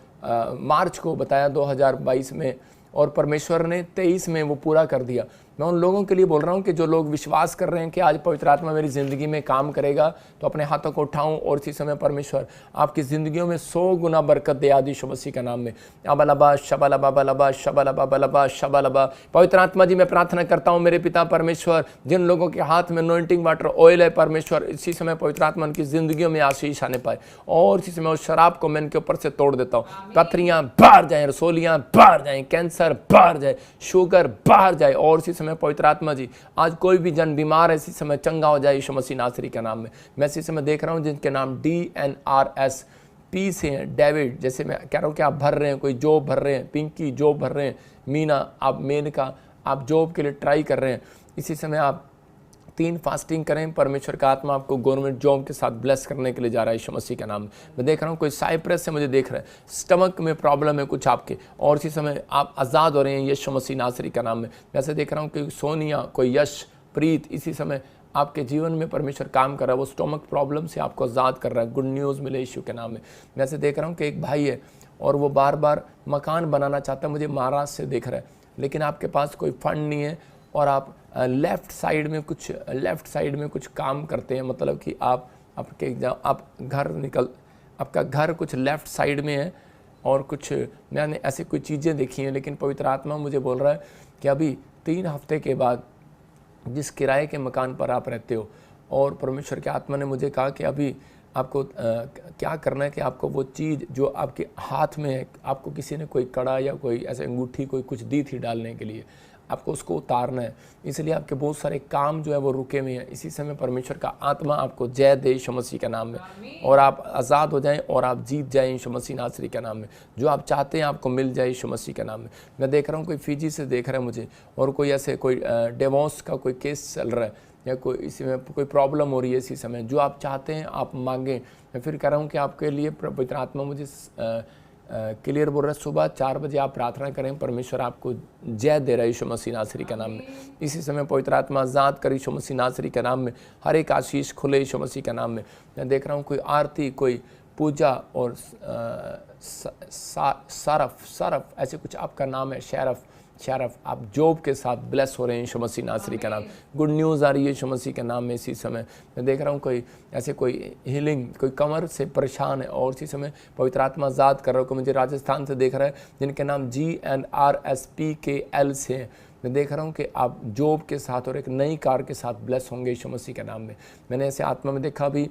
मार्च को बताया 2022 में, और परमेश्वर ने 23 में वो पूरा कर दिया। मैं उन लोगों के लिए बोल रहा हूँ कि जो लोग विश्वास कर रहे हैं कि आज पवित्र आत्मा मेरी ज़िंदगी में काम करेगा, तो अपने हाथों को उठाऊं और इसी समय परमेश्वर आपकी ज़िंदगियों में 100 गुना बरकत दे आदि यीशु मसीह के नाम में। अबलबा शबलबा बलबा शबलबा बलबा शबलबा। पवित्र आत्मा जी, मैं प्रार्थना करता हूँ मेरे पिता परमेश्वर, जिन लोगों के हाथ में अनॉइंटिंग वाटर ऑयल है परमेश्वर, इसी समय पवित्र आत्मा उनकी ज़िंदगियों में आशीष आने पाए, और इसी समय उस शराब को मैं इनके ऊपर से तोड़ देता हूँ। पथरियाँ बाहर जाएँ, रसोलियाँ बाहर जाएँ, कैंसर बाहर जाए, शुगर बाहर जाए, और इसी समय पवित्र आत्मा जी आज कोई भी जन बीमार है इसी समय चंगा हो जाए यीशु मसीह नासरी के नाम में। मैं इसी समय देख रहा हूँ जिनके नाम DNRS P से हैं, डेविड, जैसे मैं कह रहा हूँ कि आप भर रहे हैं, कोई जॉब भर रहे हैं, पिंकी जॉब भर रहे हैं, मीना आप मेनका आप जॉब के लिए ट्राई कर रहे हैं, इसी समय आप 3 फास्टिंग करें। परमेश्वर का आत्मा आपको गवर्नमेंट जॉब के साथ ब्लेस करने के लिए जा रहा है यीशु मसीह के नाम में। मैं देख रहा हूँ कोई साइप्रस से मुझे देख रहा है, स्टमक में प्रॉब्लम है कुछ आपके, और इसी समय आप आज़ाद हो रहे हैं यीशु मसीह नासरी का नाम में। वैसे देख रहा हूँ कि सोनिया, कोई यश, प्रीत, इसी समय आपके जीवन में परमेश्वर काम कर रहा है, वो स्टमक प्रॉब्लम से आपको आज़ाद कर रहा है। गुड न्यूज़ मिले यीशु के नाम में। वैसे देख रहा हूँ कि एक भाई है और वो बार बार मकान बनाना चाहता है, मुझे महाराष्ट्र से देख रहा है, लेकिन आपके पास कोई फंड नहीं है, और आप लेफ़्ट साइड में कुछ काम करते हैं, मतलब कि आप आपका घर कुछ लेफ़्ट साइड में है, और कुछ मैंने ऐसी कोई चीज़ें देखी हैं, लेकिन पवित्र आत्मा मुझे बोल रहा है कि अभी 3 हफ्ते के बाद जिस किराए के मकान पर आप रहते हो, और परमेश्वर के आत्मा ने मुझे कहा कि अभी आपको क्या करना है कि आपको वो चीज़ जो आपके हाथ में है, आपको किसी ने कोई कड़ा या कोई ऐसे अंगूठी कोई कुछ दी थी डालने के लिए, आपको उसको उतारना है, इसलिए आपके बहुत सारे काम जो है वो रुके हुए हैं। इसी समय परमेश्वर का आत्मा आपको जय दे यीशु मसीह के नाम में, और आप आज़ाद हो जाएं और आप जीत जाएं यीशु मसीह नासरी के नाम में। जो आप चाहते हैं आपको मिल जाए यीशु मसीह के नाम में। मैं देख रहा हूँ कोई फिजी से देख रहा है मुझे, और कोई ऐसे कोई डिवोर्स का कोई केस चल रहा है, या कोई इसी में कोई प्रॉब्लम हो रही है इसी समय। जो आप चाहते हैं आप मांगें। मैं फिर कह रहा हूँ कि आपके लिए पवित्र आत्मा मुझे क्लियर बोल रहा है, सुबह 4 बजे आप प्रार्थना करें, परमेश्वर आपको जय दे रहा है यीशु मसीह नासरी के नाम में। इसी समय पवित्र आत्मा आज़ाद कर यीशु मसीह नासरी के नाम में, हर एक आशीष खुले यीशु मसीह के नाम में। मैं देख रहा हूँ कोई आरती, कोई पूजा, और सरफ ऐसे कुछ आपका नाम है, शरफ, आप जॉब के साथ ब्लेस हो रहे हैं यीशु मसीह नासरी का नाम। गुड न्यूज़ आ रही है यीशु मसीह के नाम में। इसी समय मैं देख रहा हूँ कोई ऐसे कोई हीलिंग, कोई कमर से परेशान है, और इसी समय पवित्र आत्मा आज़ाद कर रहा है। मुझे राजस्थान से देख रहा है जिनके नाम GNRSPKL से हैं। मैं देख रहा हूँ कि आप जॉब के साथ और एक नई कार के साथ ब्लेस होंगे यीशु मसीह के नाम में। मैंने ऐसे आत्मा में देखा भी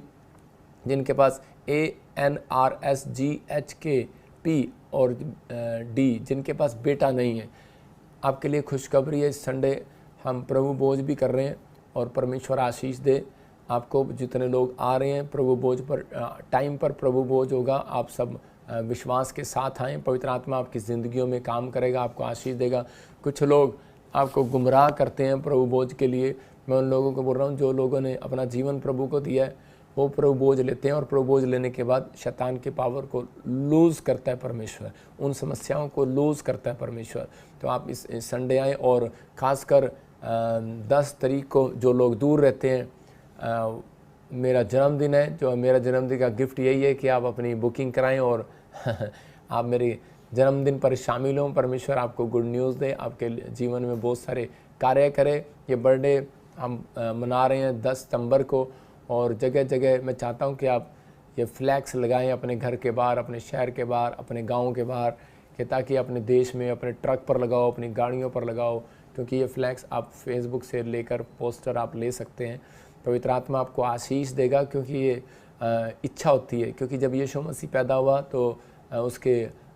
जिनके पास ANRSGHKP और D, जिनके पास बेटा नहीं है। आपके लिए खुशखबरी है, इस संडे हम प्रभु भोज भी कर रहे हैं, और परमेश्वर आशीष दे आपको। जितने लोग आ रहे हैं प्रभु भोज पर, टाइम पर प्रभु भोज होगा, आप सब विश्वास के साथ आएँ। पवित्र आत्मा आपकी ज़िंदगियों में काम करेगा, आपको आशीष देगा। कुछ लोग आपको गुमराह करते हैं प्रभु भोज के लिए, मैं उन लोगों को बोल रहा हूँ जो लोगों ने अपना जीवन प्रभु को दिया है, वो प्रभु बोझ लेते हैं, और प्रभु बोझ लेने के बाद शैतान के पावर को लूज़ करता है परमेश्वर, उन समस्याओं को लूज़ करता है परमेश्वर। तो आप इस संडे आएँ, और ख़ासकर 10 तारीख को जो लोग दूर रहते हैं, मेरा जन्मदिन है, जो मेरा जन्मदिन का गिफ्ट यही है कि आप अपनी बुकिंग कराएं और आप मेरे जन्मदिन पर शामिल हों। परमेश्वर आपको गुड न्यूज़ दे, आपके जीवन में बहुत सारे कार्य करे। ये बर्थडे हम मना रहे हैं 10 सितंबर को, और जगह जगह मैं चाहता हूँ कि आप ये फ्लैक्स लगाएं अपने घर के बाहर, अपने शहर के बाहर, अपने गांव के बाहर, कि ताकि अपने देश में अपने ट्रक पर लगाओ, अपनी गाड़ियों पर लगाओ, क्योंकि ये फ्लैक्स आप फेसबुक से लेकर पोस्टर आप ले सकते हैं। पवित्र आत्मा आपको आशीष देगा, क्योंकि ये इच्छा होती है, क्योंकि जब यीशु मसीह पैदा हुआ तो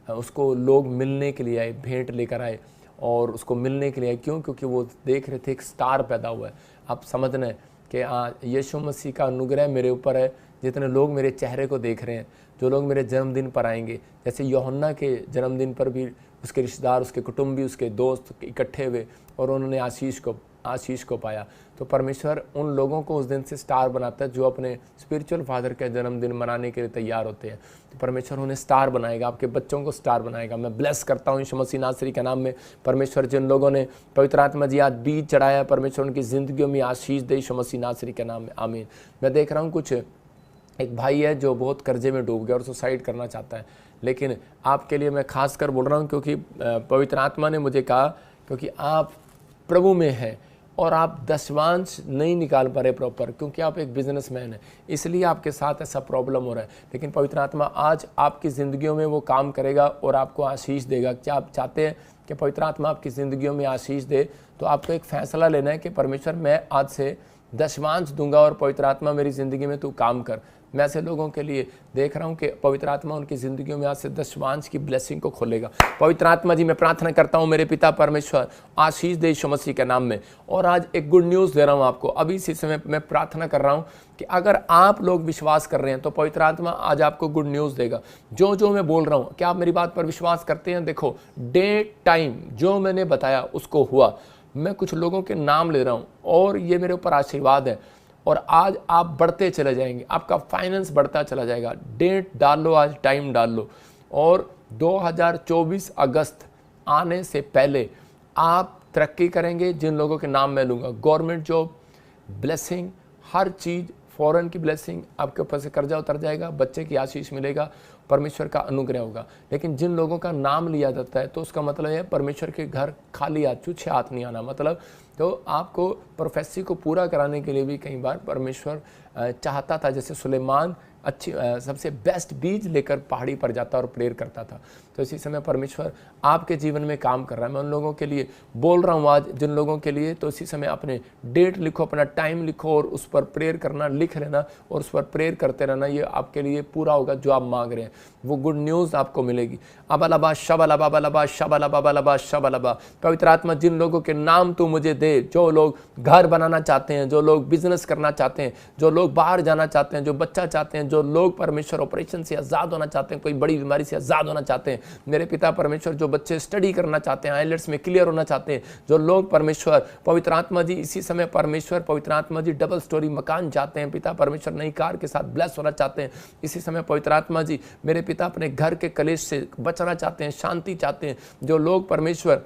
उसको लोग मिलने के लिए आए, भेंट लेकर आए, और उसको मिलने के लिए आए। क्यों? क्योंकि वो देख रहे थे एक स्टार पैदा हुआ है। आप समझना है कि यीशु मसीह का अनुग्रह मेरे ऊपर है, जितने लोग मेरे चेहरे को देख रहे हैं, जो लोग मेरे जन्मदिन पर आएंगे, जैसे यूहन्ना के जन्मदिन पर भी उसके रिश्तेदार, उसके कुटुंबी, उसके दोस्त इकट्ठे हुए और उन्होंने आशीष को पाया। तो परमेश्वर उन लोगों को उस दिन से स्टार बनाता है जो अपने स्पिरिचुअल फादर का जन्मदिन मनाने के लिए तैयार होते हैं। तो परमेश्वर उन्हें स्टार बनाएगा, आपके बच्चों को स्टार बनाएगा। मैं ब्लेस करता हूँ यीशु मसीह नासरी के नाम में। परमेश्वर जिन लोगों ने पवित्र आत्मा जी आज बीज चढ़ाया, परमेश्वर उनकी ज़िंदगियों में आशीष दे यीशु मसीह नासरी के नाम में, आमीन। मैं देख रहा हूँ कुछ एक भाई है जो बहुत कर्जे में डूब गया और सुसाइड करना चाहता है, लेकिन आपके लिए मैं खास कर बोल रहा हूँ क्योंकि पवित्र आत्मा ने मुझे कहा, क्योंकि आप प्रभु में हैं और आप दशवांश नहीं निकाल पा रहे प्रॉपर, क्योंकि आप एक बिजनेसमैन हैं, इसलिए आपके साथ ऐसा प्रॉब्लम हो रहा है। लेकिन पवित्र आत्मा आज आपकी ज़िंदगियों में वो काम करेगा और आपको आशीष देगा। क्या आप चाहते हैं कि पवित्र आत्मा आपकी ज़िंदगियों में आशीष दे? तो आपको एक फ़ैसला लेना है कि परमेश्वर मैं आज से दशवांश दूंगा और पवित्र आत्मा मेरी ज़िंदगी में तू काम कर। मैं ऐसे लोगों के लिए देख रहा हूं कि पवित्र आत्मा उनकी ज़िंदगियों में आज से दशवांश की ब्लेसिंग को खोलेगा। पवित्र आत्मा जी मैं प्रार्थना करता हूं मेरे पिता परमेश्वर आशीष दे यीशु मसीह के नाम में। और आज एक गुड न्यूज़ दे रहा हूं आपको, अभी इसी समय मैं प्रार्थना कर रहा हूं कि अगर आप लोग विश्वास कर रहे हैं तो पवित्र आत्मा आज आपको गुड न्यूज़ देगा। जो मैं बोल रहा हूँ, क्या आप मेरी बात पर विश्वास करते हैं? देखो, डे टाइम जो मैंने बताया उसको हुआ। मैं कुछ लोगों के नाम ले रहा हूँ और ये मेरे ऊपर आशीर्वाद है और आज आप बढ़ते चले जाएंगे, आपका फाइनेंस बढ़ता चला जाएगा। डेट डाल लो, आज टाइम डाल लो और 2024 अगस्त आने से पहले आप तरक्की करेंगे। जिन लोगों के नाम मैं लूँगा, गवर्नमेंट जॉब, ब्लेसिंग, हर चीज़, फॉरेन की ब्लेसिंग, आपके ऊपर से कर्जा उतर जाएगा, बच्चे की आशीष मिलेगा, परमेश्वर का अनुग्रह होगा। लेकिन जिन लोगों का नाम लिया जाता है तो उसका मतलब है परमेश्वर के घर खाली हाथ, छूछे हाथ नहीं आना। मतलब तो आपको प्रोफेसी को पूरा कराने के लिए भी कई बार परमेश्वर चाहता था, जैसे सुलेमान अच्छी सबसे बेस्ट बीज लेकर पहाड़ी पर जाता और प्रेयर करता था। तो इसी समय परमेश्वर आपके जीवन में काम कर रहा है। मैं उन लोगों के लिए बोल रहा हूँ आज, जिन लोगों के लिए, तो इसी समय अपने डेट लिखो, अपना टाइम लिखो और उस पर प्रेयर करना, लिख लेना और उस पर प्रेयर करते रहना। ये आपके लिए पूरा होगा जो आप मांग रहे हैं, वो गुड न्यूज़ आपको मिलेगी। अबलबा शबलबा बलबा शबलबा बलबा शबलबा। पवित्र आत्मा जिन लोगों के नाम तू मुझे दे, जो लोग घर बनाना चाहते हैं, जो लोग बिजनेस करना चाहते हैं, जो लोग बाहर जाना चाहते हैं, जो बच्चा चाहते हैं, जो लोग परमेश्वर ऑपरेशन से आज़ाद होना चाहते हैं, कोई बड़ी बीमारी से आज़ाद होना चाहते हैं, मेरे पिता परमेश्वर जो बच्चे स्टडी करना चाहते हैं, आइलेट्स में क्लियर होना चाहते हैं, जो लोग परमेश्वर पवित्र आत्मा जी इसी समय परमेश्वर पवित्र आत्मा जी डबल स्टोरी मकान चाहते हैं, पिता परमेश्वर नई कार के साथ ब्लेस होना चाहते हैं, इसी समय पवित्र आत्मा जी मेरे पिता अपने घर के कलेश से बचना चाहते हैं, शांति चाहते हैं, जो लोग परमेश्वर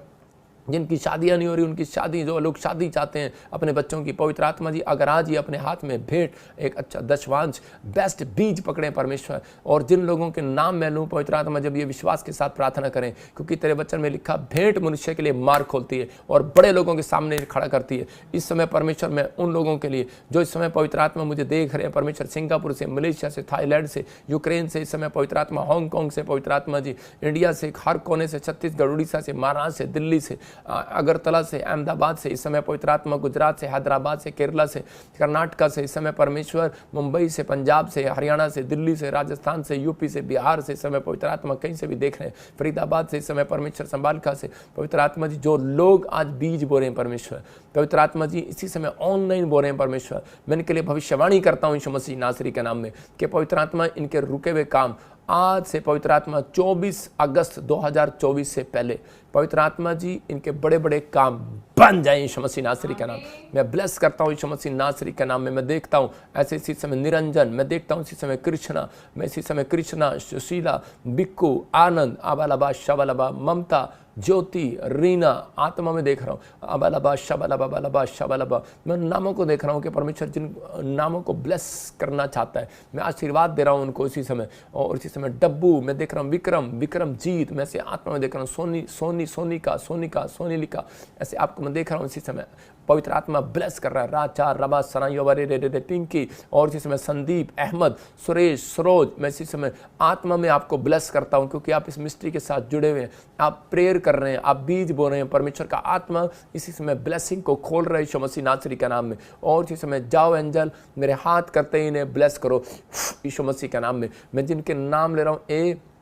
जिनकी शादियां नहीं हो रही उनकी शादी, जो लोग शादी चाहते हैं अपने बच्चों की, पवित्र आत्मा जी अगर आज ही अपने हाथ में भेंट एक अच्छा दशवांश बेस्ट बीज पकड़े परमेश्वर। और जिन लोगों के नाम मैं लूँ पवित्र आत्मा, जब ये विश्वास के साथ प्रार्थना करें, क्योंकि तेरे वचन में लिखा भेंट मनुष्य के लिए मार्ग खोलती है और बड़े लोगों के सामने खड़ा करती है। इस समय परमेश्वर मैं उन लोगों के लिए जो इस समय पवित्र आत्मा मुझे देख रहे हैं परमेश्वर, सिंगापुर से, मलेशिया से, थाईलैंड से, यूक्रेन से, इस समय पवित्र आत्मा हांगकॉन्ग से, पवित्र आत्मा जी इंडिया से, हर कोने से, छत्तीसगढ़, उड़ीसा से, महाराष्ट्र से, दिल्ली से, अगरतला से, अहमदाबाद से, इस समय पवित्र आत्मा गुजरात से, हैदराबाद से, केरला से, कर्नाटका से, इस समय परमेश्वर मुंबई से, पंजाब से, हरियाणा से, दिल्ली से, राजस्थान से, यूपी से, बिहार से, इस समय पवित्र आत्मा कहीं से भी देख रहे हैं, फरीदाबाद से, इस समय परमेश्वर संभालका से, पवित्र आत्मा जी जो लोग आज बीज बो रहे हैं परमेश्वर, पवित्र आत्मा जी इसी समय ऑनलाइन बो रहे हैं परमेश्वर, मैं इनके लिए भविष्यवाणी करता हूँ यीशु मसीह नासरी के नाम में कि पवित्र आत्मा इनके रुके हुए काम आज से पवित्र आत्मा 24 अगस्त 2024 से पहले पवित्र आत्मा जी इनके बड़े बड़े काम बन जाए यीशु मसीह नासरी का नाम। मैं ब्लेस करता हूँ यीशु मसीह नासरी के नाम में। मैं देखता हूँ ऐसे इसी समय निरंजन, मैं देखता हूँ इसी समय कृष्णा, मैं इसी समय कृष्णा, सुशीला, बिक्कू, आनंद, आबालबा, शबलबा, ममता, ज्योति, रीना, आत्मा में देख रहा हूँ, अबलबा शबलबा बलबा शबलबा। मैं नामों को देख रहा हूँ कि परमेश्वर जिन नामों को ब्लेस करना चाहता है, मैं आशीर्वाद दे रहा हूँ उनको इसी समय। और इसी समय डब्बू, मैं देख रहा हूँ विक्रम, विक्रमजीत, मैं से आत्मा में देख रहा हूँ सोनी, सोनी, सोनिका, सोनिका, सोनीलिका, ऐसे आपको मैं देख रहा हूँ इसी समय पवित्र आत्मा ब्लेस कर रहा है। राचा, रबा, सनायोवरे, रे रे रे, पिंकी, और इसी समय संदीप, अहमद, सुरेश, सरोज, मैं इसी समय आत्मा में आपको ब्लेस करता हूँ क्योंकि आप इस मिस्ट्री के साथ जुड़े हुए हैं, आप प्रेयर कर रहे हैं, आप बीज बो रहे हैं। परमेश्वर का आत्मा इसी समय ब्लेसिंग को खोल रहे हैं यीशु मसीह नासरी के नाम में। और इसी समय जाओ एंजल, मेरे हाथ करते ही इन्हें ब्लेस करो यीशु मसीह के नाम में। मैं जिनके नाम ले रहा हूँ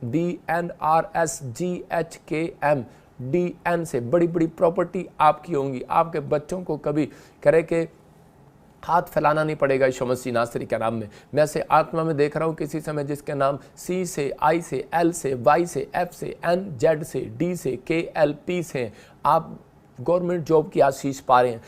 ABNRSGHKM DN से बड़ी बड़ी प्रॉपर्टी आपकी होंगी। आपके बच्चों को कभी करे कि हाथ फैलाना नहीं पड़ेगा यीशु मसीह नासरी के नाम में। मैं ऐसे आत्मा में देख रहा हूँ किसी समय जिसके नाम C से, I से, L से, Y से, F से, N, Z से, D से, K, L, P से आप गवर्नमेंट जॉब की आशीष पा रहे हैं।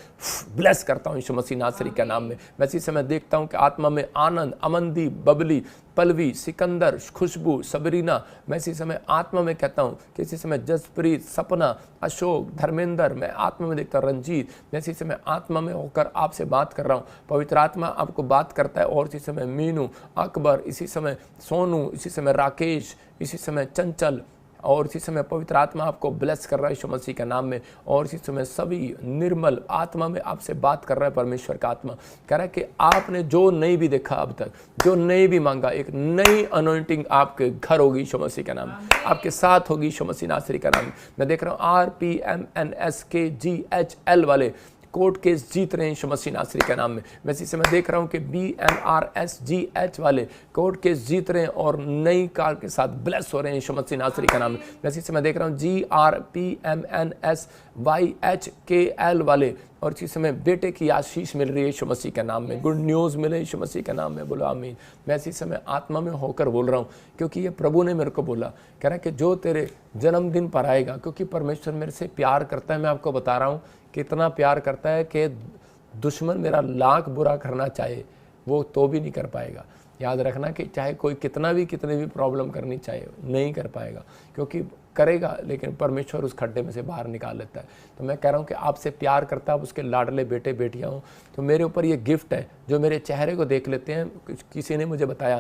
ब्लेस करता हूँ यीशु मसीह नासरी के नाम में। मैं इसी समय देखता हूँ कि आत्मा में आनंद, अमनदीप, बबली, पलवी, सिकंदर, खुशबू, सबरीना, मैं इसी समय आत्मा में कहता हूँ कि इसी समय जसप्रीत, सपना, अशोक, धर्मेंद्र, मैं आत्मा में देखता हूँ रंजीत, मैं इसी समय आत्मा में होकर आपसे बात कर रहा हूँ। पवित्र आत्मा आपको बात करता है। और इसी समय मीनू, अकबर, इसी समय सोनू, इसी समय राकेश, इसी समय चंचल, और इसी समय पवित्र आत्मा आपको ब्लेस कर रहा है यीशु मसीह के नाम में। और इसी समय सभी निर्मल आत्मा में आपसे बात कर रहा है परमेश्वर का आत्मा। कह रहा है कि आपने जो नहीं भी देखा अब तक, जो नहीं भी मांगा, एक नई अनॉइंटिंग आपके घर होगी यीशु मसीह के नाम में, आपके साथ होगी यीशु मसीह नासरी का नाम। मैं देख रहा हूँ RPMNSKGHL वाले कोर्ट केस जीत रहे हैं यीशु मसीह नासरी के नाम में। मैं इसी समय देख रहा हूँ कि BNRSGH वाले कोर्ट केस जीत रहे हैं और नई कार के साथ ब्लेस हो रहे हैं यीशु मसीह नासरी के नाम में। मैं इसी समय देख रहा हूँ GRPMNSYHKL वाले और इसी समय बेटे की आशीष मिल रही है यीशु मसीह के नाम में। गुड न्यूज़ मिले यीशु मसीह के नाम में, बोलो आमीन। मैं इसी समय आत्मा में होकर बोल रहा हूँ क्योंकि ये प्रभु ने मेरे को बोला, कह रहा है कि जो तेरे जन्मदिन पर आएगा, क्योंकि परमेश्वर मेरे से प्यार करता है। मैं आपको बता रहा हूँ कितना प्यार करता है कि दुश्मन मेरा लाख बुरा करना चाहे वो तो भी नहीं कर पाएगा। याद रखना कि चाहे कोई कितनी भी प्रॉब्लम करनी चाहे नहीं कर पाएगा, क्योंकि करेगा लेकिन परमेश्वर उस खड्डे में से बाहर निकाल लेता है। तो मैं कह रहा हूँ कि आपसे प्यार करता है, आप उसके लाडले बेटे बेटियाँ हों। तो मेरे ऊपर ये गिफ्ट है जो मेरे चेहरे को देख लेते हैं। किसी ने मुझे बताया,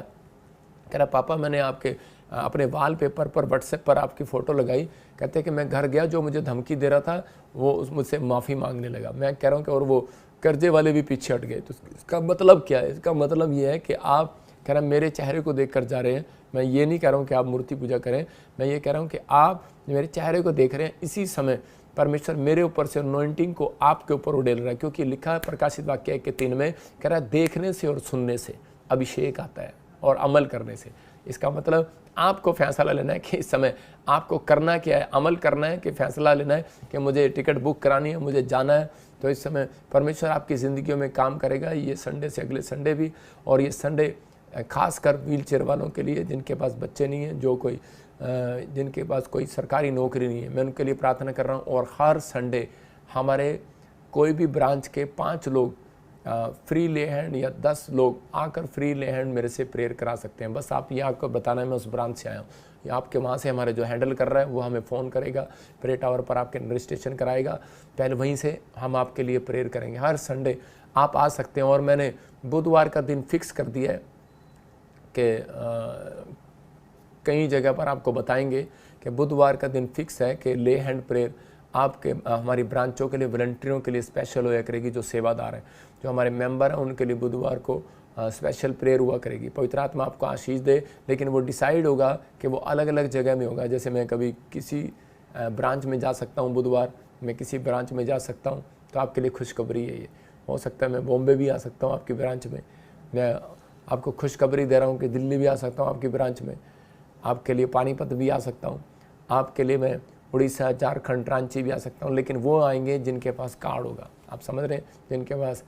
कह रहा पापा मैंने आपके अपने वॉलपेपर पर व्हाट्सएप पर आपकी फ़ोटो लगाई, कहते कि मैं घर गया, जो मुझे धमकी दे रहा था वो मुझसे माफ़ी मांगने लगा। मैं कह रहा हूँ कि और वो कर्जे वाले भी पीछे हट गए। तो इसका मतलब क्या है? इसका मतलब ये है कि आप कह रहे हैं मेरे चेहरे को देख कर जा रहे हैं। मैं ये नहीं कह रहा हूँ कि आप मूर्ति पूजा करें, मैं ये कह रहा हूँ कि आप मेरे चेहरे को देख रहे हैं। इसी समय परमेश्वर मेरे ऊपर से अनॉइंटिंग को आपके ऊपर उड़ेल रहा है, क्योंकि लिखा है प्रकाशित वाक्य 1:3 में, कह रहा है देखने से और सुनने से अभिषेक आता है और अमल करने से। इसका मतलब आपको फैसला लेना है कि इस समय आपको करना क्या है, अमल करना है कि फैसला लेना है कि मुझे टिकट बुक करानी है, मुझे जाना है। तो इस समय परमेश्वर आपकी ज़िंदगियों में काम करेगा, ये संडे से अगले संडे भी। और ये संडे खासकर व्हील चेयर वालों के लिए, जिनके पास बच्चे नहीं हैं, जो कोई जिनके पास कोई सरकारी नौकरी नहीं है, मैं उनके लिए प्रार्थना कर रहा हूँ। और हर संडे हमारे कोई भी ब्रांच के 5 लोग फ्री ले हैंड या 10 लोग आकर फ्री ले हैंड मेरे से प्रेयर करा सकते हैं। बस आप ये आपको बताना है मैं उस ब्रांच से आया हूँ, या आपके वहाँ से हमारे जो हैंडल कर रहा है वो हमें फ़ोन करेगा, प्रेयर टावर पर आपके रजिस्ट्रेशन कराएगा, पहले वहीं से हम आपके लिए प्रेयर करेंगे। हर संडे आप आ सकते हैं। और मैंने बुधवार का दिन फिक्स कर दिया है कि कई जगह पर आपको बताएंगे कि बुधवार का दिन फिक्स है कि ले हैंड प्रेयर आपके हमारी ब्रांचों के लिए, वॉलंटियरों के लिए स्पेशल होया करेगी। जो सेवादार हैं, जो हमारे मेंबर हैं, उनके लिए बुधवार को स्पेशल प्रेयर हुआ करेगी। पवित्र आत्मा आपको आशीष दे, लेकिन वो डिसाइड होगा कि वो अलग अलग जगह में होगा। जैसे मैं कभी किसी ब्रांच में जा सकता हूँ बुधवार, मैं किसी ब्रांच में जा सकता हूँ, तो आपके लिए खुशखबरी है। ये हो सकता है मैं बॉम्बे भी आ सकता हूँ आपकी ब्रांच में। मैं आपको खुशखबरी दे रहा हूँ कि दिल्ली भी आ सकता हूँ आपकी ब्रांच में, आपके लिए पानीपत भी आ सकता हूँ, आपके लिए मैं उड़ीसा, झारखंड, रांची भी आ सकता हूँ। लेकिन वो आएंगे जिनके पास कार्ड होगा, आप समझ रहे हैं, जिनके पास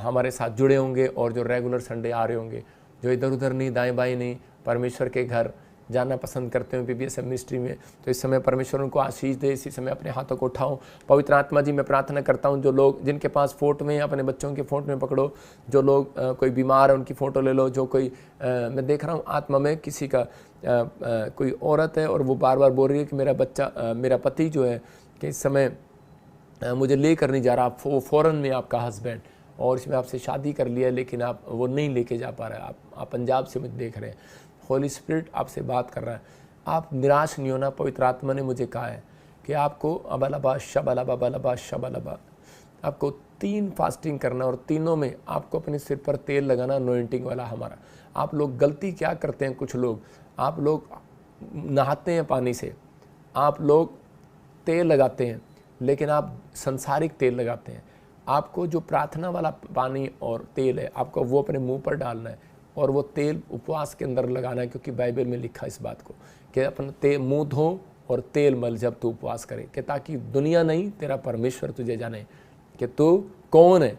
हमारे साथ जुड़े होंगे और जो रेगुलर संडे आ रहे होंगे, जो इधर उधर नहीं, दाएं बाएं नहीं, परमेश्वर के घर जाना पसंद करते हैं PBSM मिनिस्ट्री में। तो इस समय परमेश्वर उनको आशीष दे। इसी समय अपने हाथों को उठाओ। पवित्र आत्मा जी मैं प्रार्थना करता हूँ, जो लोग जिनके पास फ़ोटो में, अपने बच्चों के फ़ोटो में पकड़ो, जो लोग कोई बीमार है उनकी फ़ोटो ले लो, जो कोई मैं देख रहा हूँ आत्मा में किसी का कोई औरत है और वो बार बार बोल रही है कि मेरा बच्चा, मेरा पति जो है कि इस समय मुझे लेकर नहीं जा रहा, वो फ़ौरन में आपका हस्बैंड, और इसमें आपसे शादी कर लिया लेकिन आप वो नहीं लेके जा पा रहे। आप पंजाब से मुझे देख रहे हैं, होली स्पिरिट आपसे बात कर रहा है। आप निराश नहीं होना। पवित्र आत्मा ने मुझे कहा है कि आपको अबलबा शबलबा बलबा शबलबा आपको 3 फास्टिंग करना, और तीनों में आपको अपने सिर पर तेल लगाना, अनॉइंटिंग वाला हमारा। आप लोग गलती क्या करते हैं, कुछ लोग, आप लोग नहाते हैं पानी से, आप लोग तेल लगाते हैं, लेकिन आप संसारिक तेल लगाते हैं। आपको जो प्रार्थना वाला पानी और तेल है, आपको वो अपने मुंह पर डालना है, और वो तेल उपवास के अंदर लगाना है, क्योंकि बाइबल में लिखा है इस बात को कि अपना मुंह धो और तेल मल जब तू उपवास करे, कि ताकि दुनिया नहीं तेरा परमेश्वर तुझे जाने कि तू कौन है।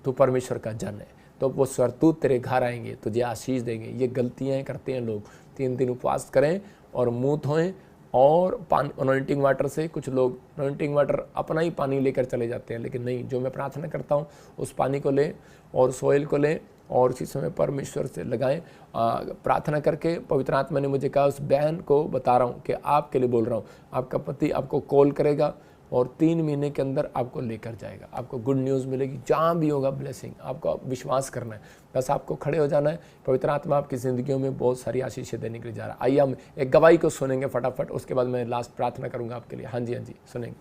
तू परमेश्वर का जन है, तो वो स्वर्गदूत तेरे घर आएंगे, तुझे आशीष देंगे। ये गलतियाँ करते हैं लोग। 3 दिन उपवास करें और मुँह धोएं और अनॉइंटिंग वाटर से, कुछ लोग अनॉइंटिंग वाटर अपना ही पानी लेकर चले जाते हैं, लेकिन नहीं, जो मैं प्रार्थना करता हूँ उस पानी को लें और उस ऑयल को लें और उसी समय परमेश्वर से लगाएं। प्रार्थना करके पवित्र आत्मा ने मुझे कहा, उस बहन को बता रहा हूँ कि आपके लिए बोल रहा हूँ, आपका पति आपको कॉल करेगा और 3 महीने के अंदर आपको लेकर जाएगा, आपको गुड न्यूज़ मिलेगी, जहाँ भी होगा ब्लेसिंग। आपको विश्वास करना है, बस आपको खड़े हो जाना है। पवित्र आत्मा आपकी ज़िंदगियों में बहुत सारी आशीषें देने के लिए जा रहा है। आइए हम एक गवाही को सुनेंगे फटाफट, उसके बाद मैं लास्ट प्रार्थना करूँगा आपके लिए। हाँ जी सुनेंगे।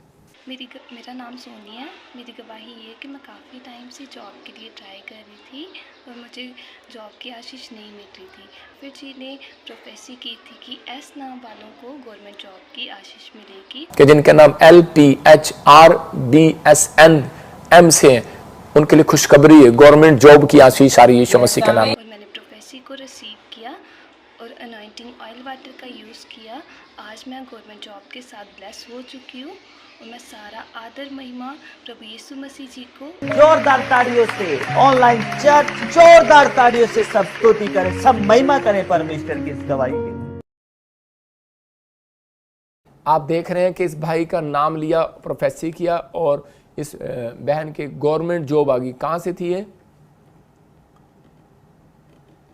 मेरा नाम सोनी है। मेरी गवाही ये है कि मैं काफ़ी टाइम से जॉब के लिए ट्राई कर रही थी और मुझे जॉब की आशीष नहीं मिल रही थी। फिर जी ने प्रोफेसी की थी कि एस नाम वालों को गवर्नमेंट जॉब की आशीष मिलेगी, कि जिनका नाम LPHRBSNM से है, उनके लिए खुशखबरी है, गवर्नमेंट जॉब की आशीष आ रही है यीशु मसीह का नाम। और मैंने प्रोफेसी को रिसीव किया और अनॉइंटिंग ऑयल वाटर का यूज़ किया। आज मैं गवर्नमेंट जॉब के साथ ब्लेस हो चुकी हूँ और मैं सारा आदर महिमा प्रभु यीशु मसीह जी को। जोरदार तालियों से ऑनलाइन चर्च, जोरदार तालियों से सब स्तुति करें, सब महिमा करें परमेश्वर की इस गवाही के। आप देख रहे हैं कि इस भाई का नाम लिया, प्रोफेसी किया और इस बहन के गवर्नमेंट जॉब आ गई। कहाँ से थी ये?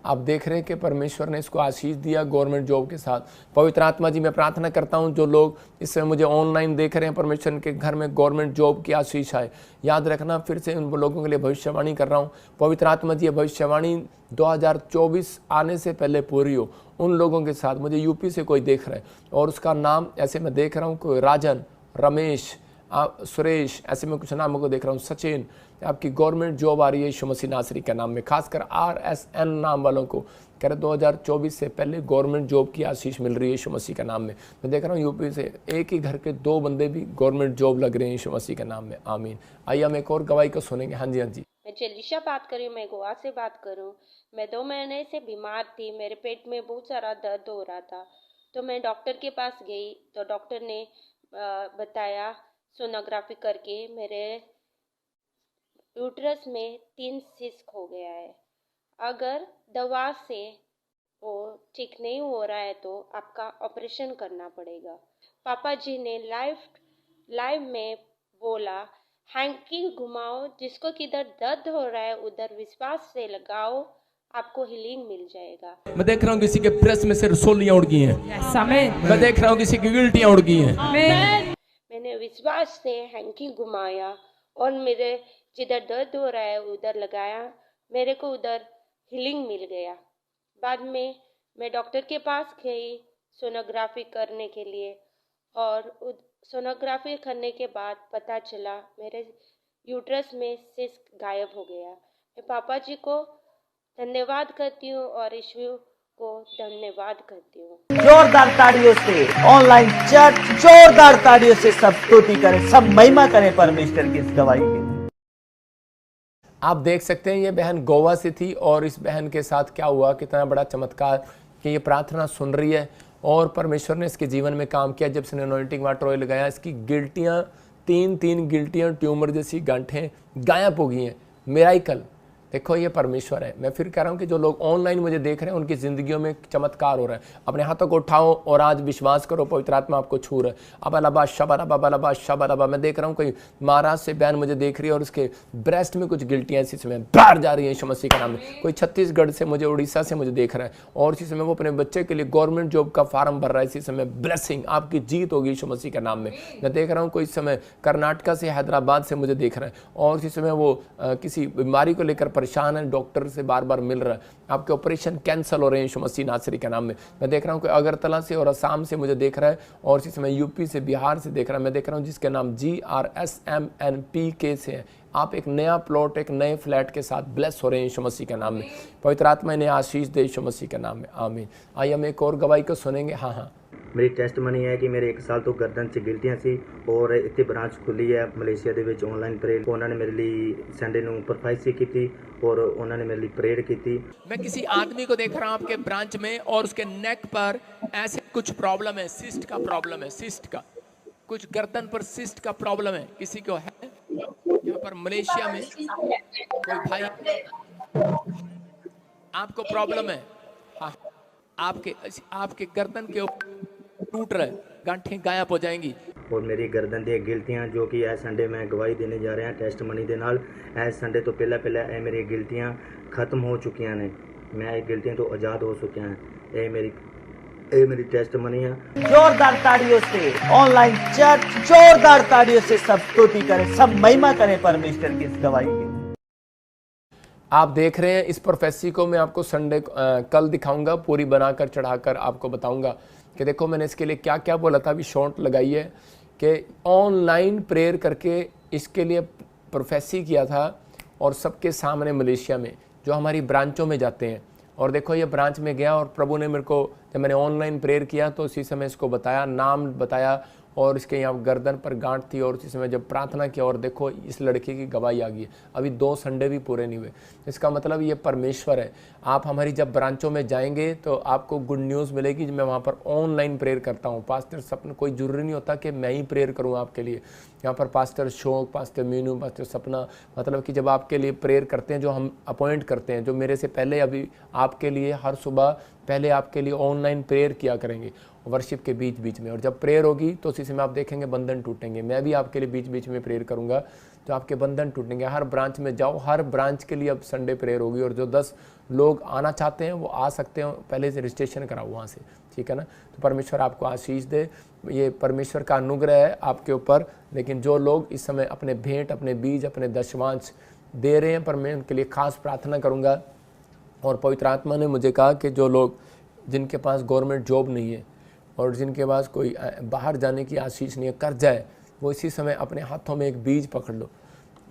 आप देख रहे हैं कि परमेश्वर ने इसको आशीष दिया गवर्नमेंट जॉब के साथ। पवित्र आत्मा जी, मैं प्रार्थना करता हूं जो लोग इस समय मुझे ऑनलाइन देख रहे हैं, परमेश्वर के घर में गवर्नमेंट जॉब की आशीष आए। याद रखना, फिर से उन लोगों के लिए भविष्यवाणी कर रहा हूं। पवित्र आत्मा जी, भविष्यवाणी 2024 आने से पहले पूरी हो उन लोगों के साथ। मुझे यूपी से कोई देख रहा है और उसका नाम ऐसे मैं देख रहा हूँ, कोई राजन, रमेश, सुरेश, ऐसे में कुछ नामों को देख रहा हूँ, सचिन, आपकी गवर्नमेंट जॉब आ रही है यीशु मसीह नासरी के नाम में। खासकर RSN नाम वालों को कह रहे 2024 से पहले गवर्नमेंट जॉब की आशीष मिल रही है यीशु मसीह के नाम में। मैं देख रहा हूँ यूपी से एक ही घर के 2 बंदे भी गवर्नमेंट जॉब लग रहे हैं यीशु मसीह के नाम में। आमीन। आइए हम एक और गवाही को सुनेंगे। हाँ जी मैं जलिशा बात कर रही हूँ, मैं गोवा से बात करूँ। मैं 2 महीने से बीमार थी, मेरे पेट में बहुत सारा दर्द हो रहा था, तो मैं डॉक्टर के पास गई तो डॉक्टर ने बताया सोनोग्राफी करके मेरे यूट्रस में 3 सिस्ट हो गया है। अगर दवा से वो ठीक नहीं हो रहा है तो आपका ऑपरेशन करना पड़ेगा। पापा जी ने लाइव में बोला, हैंकी घुमाओ, जिसको किधर दर्द हो रहा है उधर विश्वास से लगाओ, आपको हीलिंग मिल जाएगा। मैं देख रहा हूँ किसी के ब्रेस्ट में से रसोलियां उड़ गई हैं। मैं देख रहा हूँ किसी की गिल्टियां उड़ गई हैं। मैंने विश्वास से हैंकी घुमाया और मेरे जिधर दर्द हो रहा है उधर लगाया, मेरे को उधर हीलिंग मिल गया। बाद में मैं डॉक्टर के पास गई सोनोग्राफी करने के लिए और सोनोग्राफी करने के बाद पता चला मेरे यूट्रस में सिस्ट गायब हो गया। मैं पापा जी को धन्यवाद करती हूँ और यीशु को धन्यवाद करती हूँ। जोरदार तालियों से ऑनलाइन चर्च, जोरदार तालियों से सब स्तुति करें, सब महिमा करें परमेश्वर की इस गवाही के। आप देख सकते हैं ये बहन गोवा से थी और इस बहन के साथ क्या हुआ, कितना बड़ा चमत्कार कि ये प्रार्थना सुन रही है और परमेश्वर ने इसके जीवन में काम किया। जब इसने अनॉइंटिंग वाटर ऑयल लगाया, इसकी गिल्टियाँ 3 गिल्टियाँ ट्यूमर जैसी गांठें गायब हो गई हैं। मिराइकल। देखो ये परमेश्वर है। मैं फिर कह रहा हूँ कि जो लोग ऑनलाइन मुझे देख रहे हैं उनकी ज़िंदगियों में चमत्कार हो रहा है। अपने हाथों को उठाओ और आज विश्वास करो, पवित्र आत्मा आपको छू रहा है। अबा शबा। मैं देख रहा हूँ कोई महाराज से बहन मुझे देख रही है और उसके ब्रेस्ट में कुछ गिल्टियाँ इसी समय बाहर जा रही हैं यीशु मसीह के नाम में। कोई छत्तीसगढ़ से मुझे, उड़ीसा से मुझे देख रहा है और इसी समय वो अपने बच्चे के लिए गवर्नमेंट जॉब का फार्म भर रहा है। इसी समय ब्लेसिंग, आपकी जीत होगी यीशु मसीह के नाम में। मैं देख रहा हूँ कोई समय कर्नाटका से, हैदराबाद से मुझे देख रहा है और इसी समय वो किसी बीमारी को लेकर परेशान है, डॉक्टर से बार बार मिल रहा है, आपके ऑपरेशन कैंसिल हो रहे हैं यीशु मसीह नासरी के नाम में। मैं देख रहा हूँ कि अगरतला से और असम से मुझे देख रहा है और इसी समय यूपी से, बिहार से देख रहा है। मैं देख रहा हूँ जिसके नाम GRSMNPK से है। आप एक नया प्लॉट, एक नए फ्लैट के साथ ब्लेस हो रहे हैं यीशु मसीह के नाम में। पवित्र आत्मा इन्हें आशीष दे यीशु मसीह के नाम में। आमीन। आइए हम एक और गवाही को सुनेंगे। हाँ मेरी टेस्टमनी है कि मेरे 1 साल तो गर्दन से गिल्टियां सी और इतने ब्रांच खुली है मलेशिया ਦੇ ਵਿੱਚ ऑनलाइन प्रेयर। उन्होंने मेरे लिए संडे ਨੂੰ प्रोफेसी की थी और उन्होंने मेरे लिए प्रेयर की थी। मैं किसी आदमी को देख रहा हूँ आपके ब्रांच में और उसके नेक पर ऐसे कुछ प्रॉब्लम है, सिस्ट का प्रॉब्लम है, सिस्ट का कुछ गर्दन पर सिस्ट का प्रॉब्लम है। किसी को है यहाँ पर मलेशिया में कोई भाई आपको प्रॉब्लम है, हाँ, आपके गर्दन के ऊपर टूट रहा है, गांठें गायब हो जाएंगी। और मेरी गर्दन दी गिल्टियां जो कि इस संडे मैं गवाही देने जा रहा टेस्ट मनी दे नाल इस संडे तो पहले ये मेरी गिल्टियां खत्म हो चुकी ने, मैं गिल्टियां तो आज़ाद हो चुकी हैं। ये मेरी टेस्ट मनी है। जोरदार ताड़ियों से ऑनलाइन चर्च जोरदार ताड़ियों से सब स्तुति करें, सब महिमा करें परमेश्वर की इस गवाही की। आप देख रहे हैं इस प्रोफेसी को मैं आपको संडे कल दिखाऊंगा, पूरी बनाकर चढ़ाकर आपको बताऊंगा कि देखो मैंने इसके लिए क्या क्या बोला था। अभी शॉर्ट लगाई है कि ऑनलाइन प्रेयर करके इसके लिए प्रोफेसी किया था और सबके सामने मलेशिया में जो हमारी ब्रांचों में जाते हैं। और देखो ये ब्रांच में गया और प्रभु ने मेरे को जब मैंने ऑनलाइन प्रेयर किया तो उसी समय इसको बताया, नाम बताया और इसके यहाँ गर्दन पर गांठ थी और उसी समय जब प्रार्थना किया और देखो इस लड़के की गवाही आ गई है। अभी 2 संडे भी पूरे नहीं हुए। इसका मतलब ये परमेश्वर है। आप हमारी जब ब्रांचों में जाएंगे तो आपको गुड न्यूज़ मिलेगी। मैं वहाँ पर ऑनलाइन प्रेयर करता हूँ। पास्टर सपना, कोई ज़रूरी नहीं होता कि मैं ही प्रेयर करूँ आपके लिए। यहाँ पर पास्टर शोक, पास्टर मीनू, पास्टर सपना, मतलब कि जब आपके लिए प्रेयर करते हैं, जो हम अपॉइंट करते हैं, जो मेरे से पहले अभी आपके लिए हर सुबह पहले आपके लिए ऑनलाइन प्रेयर किया करेंगे वर्शिप के बीच बीच में। और जब प्रेयर होगी तो उसी समय आप देखेंगे बंधन टूटेंगे। मैं भी आपके लिए बीच बीच में प्रेयर करूंगा तो आपके बंधन टूटेंगे। हर ब्रांच में जाओ, हर ब्रांच के लिए अब संडे प्रेयर होगी और जो 10 लोग आना चाहते हैं वो आ सकते हैं। पहले से रजिस्ट्रेशन कराओ वहाँ से, ठीक है ना। तो परमेश्वर आपको आशीष दे। ये परमेश्वर का अनुग्रह है आपके ऊपर। लेकिन जो लोग इस समय अपने भेंट, अपने बीज, अपने दशमांश दे रहे हैं, पर मैं उनके लिए खास प्रार्थना करूँगा। और पवित्र आत्मा ने मुझे कहा कि जो लोग जिनके पास गवर्नमेंट जॉब नहीं है और जिनके पास कोई बाहर जाने की आशीष नहीं है, कर्जा है, वो इसी समय अपने हाथों में एक बीज पकड़ लो।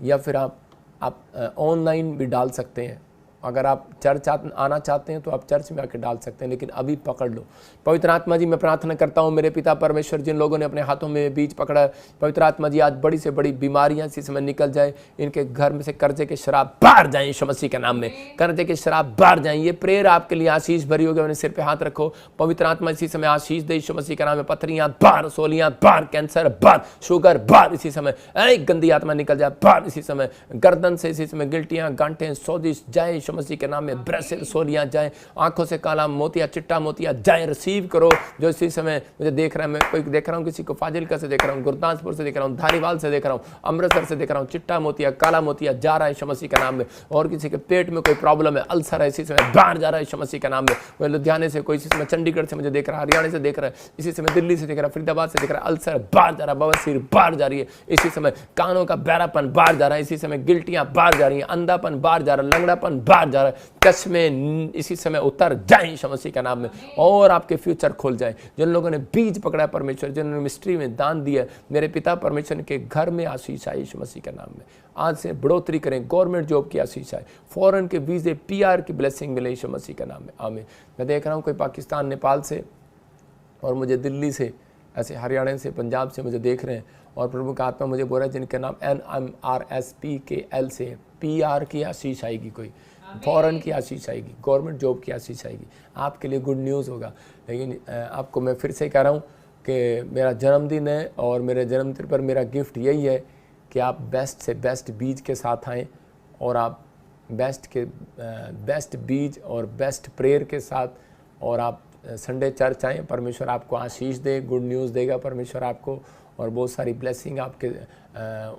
या फिर आप ऑनलाइन भी डाल सकते हैं। अगर आप चर्च आना चाहते हैं तो आप चर्च में आके डाल सकते हैं, लेकिन अभी पकड़ लो। पवित्र आत्मा जी, मैं प्रार्थना करता हूँ मेरे पिता परमेश्वर, जिन लोगों ने अपने हाथों में बीज पकड़ा है, पवित्र आत्मा जी आज बड़ी से बड़ी बीमारियां इसी समय निकल जाए। इनके घर में से कर्जे के शराब बाहर जाएं यीशु मसीह के नाम में। कर्जे के शराब बाहर जाएं। ये प्रेयर आपके लिए आशीष भरी होगी। मैंने सिर पे हाथ रखो। पवित्र आत्मा इसी समय आशीष दे यीशु मसीह के नाम में। पथरियां बाहर, सोलियां बाहर, कैंसर बाहर, शुगर बाहर इसी समय। एक गंदी आत्मा निकल जाए बाहर इसी समय। गर्दन से इसी समय गिल्टियां, गांठें, सोजिश जाए यीशु मसीह के नाम में। सोलियां जाए, आंखों से काला मोतिया, चिट्टा मोतिया जाए। रिसीव करो। जो इसी समय मुझे देख रहा है, मैं कोई देख रहा हूँ, किसी को फाजिलका से देख रहा हूँ, गुरदासपुर से देख रहा हूँ, धारीवाल से देख रहा हूँ, अमृतसर से देख रहा हूँ, चिट्टा मोतिया, काला मोतिया जा रहा है यीशु मसीह के नाम में। और किसी के पेट में कोई प्रॉब्लम है, अल्सर है, इसी समय बाहर जा रहा है यीशु मसीह के नाम में। वह लुधियाने से, कोई इसी समय चंडीगढ़ से मुझे देख रहा है, हरियाणा से देख रहा है, इसी समय दिल्ली से देख रहा है, फरीदाबाद से देख रहा है, अल्सर बाहर जा रहा है, बवासीर बाहर जा रही है इसी समय। कानों का बहरापन बाहर जा रहा है इसी समय। गिल्टियां बाहर जा रही हैं, अंधापन बाहर जा रहा है, लंगड़ापन बाहर जा रहा है। चश्मे इसी समय उतर जाएं यीशु मसीह के नाम में और आपके फ्यूचर खुल जाए। जिन लोगों ने बीज पकड़ा है परमेश्वर, जिन्होंने मिस्ट्री में दान दिया, मेरे पिता परमेश्वर के घर में आशीष आए यीशु मसीह के नाम में। आज से बढ़ोतरी करें, गवर्नमेंट जॉब की आशीष आए, फॉरेन के वीजे, PR की ब्लेसिंग मिले यीशु मसीह के नाम में, आमीन। मैं देख रहा हूँ कोई पाकिस्तान, नेपाल से और मुझे दिल्ली से, ऐसे हरियाणा से, पंजाब से मुझे देख रहे हैं। और प्रभु का आत्मा मुझे बोल रहा है जिनके नाम NMRSPKL से PR की आशीष आएगी, कोई फॉरेन की आशीष आएगी, गवर्नमेंट जॉब की आशीष आएगी। आपके लिए गुड न्यूज़ होगा। लेकिन आपको मैं फिर से कह रहा हूँ कि मेरा जन्मदिन है और मेरे जन्मदिन पर मेरा गिफ्ट यही है कि आप बेस्ट से बेस्ट बीज के साथ आएँ और आप बेस्ट बीज और बेस्ट प्रेयर के साथ और आप संडे चर्च आएँ। परमेश्वर आपको आशीष दे, गुड न्यूज़ देगा परमेश्वर आपको और बहुत सारी ब्लेसिंग आपके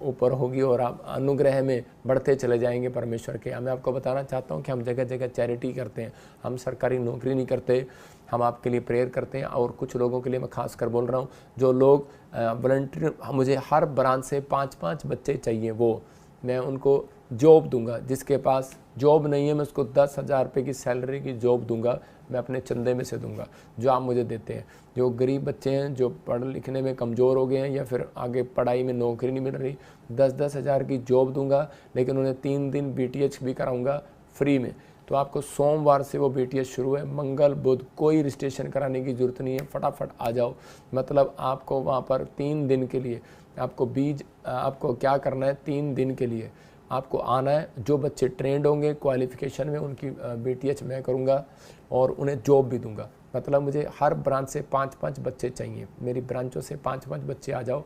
ऊपर होगी और आप अनुग्रह में बढ़ते चले जाएंगे परमेश्वर के। मैं आपको बताना चाहता हूँ कि हम जगह जगह चैरिटी करते हैं, हम सरकारी नौकरी नहीं करते, हम आपके लिए प्रेयर करते हैं। और कुछ लोगों के लिए मैं खास कर बोल रहा हूँ, जो लोग वॉलंटियर, मुझे हर ब्रांच से 5-5 बच्चे चाहिए, वो मैं उनको जॉब दूंगा। जिसके पास जॉब नहीं है मैं उसको 10,000 रुपये की सैलरी की जॉब दूंगा, मैं अपने चंदे में से दूंगा जो आप मुझे देते हैं। जो गरीब बच्चे हैं, जो पढ़ लिखने में कमज़ोर हो गए हैं या फिर आगे पढ़ाई में नौकरी नहीं मिल रही, 10-10 हज़ार की जॉब दूंगा, लेकिन उन्हें 3 दिन BTH भी कराऊंगा फ्री में। तो आपको सोमवार से वो BTH शुरू है, मंगल बुध कोई रजिस्ट्रेशन कराने की ज़रूरत नहीं है, फटाफट आ जाओ। मतलब आपको वहाँ पर 3 दिन के लिए आपको क्या करना है, 3 दिन के लिए आपको आना है। जो बच्चे ट्रेंड होंगे क्वालिफ़िकेशन में, उनकी BTH मैं करूँगा और उन्हें जॉब भी दूंगा। मतलब मुझे हर ब्रांच से 5-5 बच्चे चाहिए, मेरी ब्रांचों से 5-5 बच्चे आ जाओ,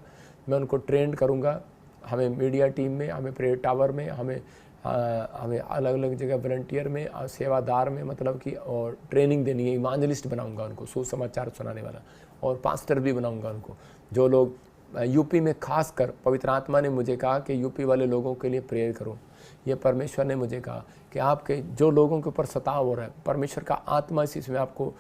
मैं उनको ट्रेंड करूँगा हमें मीडिया टीम में, हमें प्रेयर टावर में, हमें अलग अलग जगह वॉलंटियर में, सेवादार में, मतलब कि और ट्रेनिंग देनी है। इवांजलिस्ट बनाऊंगा उनको, सुसमाचार सुनाने वाला, और पास्टर भी बनाऊंगा उनको। जो लोग यूपी में, खास कर पवित्र आत्मा ने मुझे कहा कि यूपी वाले लोगों के लिए प्रेयर करो। ये परमेश्वर ने मुझे कहा कि आपके जो लोगों के ऊपर सताव हो रहा है, परमेश्वर का आत्मा इसी समय आपको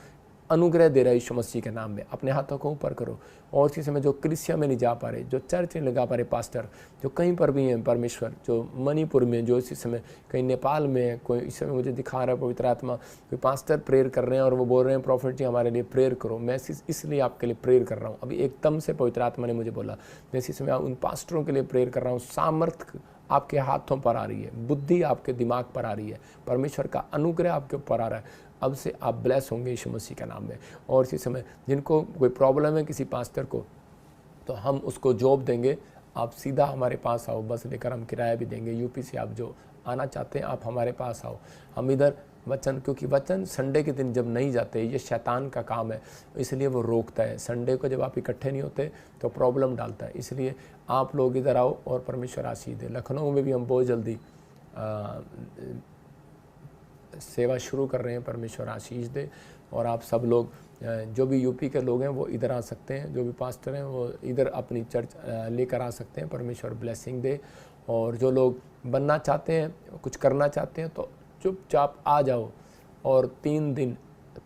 अनुग्रह दे रहा है यीशु मसीह के नाम में। अपने हाथों को ऊपर करो। और इसी समय जो क्रिसिया में नहीं जा पा रहे, जो चर्च नहीं लगा पा रहे पास्टर, जो कहीं पर भी हैं परमेश्वर, जो मणिपुर में, जो इसी समय कहीं नेपाल में है, कोई इस समय मुझे दिखा रहा है पवित्र आत्मा, कोई पास्टर प्रेयर कर रहे हैं और वो बोल रहे हैं प्रॉफिट जी हमारे लिए प्रेयर करो। मैं इसलिए आपके लिए प्रेयर कर रहा हूँ। अभी एकदम से पवित्र आत्मा ने मुझे बोला, मैं इसी समय उन पास्टरों के लिए प्रेयर कर रहा हूँ। सामर्थ्य आपके हाथों पर आ रही है, बुद्धि आपके दिमाग पर आ रही है, परमेश्वर का अनुग्रह आपके ऊपर आ रहा है। अब से आप ब्लेस होंगे यीशु मसीह के नाम में। और इसी समय जिनको कोई प्रॉब्लम है किसी पास्टर को, तो हम उसको जॉब देंगे। आप सीधा हमारे पास आओ, बस लेकर हम किराया भी देंगे। यूपी से आप जो आना चाहते हैं आप हमारे पास आओ। हम इधर वचन, क्योंकि वचन संडे के दिन जब नहीं जाते, ये शैतान का काम है, इसलिए वो रोकता है। संडे को जब आप इकट्ठे नहीं होते तो प्रॉब्लम डालता है। इसलिए आप लोग इधर आओ और परमेश्वर आशीष दे। लखनऊ में भी हम बहुत जल्दी सेवा शुरू कर रहे हैं, परमेश्वर आशीष दे। और आप सब लोग जो भी यूपी के लोग हैं वो इधर आ सकते हैं, जो भी पास्टर हैं वो इधर अपनी चर्च लेकर आ सकते हैं। परमेश्वर ब्लेसिंग दे। और जो लोग बनना चाहते हैं, कुछ करना चाहते हैं, तो चुपचाप आ जाओ। और 3 दिन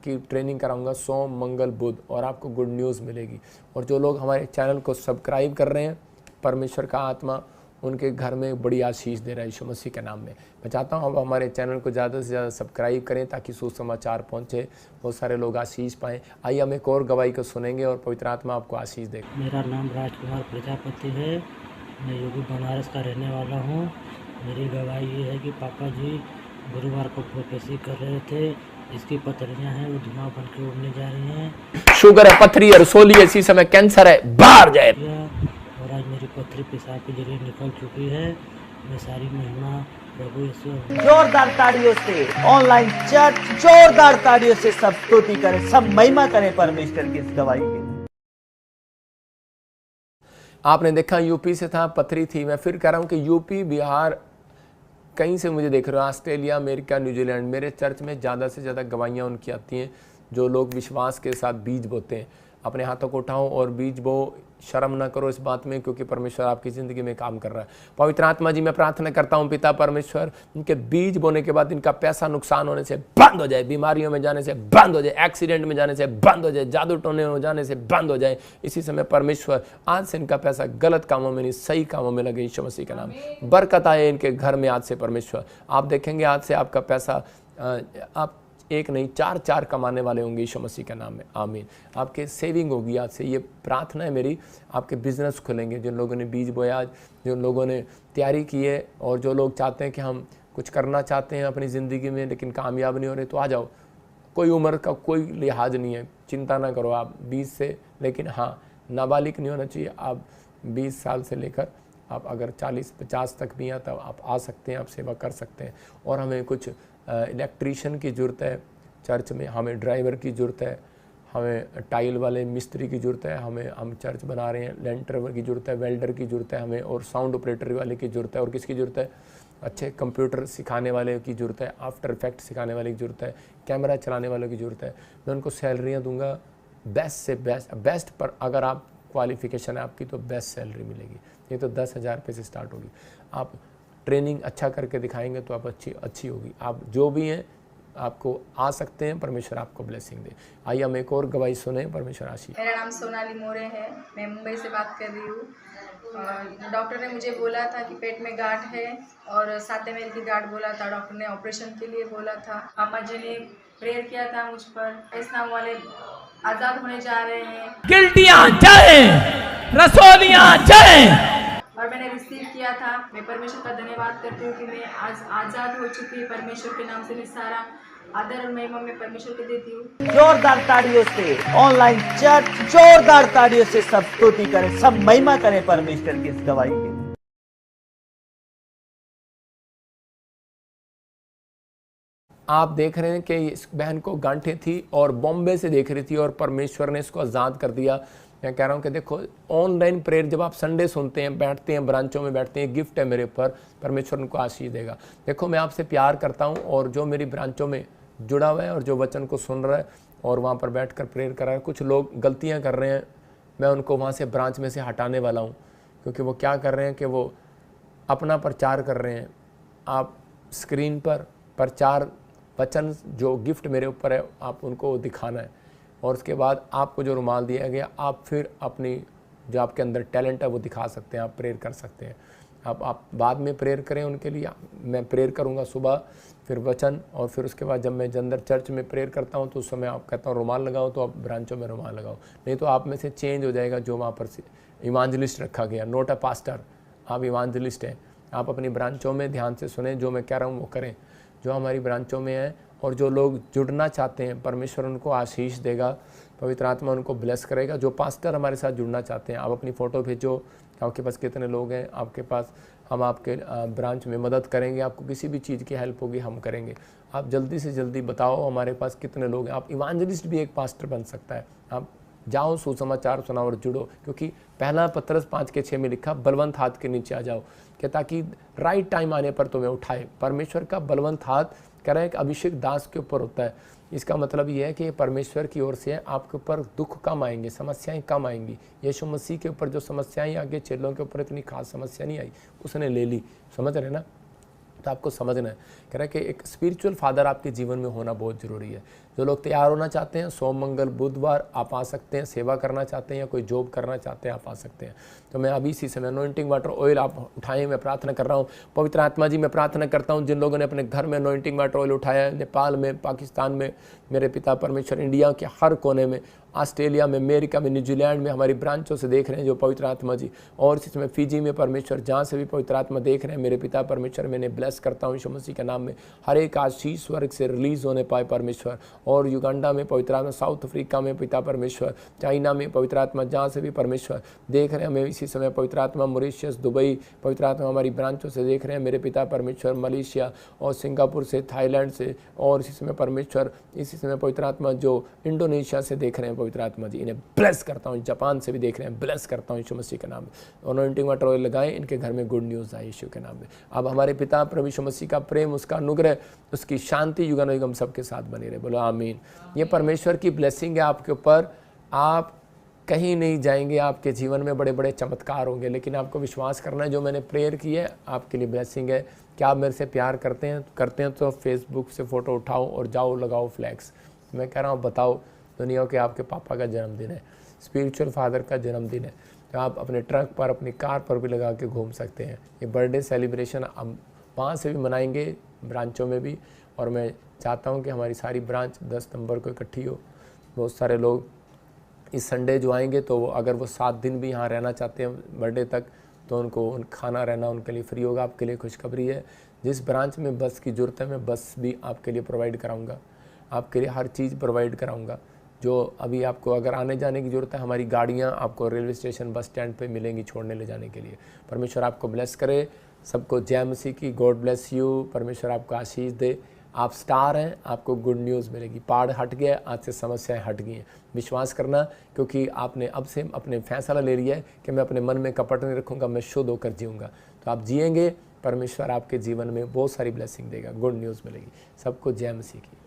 की ट्रेनिंग कराऊंगा, सोम, मंगल, बुध, और आपको गुड न्यूज़ मिलेगी। और जो लोग हमारे चैनल को सब्सक्राइब कर रहे हैं, परमेश्वर का आत्मा उनके घर में बड़ी आशीष दे रहा है यीशु मसीह के नाम में। मैं चाहता हूँ अब हमारे चैनल को ज़्यादा से ज़्यादा सब्सक्राइब करें ताकि सुसमाचार पहुँचे, बहुत सारे लोग आशीष पाएँ। आइए हम एक और गवाही को सुनेंगे और पवित्र आत्मा आपको आशीष दे। मेरा नाम राजकुमार प्रजापति है, मैं यूपी बनारस का रहने वाला हूँ। मेरी गवाही ये है कि पापा जी गुरुवार को प्रोफेसी कर रहे थे, इसकी पथरियाँ हैं वो धुआं बन के उड़ने जा रही हैं। शुगर है, पथरी है, रसोली है, इसी समय कैंसर है, बाहर जाए। और आज मेरी पथरी पेशाब के जरिए निकल चुकी है। मैं सारी महिमा प्रभु यीशु। जोरदार ताड़ियों से ऑनलाइन चर्च, जोरदार ताड़ियों से सब स्तुति करें, सब महिमा करें परमेश्वर की इस गवाही के। आपने देखा यूपी से था, पथरी थी। मैं फिर कह रहा हूँ कि यूपी, बिहार, कहीं से मुझे देख रहे हो, ऑस्ट्रेलिया, अमेरिका, न्यूजीलैंड, मेरे चर्च में ज़्यादा से ज़्यादा गवाहियाँ उनकी आती हैं जो लोग विश्वास के साथ बीज बोते हैं। अपने हाथों को उठाओ और बीज बो। शर्म ना करो इस बात में, क्योंकि परमेश्वर आपकी ज़िंदगी में काम कर रहा है। पवित्र आत्मा जी, मैं प्रार्थना करता हूँ पिता परमेश्वर, इनके बीज बोने के बाद इनका पैसा नुकसान होने से बंद हो जाए, बीमारियों में जाने से बंद हो जाए, एक्सीडेंट में जाने से बंद हो जाए, जादू टोने हो जाने से बंद हो जाए। इसी समय परमेश्वर आज से इनका पैसा गलत कामों में नहीं, सही कामों में लगे यीशु मसीह का नाम। बरकत आए इनके घर में आज से परमेश्वर। आप देखेंगे आज से आपका पैसा आप 1 नहीं 4 कमाने वाले होंगे यीशु मसीह के नाम में। आमीन। आपके सेविंग होगी आज से, ये प्रार्थना है मेरी। आपके बिजनेस खुलेंगे, जिन लोगों ने बीज बोया, आज जिन लोगों ने तैयारी की है, और जो लोग चाहते हैं कि हम कुछ करना चाहते हैं अपनी ज़िंदगी में लेकिन कामयाब नहीं हो रहे, तो आ जाओ। कोई उम्र का कोई लिहाज नहीं है, चिंता ना करो आप 20 से, लेकिन हाँ नाबालिग नहीं होना चाहिए। आप 20 साल से लेकर आप अगर 40-50 तक भी हैं तब आप आ सकते हैं, आप सेवा कर सकते हैं। और हमें कुछ इलेक्ट्रीशियन की ज़रूरत है चर्च में, हमें ड्राइवर की ज़रूरत है, हमें टाइल वाले मिस्त्री की ज़रूरत है, हम चर्च बना रहे हैं, लेंटर की ज़रूरत है, वेल्डर की ज़रूरत है हमें, और साउंड ऑपरेटर वाले की ज़रूरत है। और किसकी ज़रूरत है? अच्छे कंप्यूटर सिखाने वाले की ज़रूरत है, आफ्टर इफेक्ट सिखाने वाले की ज़रूरत है, कैमरा चलाने वालों की ज़रूरत है। मैं उनको सैलरियाँ दूंगा बेस्ट से बेस्ट पर अगर आप क्वालिफिकेशन है आपकी तो बेस्ट सैलरी मिलेगी। ये तो 10,000 रुपये से स्टार्ट होगी। आप ट्रेनिंग अच्छा करके दिखाएंगे तो आप अच्छी होगी। आप जो भी हैं आपको आ सकते हैं, परमेश्वर आपको ब्लेसिंग दे। आइए हम एक और गवाही सुने, परमेश्वर आशीष। मेरा नाम सोनाली मोरे है, मैं मुंबई से बात कर रही हूँ। डॉक्टर ने मुझे बोला था कि पेट में गांठ है और 7 ml की गांठ बोला था। डॉक्टर ने ऑपरेशन के लिए बोला था। पापा जी ने प्रेयर किया था मुझ पर। इस नाम वाले आज़ाद होने जा रहे हैं। गिल्टियां जाएं, रसोलियां जाएं। और मैंने रिसीव किया था। मैं परमेश्वर का धन्यवाद करती हूँ कि मैं आज आज़ाद हो चुकी हूँ। परमेश्वर के नाम से मैं सारा आदर और महिमा मैं परमेश्वर को देती हूँ। जोरदार ताड़ियों से ऑनलाइन चर्च, जोरदार ताड़ियों से सब स्तुति करें, सब महिमा करें परमेश्वर की इस गवाही के। आप देख रहे हैं कि इस बहन को गांठें थी और बॉम्बे से देख रही थी और परमेश्वर ने इसको आज़ाद कर दिया। मैं कह रहा हूँ कि देखो ऑनलाइन प्रेयर जब आप संडे सुनते हैं, बैठते हैं, ब्रांचों में बैठते हैं, गिफ्ट है मेरे ऊपर, परमेश्वर उनको आशीष देगा। देखो मैं आपसे प्यार करता हूँ और जो मेरी ब्रांचों में जुड़ा हुआ है और जो वचन को सुन रहा है और वहाँ पर बैठ कर प्रेयर कर रहा है, कुछ लोग गलतियाँ कर रहे हैं, मैं उनको वहाँ से ब्रांच में से हटाने वाला हूँ, क्योंकि वो क्या कर रहे हैं कि वो अपना प्रचार कर रहे हैं। आप स्क्रीन पर प्रचार वचन जो गिफ्ट मेरे ऊपर है आप उनको दिखाना है, और उसके बाद आपको जो रुमाल दिया गया आप फिर अपनी जो आपके अंदर टैलेंट है वो दिखा सकते हैं, आप प्रेयर कर सकते हैं। आप बाद में प्रेयर करें उनके लिए, मैं प्रेयर करूंगा सुबह, फिर वचन, और फिर उसके बाद जब मैं अंदर चर्च में प्रेयर करता हूं तो उस समय आप कहता हूं रुमाल लगाओ, तो आप ब्रांचों में रुमाल लगाओ, नहीं तो आप में से चेंज हो जाएगा जो वहाँ पर इवांजलिस्ट रखा गया, नोट अ पास्टर, आप इवांजलिस्ट हैं। आप अपनी ब्रांचों में ध्यान से सुने, जो मैं कह रहा हूँ वो करें, जो हमारी ब्रांचों में है। और जो लोग जुड़ना चाहते हैं परमेश्वर उनको आशीष देगा, पवित्र आत्मा उनको ब्लेस करेगा। जो पास्टर हमारे साथ जुड़ना चाहते हैं, आप अपनी फ़ोटो भेजो, आपके पास कितने लोग हैं आपके पास, हम आपके ब्रांच में मदद करेंगे, आपको किसी भी चीज़ की हेल्प होगी हम करेंगे। आप जल्दी से जल्दी बताओ हमारे पास कितने लोग हैं। आप इवांजलिस्ट भी एक पास्टर बन सकता है। आप जाओ, सुसमाचार सुनाओ और जुड़ो, क्योंकि पहला पत्रस 5:6 में लिखा, बलवंत हाथ के नीचे आ जाओ, कि ताकि राइट टाइम आने पर तुम्हें उठाए। परमेश्वर का बलवंत हाथ कह रहा है कि अभिषेक दास के ऊपर होता है। इसका मतलब ये है कि परमेश्वर की ओर से आपके ऊपर दुख कम आएंगे, समस्याएं कम आएंगी। यीशु मसीह के ऊपर जो समस्याएं आगे, चेलों के ऊपर इतनी खास समस्या नहीं आई, उसने ले ली। समझ रहे ना? तो आपको समझना है, कह रहा है कि एक स्पिरिचुअल फादर आपके जीवन में होना बहुत ज़रूरी है। जो लोग तैयार होना चाहते हैं, सोम मंगल बुधवार आप आ सकते हैं, सेवा करना चाहते हैं या कोई जॉब करना चाहते हैं, आप आ सकते हैं। तो मैं अभी इसी समय अनॉइंटिंग वाटर ऑयल आप उठाएं, मैं प्रार्थना कर रहा हूँ। पवित्र आत्मा जी, मैं प्रार्थना करता हूँ जिन लोगों ने अपने घर में अनॉइंटिंग वाटर ऑयल उठाया है, नेपाल में, पाकिस्तान में, मेरे पिता परमेश्वर, इंडिया के हर कोने में, ऑस्ट्रेलिया में, अमेरिका में, न्यूजीलैंड में, हमारी ब्रांचों से देख रहे हैं जो पवित्र आत्मा जी, और इस समय फिजी में परमेश्वर, जहाँ से भी पवित्र आत्मा देख रहे हैं, मेरे पिता परमेश्वर, मैंने ब्लेस करता हूँ यीशु मसीह के नाम में। हर एक आशीष स्वर्ग से रिलीज होने पाए परमेश्वर। और युगांडा में पवित्र आत्मा, साउथ अफ्रीका में पिता परमेश्वर, चाइना में पवित्र आत्मा, जहाँ से भी परमेश्वर देख रहे हैं हमें इसी समय पवित्र आत्मा, मॉरिशस, दुबई, पवित्र आत्मा हमारी ब्रांचों से देख रहे हैं मेरे पिता परमेश्वर, मलेशिया और सिंगापुर से, थाईलैंड से, और इसी समय परमेश्वर, इसी समय पवित्र आत्मा जो इंडोनेशिया से देख रहे हैं पवित्र आत्मा जी, इन्हें ब्लेस करता हूँ। जापान से भी देख रहे हैं, ब्लेस करता हूँ यीशु मसीह के नाम में। अनॉइंटिंग वाटर ऑयल लगाएं, इनके घर में गुड न्यूज़ आए यीशु के नाम में। अब हमारे पिता प्रभु यीशु मसीह का प्रेम, उसका अनुग्रह, उसकी शांति युगानुयुग हम सबके साथ बनी रहे। बोलो आमीन। ये परमेश्वर की ब्लेसिंग है आपके ऊपर। आप कहीं नहीं जाएंगे, आपके जीवन में बड़े बड़े चमत्कार होंगे, लेकिन आपको विश्वास करना है। जो मैंने प्रेयर की है आपके लिए ब्लेसिंग है। क्या आप मेरे से प्यार करते हैं तो फेसबुक से फ़ोटो उठाओ और जाओ लगाओ फ्लैक्स। मैं कह रहा हूँ बताओ दुनिया के आपके पापा का जन्मदिन है, स्पिरिचुअल फादर का जन्मदिन है, तो आप अपने ट्रक पर, अपनी कार पर भी लगा के घूम सकते हैं। ये बर्थडे सेलिब्रेशन हम वहाँ से भी मनाएंगे, ब्रांचों में भी। और मैं चाहता हूँ कि हमारी सारी ब्रांच 10 सितंबर को इकट्ठी हो। बहुत सारे लोग इस संडे जो आएंगे, तो वो अगर वो 7 दिन भी यहाँ रहना चाहते हैं बर्थडे तक, तो उनको खाना रहना उनके लिए फ्री होगा। आपके लिए खुशखबरी है, जिस ब्रांच में बस की ज़रूरत है मैं बस भी आपके लिए प्रोवाइड कराऊँगा, आपके लिए हर चीज़ प्रोवाइड कराऊँगा। जो अभी आपको अगर आने जाने की ज़रूरत है, हमारी गाड़ियाँ आपको रेलवे स्टेशन, बस स्टैंड पे मिलेंगी छोड़ने ले जाने के लिए। परमेश्वर आपको ब्लेस करे, सबको जय मसीह की। God bless you. परमेश्वर आपको आशीष दे। आप स्टार हैं, आपको गुड न्यूज़ मिलेगी। पहाड़ हट गया, आज से समस्याएं हट गई हैं। विश्वास करना, क्योंकि आपने अब से अपने फैसला ले लिया है कि मैं अपने मन में कपट नहीं रखूँगा, मैं शुद्ध होकर जीऊँगा। तो आप जिएंगे, परमेश्वर आपके जीवन में बहुत सारी ब्लेसिंग देगा, गुड न्यूज़ मिलेगी। सबको जय मसीह की।